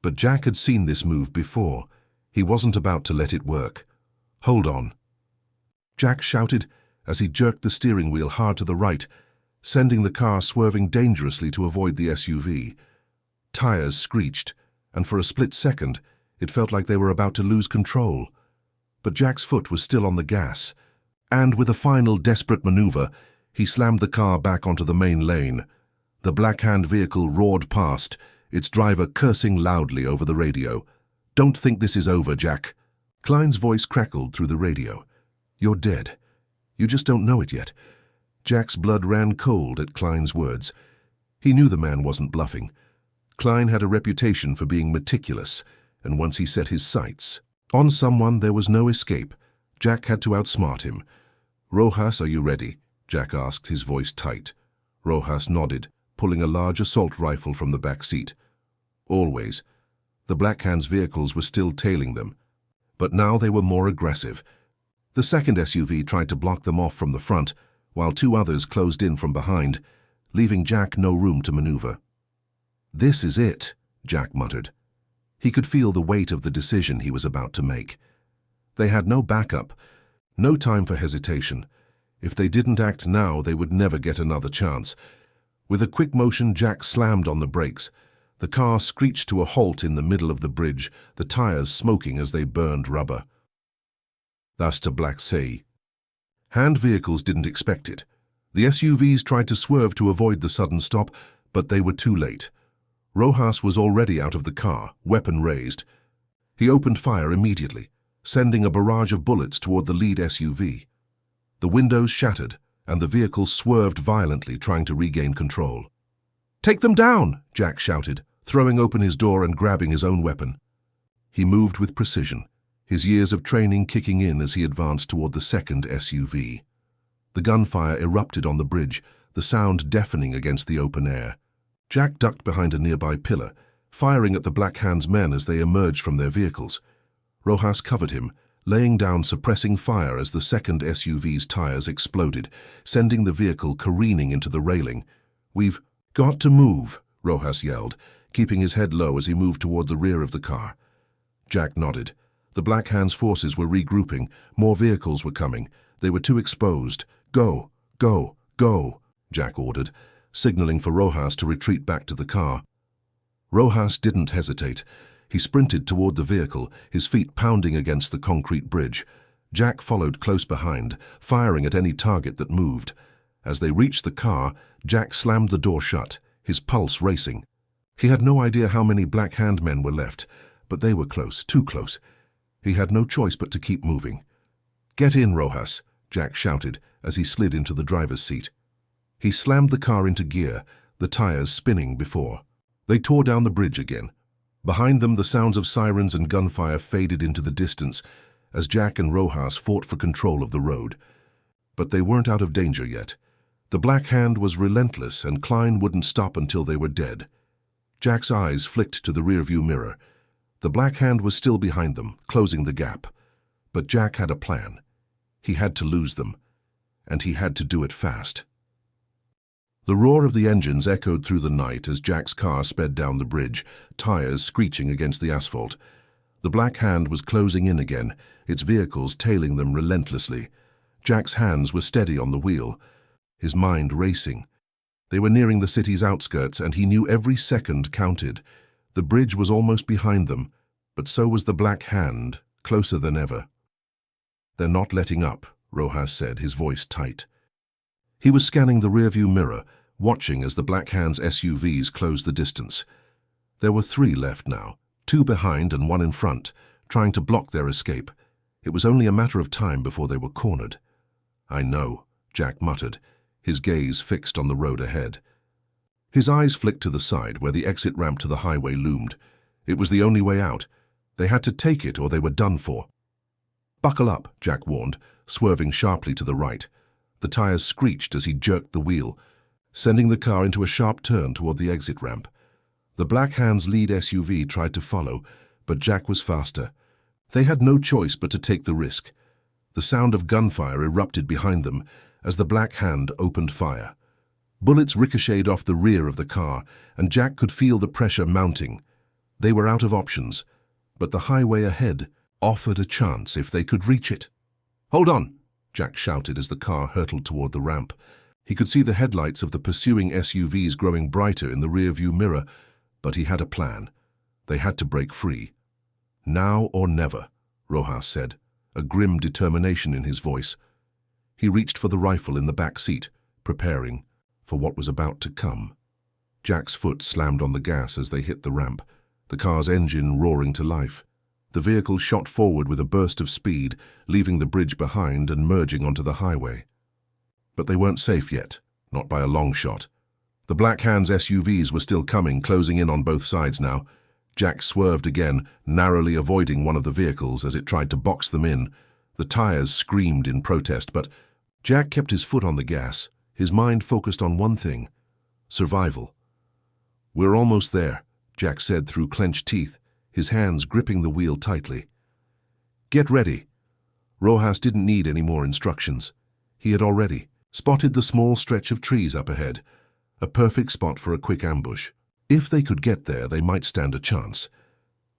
But Jack had seen this move before. He wasn't about to let it work. "Hold on," Jack shouted as he jerked the steering wheel hard to the right, sending the car swerving dangerously to avoid the SUV. Tires screeched, and for a split second, it felt like they were about to lose control. But Jack's foot was still on the gas, and with a final desperate maneuver, he slammed the car back onto the main lane. The Black Hand vehicle roared past, its driver cursing loudly over the radio. "Don't think this is over, Jack." Klein's voice crackled through the radio. "You're dead. You just don't know it yet." Jack's blood ran cold at Klein's words. He knew the man wasn't bluffing. Klein had a reputation for being meticulous, and once he set his sights on someone, there was no escape. Jack had to outsmart him. "Rojas, are you ready?" Jack asked, his voice tight. Rojas nodded, pulling a large assault rifle from the back seat. Always. The Black Hand's vehicles were still tailing them, but now they were more aggressive. The second SUV tried to block them off from the front, while two others closed in from behind, leaving Jack no room to maneuver. "This is it," Jack muttered. He could feel the weight of the decision he was about to make. They had no backup, no time for hesitation. If they didn't act now, they would never get another chance. With a quick motion, Jack slammed on the brakes. The car screeched to a halt in the middle of the bridge, the tires smoking as they burned rubber. "That's to Black Sea." Hand vehicles didn't expect it. The SUVs tried to swerve to avoid the sudden stop, but they were too late. Rojas was already out of the car, weapon raised. He opened fire immediately, sending a barrage of bullets toward the lead SUV. The windows shattered, and the vehicle swerved violently, trying to regain control. "Take them down!" Jack shouted, throwing open his door and grabbing his own weapon. He moved with precision, his years of training kicking in as he advanced toward the second SUV. The gunfire erupted on the bridge, the sound deafening against the open air. Jack ducked behind a nearby pillar, firing at the Black Hand's men as they emerged from their vehicles. Rojas covered him, laying down suppressing fire as the second SUV's tires exploded, sending the vehicle careening into the railing. "We've got to move," Rojas yelled, keeping his head low as he moved toward the rear of the car. Jack nodded. The Black Hand's forces were regrouping. More vehicles were coming. They were too exposed. Go, go, go, Jack ordered, signaling for Rojas to retreat back to the car. Rojas didn't hesitate. He sprinted toward the vehicle, his feet pounding against the concrete bridge. Jack followed close behind, firing at any target that moved. As they reached the car, Jack slammed the door shut, his pulse racing. He had no idea how many Black Hand men were left, but they were close, too close. He had no choice but to keep moving. "Get in, Rojas," Jack shouted as he slid into the driver's seat. He slammed the car into gear, the tires spinning before. They tore down the bridge again. Behind them, the sounds of sirens and gunfire faded into the distance as Jack and Rojas fought for control of the road. But they weren't out of danger yet. The Black Hand was relentless, and Klein wouldn't stop until they were dead. Jack's eyes flicked to the rearview mirror. The Black Hand was still behind them, closing the gap. But Jack had a plan. He had to lose them, and he had to do it fast. The roar of the engines echoed through the night as Jack's car sped down the bridge, tires screeching against the asphalt. The Black Hand was closing in again, its vehicles tailing them relentlessly. Jack's hands were steady on the wheel, his mind racing. They were nearing the city's outskirts, and he knew every second counted. The bridge was almost behind them, but so was the Black Hand, closer than ever. "They're not letting up," Rojas said, his voice tight. He was scanning the rearview mirror, watching as the Black Hand's SUVs closed the distance. There were 3 left now, 2 behind and 1 in front, trying to block their escape. It was only a matter of time before they were cornered. "I know," Jack muttered, his gaze fixed on the road ahead. His eyes flicked to the side where the exit ramp to the highway loomed. It was the only way out. They had to take it or they were done for. "Buckle up," Jack warned, swerving sharply to the right. The tires screeched as he jerked the wheel, sending the car into a sharp turn toward the exit ramp. The Black Hand's lead SUV tried to follow, but Jack was faster. They had no choice but to take the risk. The sound of gunfire erupted behind them as the Black Hand opened fire. Bullets ricocheted off the rear of the car, and Jack could feel the pressure mounting. They were out of options, but the highway ahead offered a chance if they could reach it. "Hold on!" Jack shouted as the car hurtled toward the ramp. He could see the headlights of the pursuing SUVs growing brighter in the rearview mirror, but he had a plan. They had to break free. "Now or never," Rojas said, a grim determination in his voice. He reached for the rifle in the back seat, preparing for what was about to come. Jack's foot slammed on the gas as they hit the ramp, the car's engine roaring to life. The vehicle shot forward with a burst of speed, leaving the bridge behind and merging onto the highway. But they weren't safe yet, not by a long shot. The Black Hand's SUVs were still coming, closing in on both sides now. Jack swerved again, narrowly avoiding one of the vehicles as it tried to box them in. The tires screamed in protest, but Jack kept his foot on the gas, his mind focused on one thing: survival. "We're almost there," Jack said through clenched teeth, his hands gripping the wheel tightly. "Get ready." Rojas didn't need any more instructions. He had already spotted the small stretch of trees up ahead, a perfect spot for a quick ambush. If they could get there, they might stand a chance.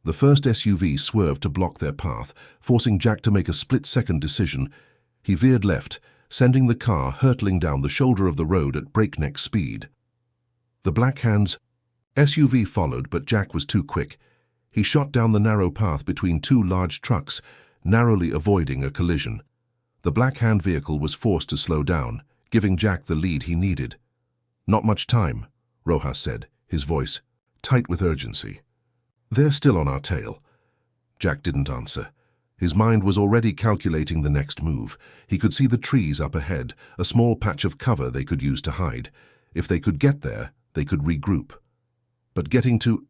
The first SUV swerved to block their path, forcing Jack to make a split-second decision. He veered left, sending the car hurtling down the shoulder of the road at breakneck speed. The Black Hand's SUV followed, but Jack was too quick. He shot down the narrow path between 2 large trucks, narrowly avoiding a collision. The Black Hand vehicle was forced to slow down, giving Jack the lead he needed. "Not much time," Rojas said, his voice tight with urgency. "They're still on our tail." Jack didn't answer. His mind was already calculating the next move. He could see the trees up ahead, a small patch of cover they could use to hide. If they could get there, they could regroup. But getting to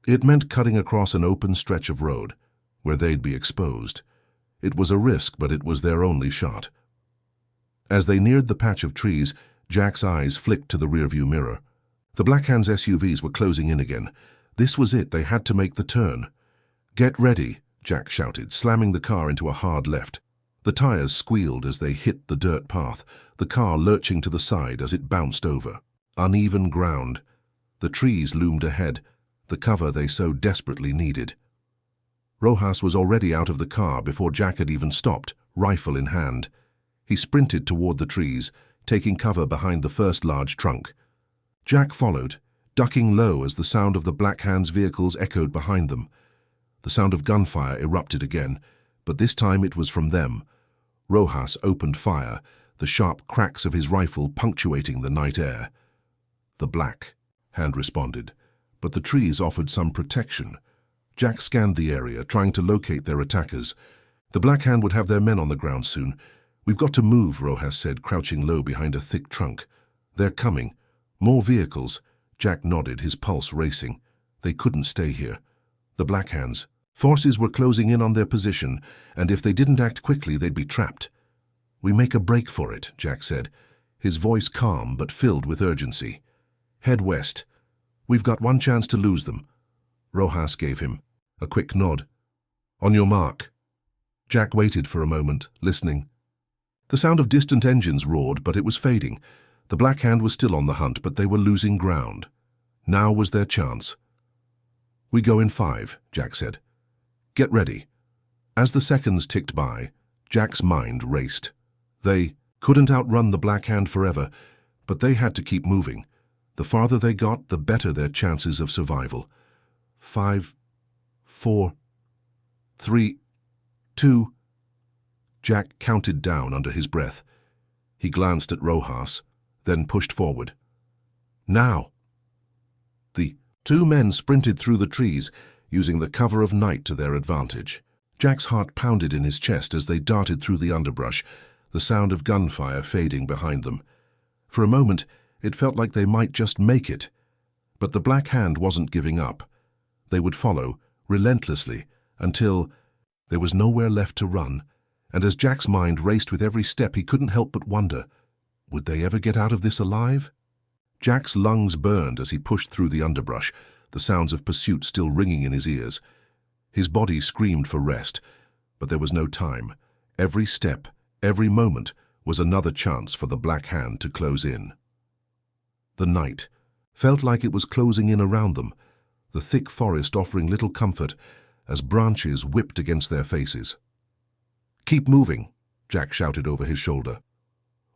it meant cutting across an open stretch of road, where they'd be exposed. It was a risk, but it was their only shot. As they neared the patch of trees, Jack's eyes flicked to the rearview mirror. The Black Hand's SUVs were closing in again. This was it, they had to make the turn. "Get ready," Jack shouted, slamming the car into a hard left. The tires squealed as they hit the dirt path, the car lurching to the side as it bounced over uneven ground. The trees loomed ahead, the cover they so desperately needed. Rojas was already out of the car before Jack had even stopped, rifle in hand. He sprinted toward the trees, taking cover behind the first large trunk. Jack followed, ducking low as the sound of the Black Hand's vehicles echoed behind them. The sound of gunfire erupted again, but this time it was from them. Rojas opened fire, the sharp cracks of his rifle punctuating the night air. The Black Hand responded, but the trees offered some protection. Jack scanned the area, trying to locate their attackers. The Black Hand would have their men on the ground soon. "We've got to move," Rojas said, crouching low behind a thick trunk. "They're coming. More vehicles." Jack nodded, his pulse racing. They couldn't stay here. The Black Hand's forces were closing in on their position, and if they didn't act quickly, they'd be trapped. "We make a break for it," Jack said, his voice calm but filled with urgency. "Head west. We've got one chance to lose them." Rojas gave him a quick nod. "On your mark." Jack waited for a moment, listening. The sound of distant engines roared, but it was fading. The Black Hand was still on the hunt, but they were losing ground. Now was their chance. "We go in 5, Jack said. "Get ready." As the seconds ticked by, Jack's mind raced. They couldn't outrun the Black Hand forever, but they had to keep moving. The farther they got, the better their chances of survival. 5, 4, 3, 2. Jack counted down under his breath. He glanced at Rojas, then pushed forward. "Now!" The 2 men sprinted through the trees, using the cover of night to their advantage. Jack's heart pounded in his chest as they darted through the underbrush, the sound of gunfire fading behind them. For a moment, it felt like they might just make it. But the Black Hand wasn't giving up. They would follow, relentlessly, until there was nowhere left to run. And as Jack's mind raced with every step, he couldn't help but wonder, would they ever get out of this alive? Jack's lungs burned as he pushed through the underbrush, the sounds of pursuit still ringing in his ears. His body screamed for rest, but there was no time. Every step, every moment, was another chance for the Black Hand to close in. The night felt like it was closing in around them, the thick forest offering little comfort as branches whipped against their faces. "Keep moving," Jack shouted over his shoulder.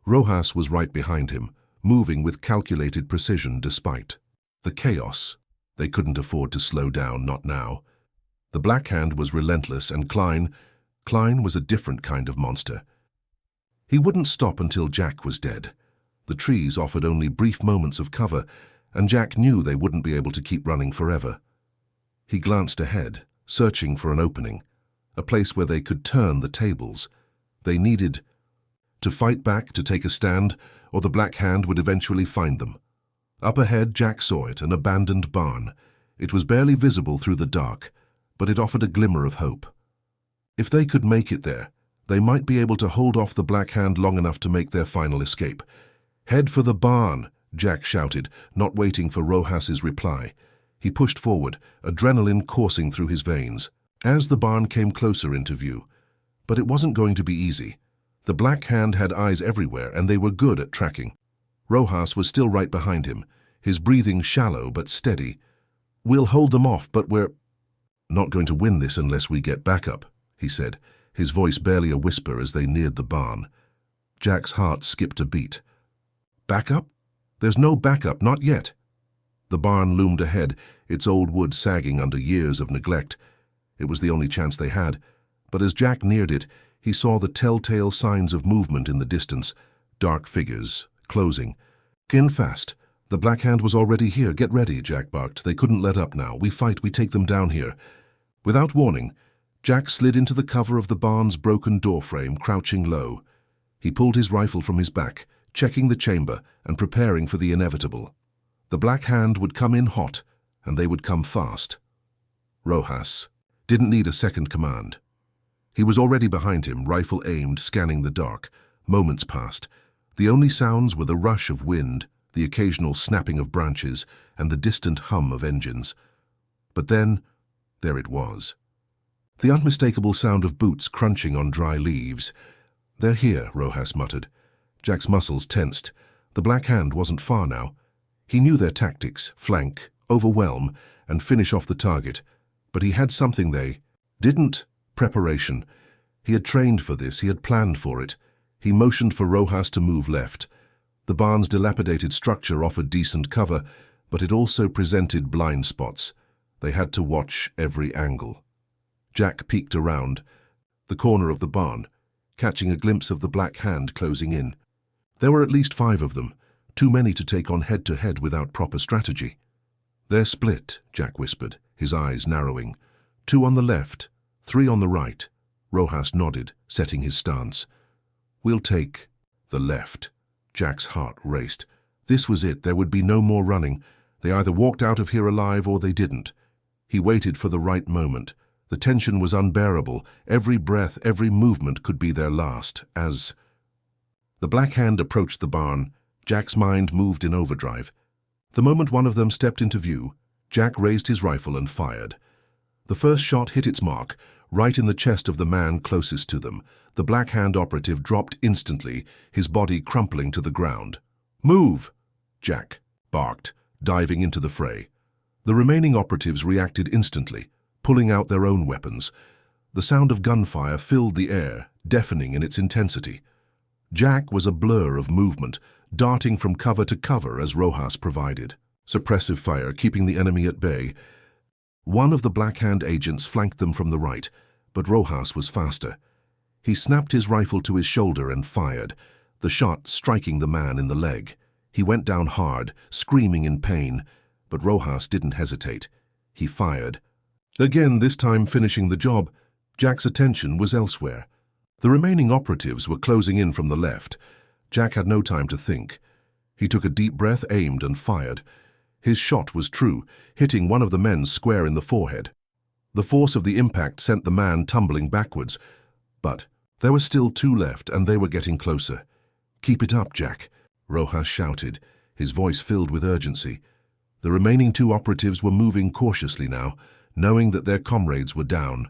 Rojas was right behind him, moving with calculated precision despite the chaos. They couldn't afford to slow down, not now. The Black Hand was relentless, and Klein was a different kind of monster. He wouldn't stop until Jack was dead. The trees offered only brief moments of cover, and Jack knew they wouldn't be able to keep running forever. He glanced ahead, searching for an opening, a place where they could turn the tables. They needed to fight back, to take a stand, or the Black Hand would eventually find them. Up ahead, Jack saw it, an abandoned barn. It was barely visible through the dark, but it offered a glimmer of hope. If they could make it there, they might be able to hold off the Black Hand long enough to make their final escape. "Head for the barn," Jack shouted, not waiting for Rojas's reply. He pushed forward, adrenaline coursing through his veins, as the barn came closer into view. But it wasn't going to be easy. The Black Hand had eyes everywhere, and they were good at tracking. Rojas was still right behind him, his breathing shallow but steady. "We'll hold them off, but we're not going to win this unless we get backup," he said, his voice barely a whisper as they neared the barn. Jack's heart skipped a beat. "Backup? There's no backup, not yet." The barn loomed ahead, its old wood sagging under years of neglect. It was the only chance they had, but as Jack neared it, he saw the telltale signs of movement in the distance, dark figures, closing. "In fast. The Black Hand was already here. Get ready," Jack barked. "They couldn't let up now. We fight, we take them down here." Without warning, Jack slid into the cover of the barn's broken doorframe, crouching low. He pulled his rifle from his back, checking the chamber and preparing for the inevitable. The Black Hand would come in hot, and they would come fast. Rojas didn't need a second command. He was already behind him, rifle aimed, scanning the dark. Moments passed. The only sounds were the rush of wind, the occasional snapping of branches, and the distant hum of engines. But then, there it was. The unmistakable sound of boots crunching on dry leaves. "They're here," Rojas muttered. Jack's muscles tensed. The Black Hand wasn't far now. He knew their tactics: flank, overwhelm, and finish off the target. But he had something they didn't. Preparation. He had trained for this, he had planned for it. He motioned for Rojas to move left. The barn's dilapidated structure offered decent cover, but it also presented blind spots. They had to watch every angle. Jack peeked around the corner of the barn, catching a glimpse of the Black Hand closing in. There were at least 5 of them, too many to take on head-to-head without proper strategy. "They're split," Jack whispered, his eyes narrowing. 2 on the left, 3 on the right. Rojas nodded, setting his stance. "We'll take the left." Jack's heart raced. This was it, there would be no more running. They either walked out of here alive or they didn't. He waited for the right moment. The tension was unbearable. Every breath, every movement could be their last. As the Black Hand approached the barn, Jack's mind moved in overdrive. The moment one of them stepped into view, Jack raised his rifle and fired. The first shot hit its mark, right in the chest of the man closest to them. The Black Hand operative dropped instantly, his body crumpling to the ground. "Move!" Jack barked, diving into the fray. The remaining operatives reacted instantly, pulling out their own weapons. The sound of gunfire filled the air, deafening in its intensity. Jack was a blur of movement, darting from cover to cover as Rojas provided. Suppressive fire, keeping the enemy at bay. One of the Black Hand agents flanked them from the right, but Rojas was faster. He snapped his rifle to his shoulder and fired, the shot striking the man in the leg. He went down hard, screaming in pain, but Rojas didn't hesitate. He fired. Again, this time finishing the job, Jack's attention was elsewhere. The remaining operatives were closing in from the left. Jack had no time to think. He took a deep breath, aimed, and fired. His shot was true, hitting one of the men square in the forehead. The force of the impact sent the man tumbling backwards. But there were still 2 left, and they were getting closer. "Keep it up, Jack," Rojas shouted, his voice filled with urgency. The remaining 2 operatives were moving cautiously now, knowing that their comrades were down.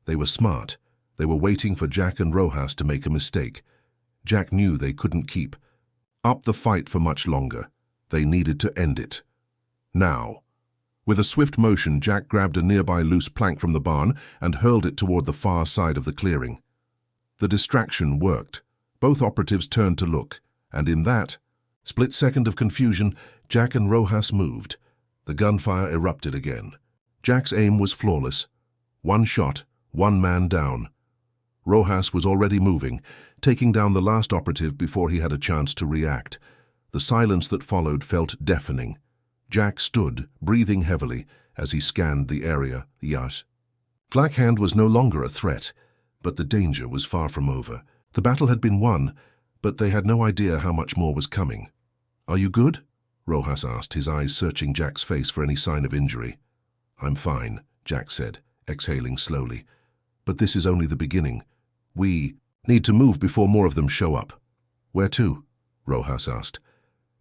They were smart. They were waiting for Jack and Rojas to make a mistake. Jack knew they couldn't keep up the fight for much longer. They needed to end it. Now. With a swift motion, Jack grabbed a nearby loose plank from the barn and hurled it toward the far side of the clearing. The distraction worked. Both operatives turned to look, and in that split second of confusion, Jack and Rojas moved. The gunfire erupted again. Jack's aim was flawless. 1 shot, 1 man down. Rojas was already moving, taking down the last operative before he had a chance to react. The silence that followed felt deafening. Jack stood, breathing heavily, as he scanned the area. Yes. Black Hand was no longer a threat, but the danger was far from over. The battle had been won, but they had no idea how much more was coming. "Are you good?" Rojas asked, his eyes searching Jack's face for any sign of injury. "I'm fine," Jack said, exhaling slowly. "But this is only the beginning. We need to move before more of them show up." "Where to?" Rojas asked.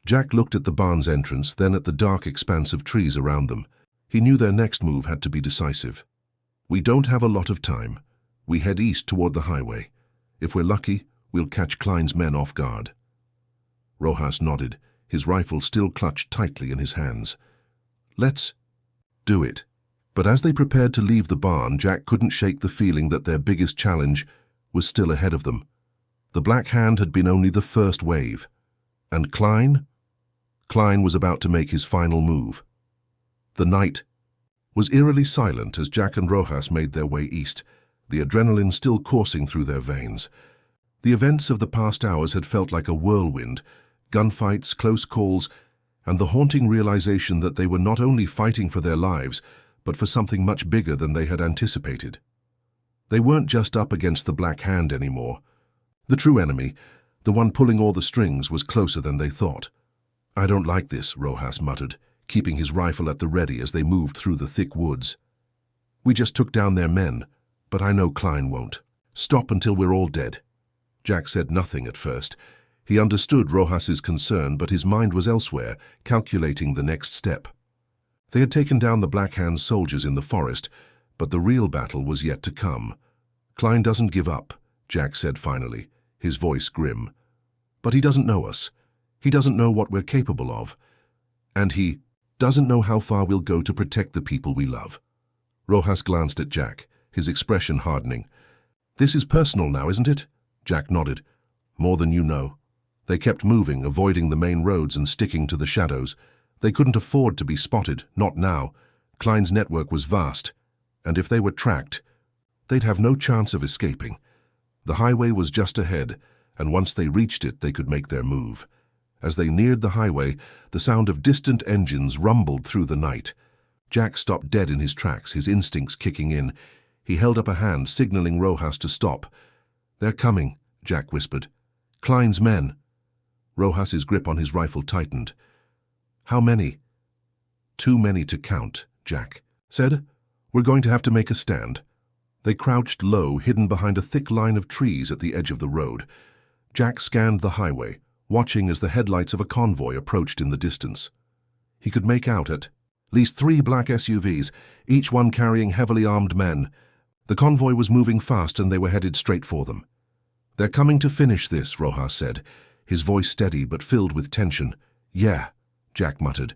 Jack looked at the barn's entrance, then at the dark expanse of trees around them. He knew their next move had to be decisive. "We don't have a lot of time. We head east toward the highway. If we're lucky, we'll catch Klein's men off guard." Rojas nodded, his rifle still clutched tightly in his hands. "Let's do it." But as they prepared to leave the barn, Jack couldn't shake the feeling that their biggest challenge was still ahead of them. The Black Hand had been only the first wave. And Klein? Klein was about to make his final move. The night was eerily silent as Jack and Rojas made their way east, the adrenaline still coursing through their veins. The events of the past hours had felt like a whirlwind, gunfights, close calls, and the haunting realization that they were not only fighting for their lives, but for something much bigger than they had anticipated. They weren't just up against the Black Hand anymore. The true enemy, the one pulling all the strings, was closer than they thought. "I don't like this," Rojas muttered, keeping his rifle at the ready as they moved through the thick woods. "We just took down their men, but I know Klein won't. Stop until we're all dead." Jack said nothing at first. He understood Rojas's concern, but his mind was elsewhere, calculating the next step. They had taken down the Black Hand's soldiers in the forest, but the real battle was yet to come. "Klein doesn't give up," Jack said finally, his voice grim. "But he doesn't know us. He doesn't know what we're capable of. And he doesn't know how far we'll go to protect the people we love. Rojas glanced at Jack, his expression hardening. This is personal now, isn't it? Jack nodded. More than you know. They kept moving, avoiding the main roads and sticking to the shadows. They couldn't afford to be spotted, not now. Klein's network was vast, and if they were tracked, they'd have no chance of escaping. The highway was just ahead, and once they reached it, they could make their move. As they neared the highway, the sound of distant engines rumbled through the night. Jack stopped dead in his tracks, his instincts kicking in. He held up a hand, signaling Rojas to stop. "They're coming," Jack whispered. "Klein's men." Rojas's grip on his rifle tightened. "How many?" "Too many to count," Jack said. "We're going to have to make a stand." They crouched low, hidden behind a thick line of trees at the edge of the road. Jack scanned the highway, watching as the headlights of a convoy approached in the distance. He could make out at least 3 black SUVs, each one carrying heavily armed men. The convoy was moving fast and they were headed straight for them. "They're coming to finish this," Rojas said, his voice steady but filled with tension. "Yeah," Jack muttered,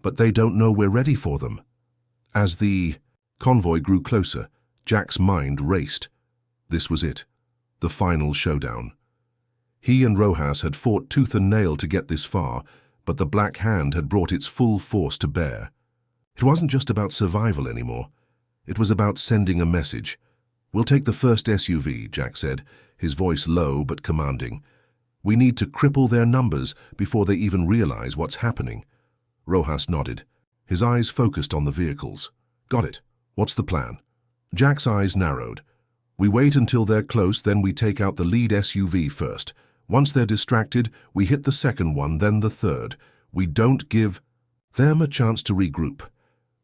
"but they don't know we're ready for them." As the convoy grew closer, Jack's mind raced. This was it, the final showdown. He and Rojas had fought tooth and nail to get this far, but the Black Hand had brought its full force to bear. It wasn't just about survival anymore. It was about sending a message. "We'll take the first SUV," Jack said, his voice low but commanding. "We need to cripple their numbers before they even realize what's happening." Rojas nodded, his eyes focused on the vehicles. "Got it. What's the plan?" Jack's eyes narrowed. "We wait until they're close, then we take out the lead SUV first. Once they're distracted, we hit the second one, then the third. We don't give them a chance to regroup."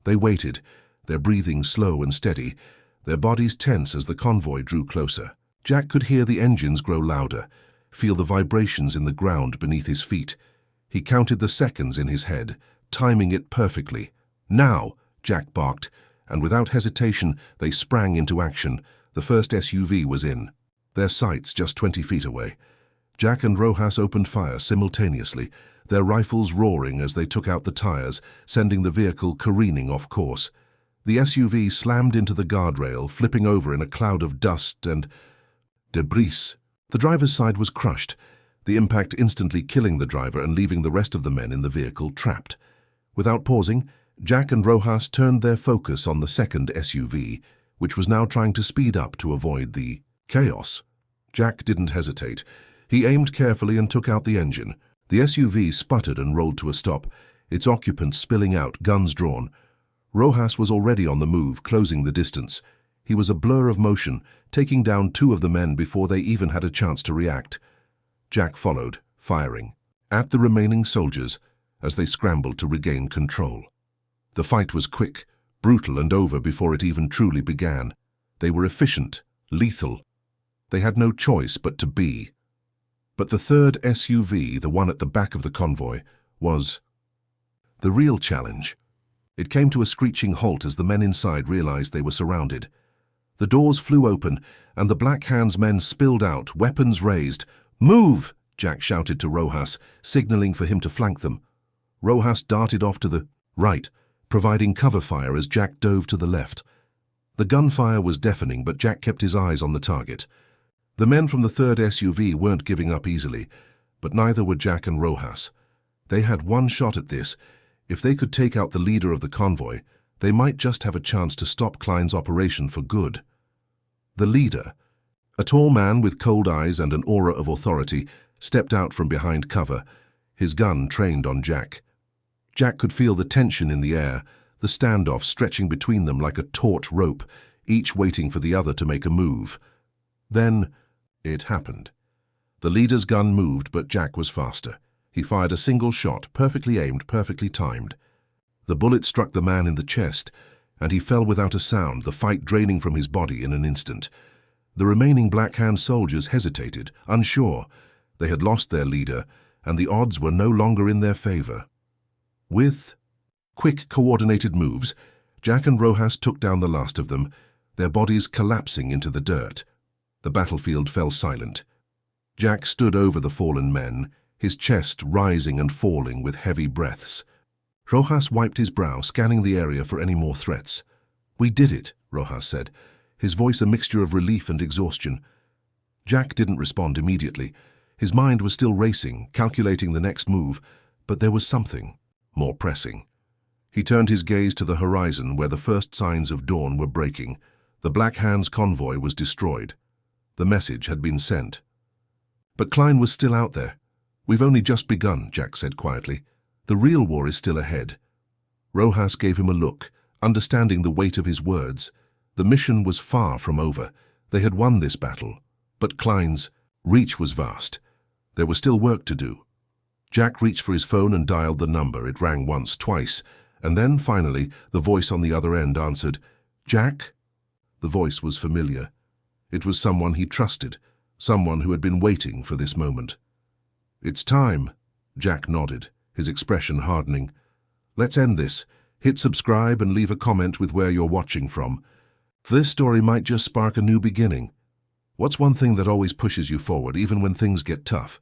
They waited, their breathing slow and steady, their bodies tense as the convoy drew closer. Jack could hear the engines grow louder, feel the vibrations in the ground beneath his feet. He counted the seconds in his head, timing it perfectly. "Now!" Jack barked, and without hesitation they sprang into action. The first SUV was in, their sights just 20 feet away. Jack and Rojas opened fire simultaneously, their rifles roaring as they took out the tires, sending the vehicle careening off course. The SUV slammed into the guardrail, flipping over in a cloud of dust and debris. The driver's side was crushed, the impact instantly killing the driver and leaving the rest of the men in the vehicle trapped. Without pausing, Jack and Rojas turned their focus on the second SUV, which was now trying to speed up to avoid the chaos. Jack didn't hesitate. He aimed carefully and took out the engine. The SUV sputtered and rolled to a stop, its occupants spilling out, guns drawn. Rojas was already on the move, closing the distance. He was a blur of motion, taking down 2 of the men before they even had a chance to react. Jack followed, firing at the remaining soldiers as they scrambled to regain control. The fight was quick, brutal, and over before it even truly began. They were efficient, lethal. They had no choice but to be. But the third SUV, the one at the back of the convoy, was the real challenge. It came to a screeching halt as the men inside realized they were surrounded. The doors flew open, and the Black Hand's men spilled out, weapons raised. "Move!" Jack shouted to Rojas, signaling for him to flank them. Rojas darted off to the right, providing cover fire as Jack dove to the left. The gunfire was deafening, but Jack kept his eyes on the target. The men from the third SUV weren't giving up easily, but neither were Jack and Rojas. They had one shot at this. If they could take out the leader of the convoy, they might just have a chance to stop Klein's operation for good. The leader, a tall man with cold eyes and an aura of authority, stepped out from behind cover, his gun trained on Jack. Jack could feel the tension in the air, the standoff stretching between them like a taut rope, each waiting for the other to make a move. Then it happened. The leader's gun moved, but Jack was faster. He fired a single shot, perfectly aimed, perfectly timed. The bullet struck the man in the chest, and he fell without a sound, the fight draining from his body in an instant. The remaining Black Hand soldiers hesitated, unsure. They had lost their leader, and the odds were no longer in their favor. With quick, coordinated moves, Jack and Rojas took down the last of them, their bodies collapsing into the dirt. The battlefield fell silent. Jack stood over the fallen men, his chest rising and falling with heavy breaths. Rojas wiped his brow, scanning the area for any more threats. "We did it," Rojas said, his voice a mixture of relief and exhaustion. Jack didn't respond immediately. His mind was still racing, calculating the next move, but there was something more pressing. He turned his gaze to the horizon where the first signs of dawn were breaking. The Black Hand's convoy was destroyed. The message had been sent. But Klein was still out there. "We've only just begun," Jack said quietly. "The real war is still ahead." Rojas gave him a look, understanding the weight of his words. The mission was far from over. They had won this battle. But Klein's reach was vast. There was still work to do. Jack reached for his phone and dialed the number. It rang once, twice, and then, finally, the voice on the other end answered. "Jack?" The voice was familiar. It was someone he trusted, someone who had been waiting for this moment. "It's time," Jack nodded, his expression hardening. "Let's end this. Hit subscribe and leave a comment with where you're watching from. This story might just spark a new beginning. What's one thing that always pushes you forward, even when things get tough?